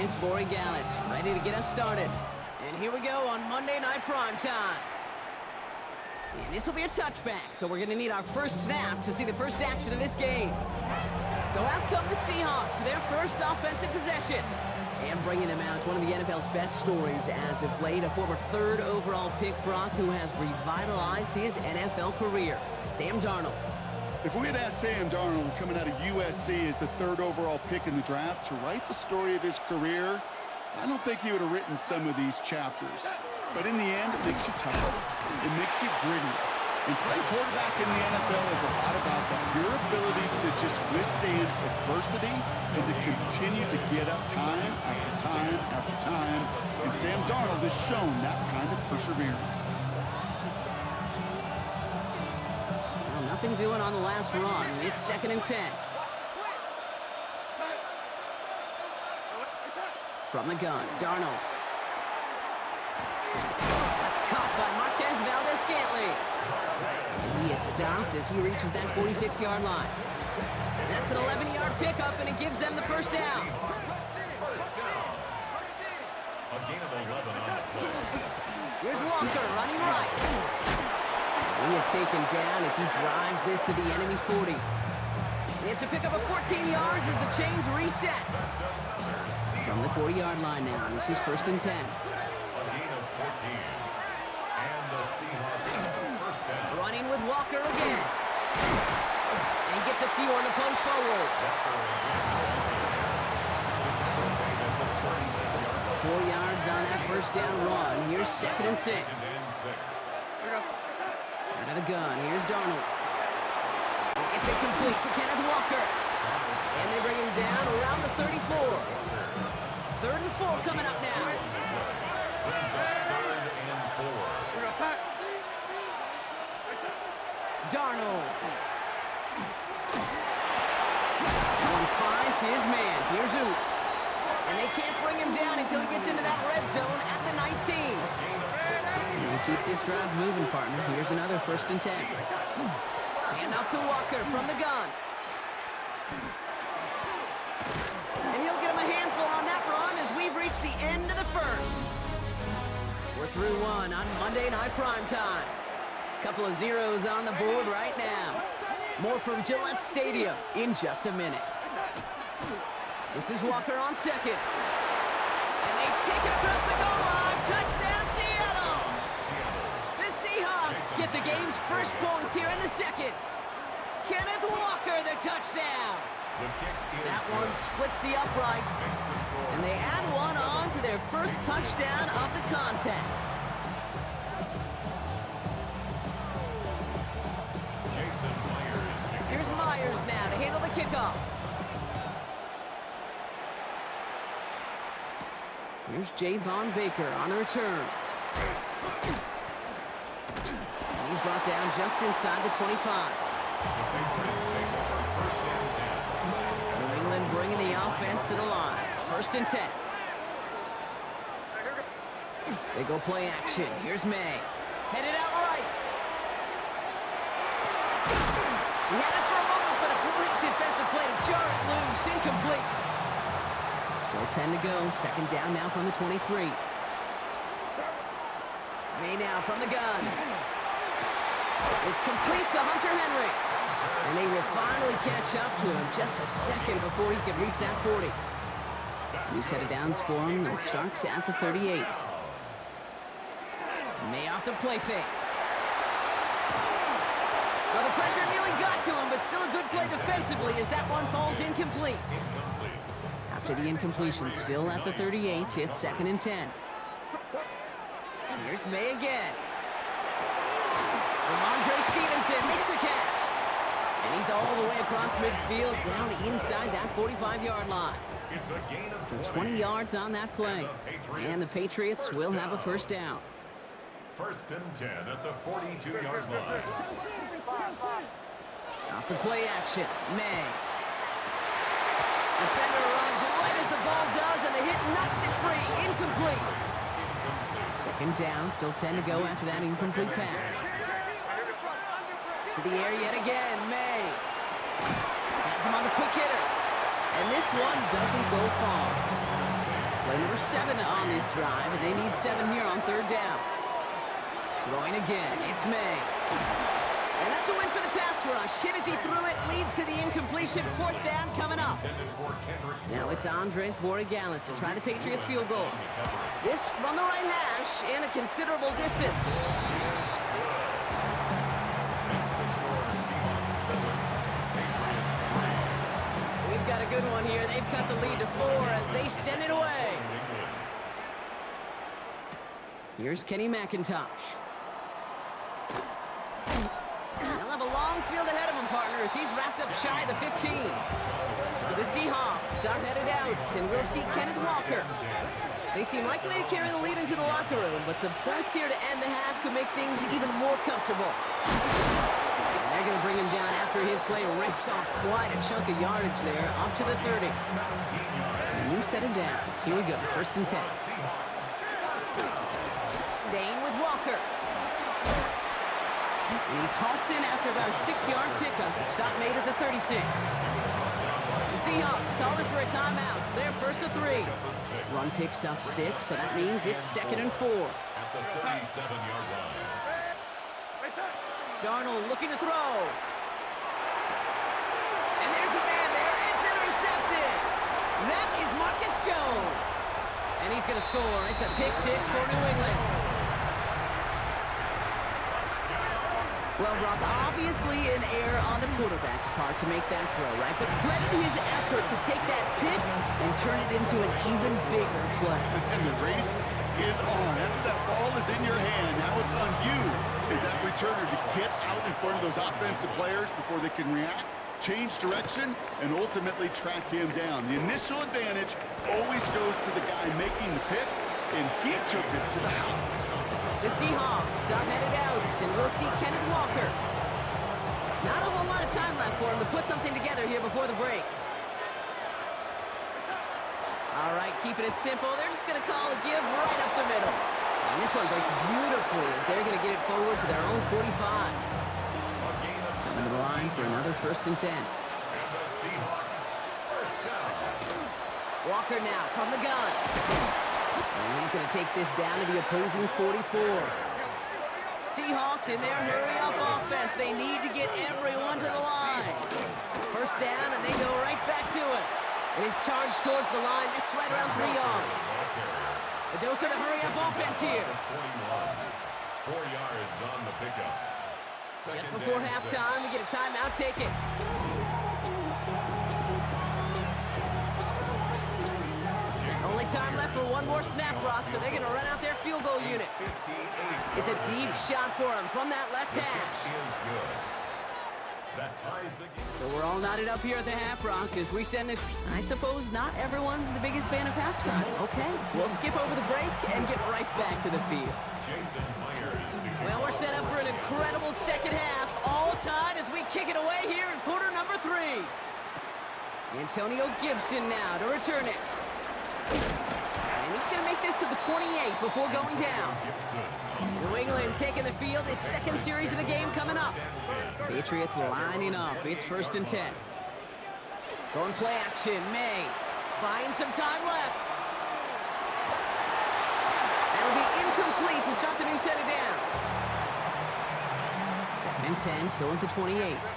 Luis Borregales, ready to get us started. And here we go on Monday Night Primetime. And this will be a touchback, so we're going to need our first snap to see the first action of this game. So out come the Seahawks for their first offensive possession. And bringing them out, one of the NFL's best stories as of late, a former third overall pick, Brock, who has revitalized his NFL career, Sam Darnold. If we had asked Sam Darnold, coming out of USC as the third overall pick in the draft, to write the story of his career, I don't think he would have written some of these chapters. But in the end, it makes you tougher. It makes you gritty. And playing quarterback in the NFL is a lot about that. Your ability to just withstand adversity and to continue to get up time after time after time. And Sam Darnold has shown that kind of perseverance. Well, nothing doing on the last run. It's 2nd and 10. From the gun, Darnold. That's caught by Marquez Valdez-Scantling. And he is stopped as he reaches that 46-yard line. That's an 11-yard pickup, and it gives them the first down. First down. A gain of 11 on the play. Here's Walker running right. He is taken down as he drives this to the enemy 40. It's a pickup of 14 yards as the chains reset. From the 40-yard line now, this is 1st and 10. A gain of 14. And the Seahawks first down. Running with Walker again. And he gets a few on the punch forward. 4 yards on that first down run. Here's 2nd and 6. Out of the gun, here's Darnold. It's incomplete to Kenneth Walker. And they bring him down around the 34. 3rd and 4 coming up now. Darnold. One finds his man. Here's Oots. And they can't bring him down until he gets into that red zone at the 19. And keep this drive moving, partner. Here's another 1st and 10. Hand off to Walker from the gun. And he'll get him a handful on that run as we've reached the end of the first. We're through one on Monday Night Primetime. Couple of zeros on the board right now. More from Gillette Stadium in just a minute. This is Walker on 2nd. And they take it across the goal line. Touchdown, Seattle! The Seahawks get the game's first points here in the 2nd. Kenneth Walker, the touchdown. That one splits the uprights. And they add one on to their first touchdown of the contest. Here's Myers now to handle the kickoff. Here's Javon Baker on the return. And he's brought down just inside the 25. New England bringing the offense to the line. 1st and 10. They go play action. Here's May. Headed out right. He had it for a moment, but a great defensive play to jar it loose. Incomplete. Still 10 to go. 2nd down now from the 23. May now from the gun. It's complete to Hunter Henry. And they will finally catch up to him just a second before he could reach that 40. New set of downs for him and starts at the 38. May off the play fake. Well, the pressure nearly got to him, but still a good play defensively as that one falls incomplete. After the incompletion, still at the 38, it's 2nd and 10. Here's May again. Ramondre Stevenson makes the catch. And he's all the way across midfield, down inside that 45-yard line. So 20 yards on that play. And the Patriots will have a first down. 1st and 10 at the 42-yard line. Off the play action, May. Defender runs right as the ball does, and the hit knocks it free. Incomplete. 2nd down, still 10 to go after that incomplete pass. To the air yet again, May. Has him on the quick hitter. And this one doesn't go far. Play number 7 on this drive, and they need 7 here on third down. Throwing again, it's May. And that's a win for the pass rush. Hit as he threw it, leads to the incompletion. Fourth down coming up. Now it's Andres Borregales to try the Patriots field goal. This from the right hash and a considerable distance. We've got a good one here. They've cut the lead to 4 as they send it away. Here's Kenny McIntosh. He'll have a long field ahead of him, partners. He's wrapped up shy of the 15. The Seahawks start headed out, and we'll see Kenneth Walker. They seem likely to carry the lead into the locker room, but some points here to end the half could make things even more comfortable. And they're going to bring him down after his play rips off quite a chunk of yardage there, up to the 30. So a new set of downs. Here we go, 1st and 10. Staying with Walker. And he's halts in after about a 6-yard pickup. Stop made at the 36. The Seahawks calling for a timeout. They're 1st and 3. Run picks up 6, so that means it's 2nd and 4. At the 37-yard line. Darnold looking to throw. And there's a man there. It's intercepted. That is Marcus Jones. And he's going to score. It's a pick 6 for New England. Well, Rob, obviously an error on the quarterback's part to make that throw, right? But credit his effort to take that pick and turn it into an even bigger play. And the race is on. After that ball is in your hand, now it's on you as that returner to get out in front of those offensive players before they can react, change direction, and ultimately track him down. The initial advantage always goes to the guy making the pick, and he took it to the house. The Seahawks start headed out, and we'll see Kenneth Walker. Not a whole lot of time left for him to put something together here before the break. All right, keeping it simple. They're just going to call a give right up the middle. And this one breaks beautifully as they're going to get it forward to their own 45. Coming to the line for another 1st and 10. Walker now from the gun. And he's going to take this down to the opposing 44. Seahawks in their hurry-up offense. They need to get everyone to the line. 1st down, and they go right back to it. And he's charged towards the line. That's right around 3 yards. A dose of the hurry-up offense here. 4 yards on the pickup. Just before halftime, we get a timeout. Take it. Only time left for one more snap, Brock, so they're going to run out their field goal unit. It's a deep shot for him from that left hash. That ties the game. So we're all knotted up here at the half, Brock, as we send this. I suppose not everyone's the biggest fan of halftime. Okay, we'll skip over the break and get right back to the field. Jason Myers. Well, we're set up for an incredible second half, all tied as we kick it away here in quarter number 3. Antonio Gibson now to return it. And he's going to make this to the 28 before going down. New England taking the field. Its 2nd series of the game coming up. Patriots lining up. It's 1st and 10. Going play action. May buying some time left. That'll be incomplete to start the new set of downs. 2nd and 10, still at the 28.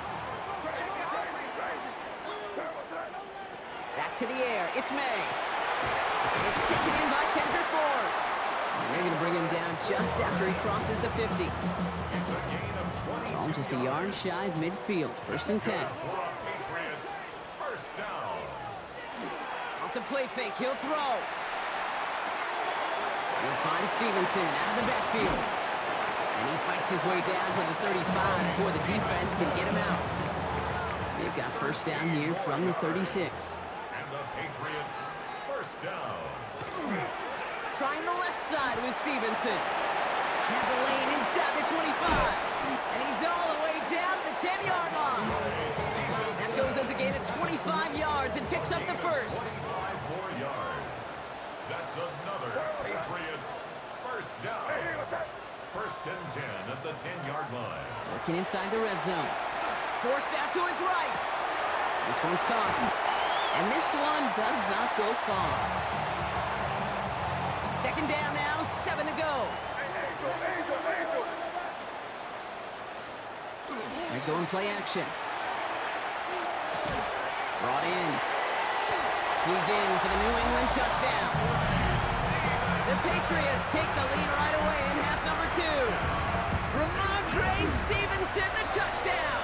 Back to the air. It's May. It's taken in by Kendrick Bourne. And they're going to bring him down just after he crosses the 50. Oh, just a yard shy of midfield. 1st and 10. First down. Off the play fake, he'll throw. He'll find Stevenson out of the backfield. And he fights his way down to the 35 before the defense can get him out. They've got 1st down here from the 36. And the Patriots, first down. Trying the left side with Stevenson. Has a lane inside the 25. And he's all the way down to the 10-yard line. That goes as a gain of 25 yards and picks up the 1st. 5 more yards. That's another Patriots first down. 1st and 10 at the 10-yard line. Working inside the red zone. Forced out to his right. This one's caught. And this one does not go far. Second down now, 7 to go. They go and play action. Brought in. He's in for the New England touchdown. The Patriots take the lead right away in half number 2. Ramondre Stevenson, the touchdown.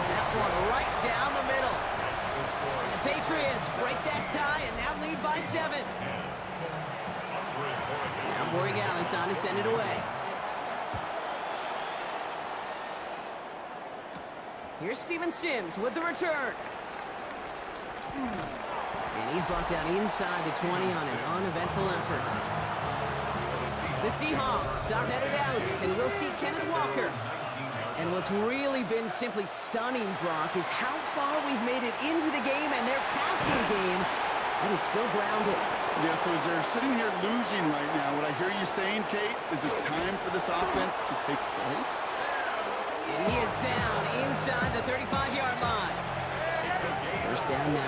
That one right down the middle. And the Patriots break that tie and now lead by 7. Now Borregales on to send it away. Here's Steven Sims with the return. And he's brought down inside the 20 on an uneventful effort. The Seahawks start headed out, and we'll see Kenneth Walker. And what's really been simply stunning, Brock, is how far we've made it into the game, and their passing game, it is still grounded. Yeah, so as they're sitting here losing right now, what I hear you saying, Kate, is it's time for this offense to take flight? And he is down inside the 35-yard line. First down now.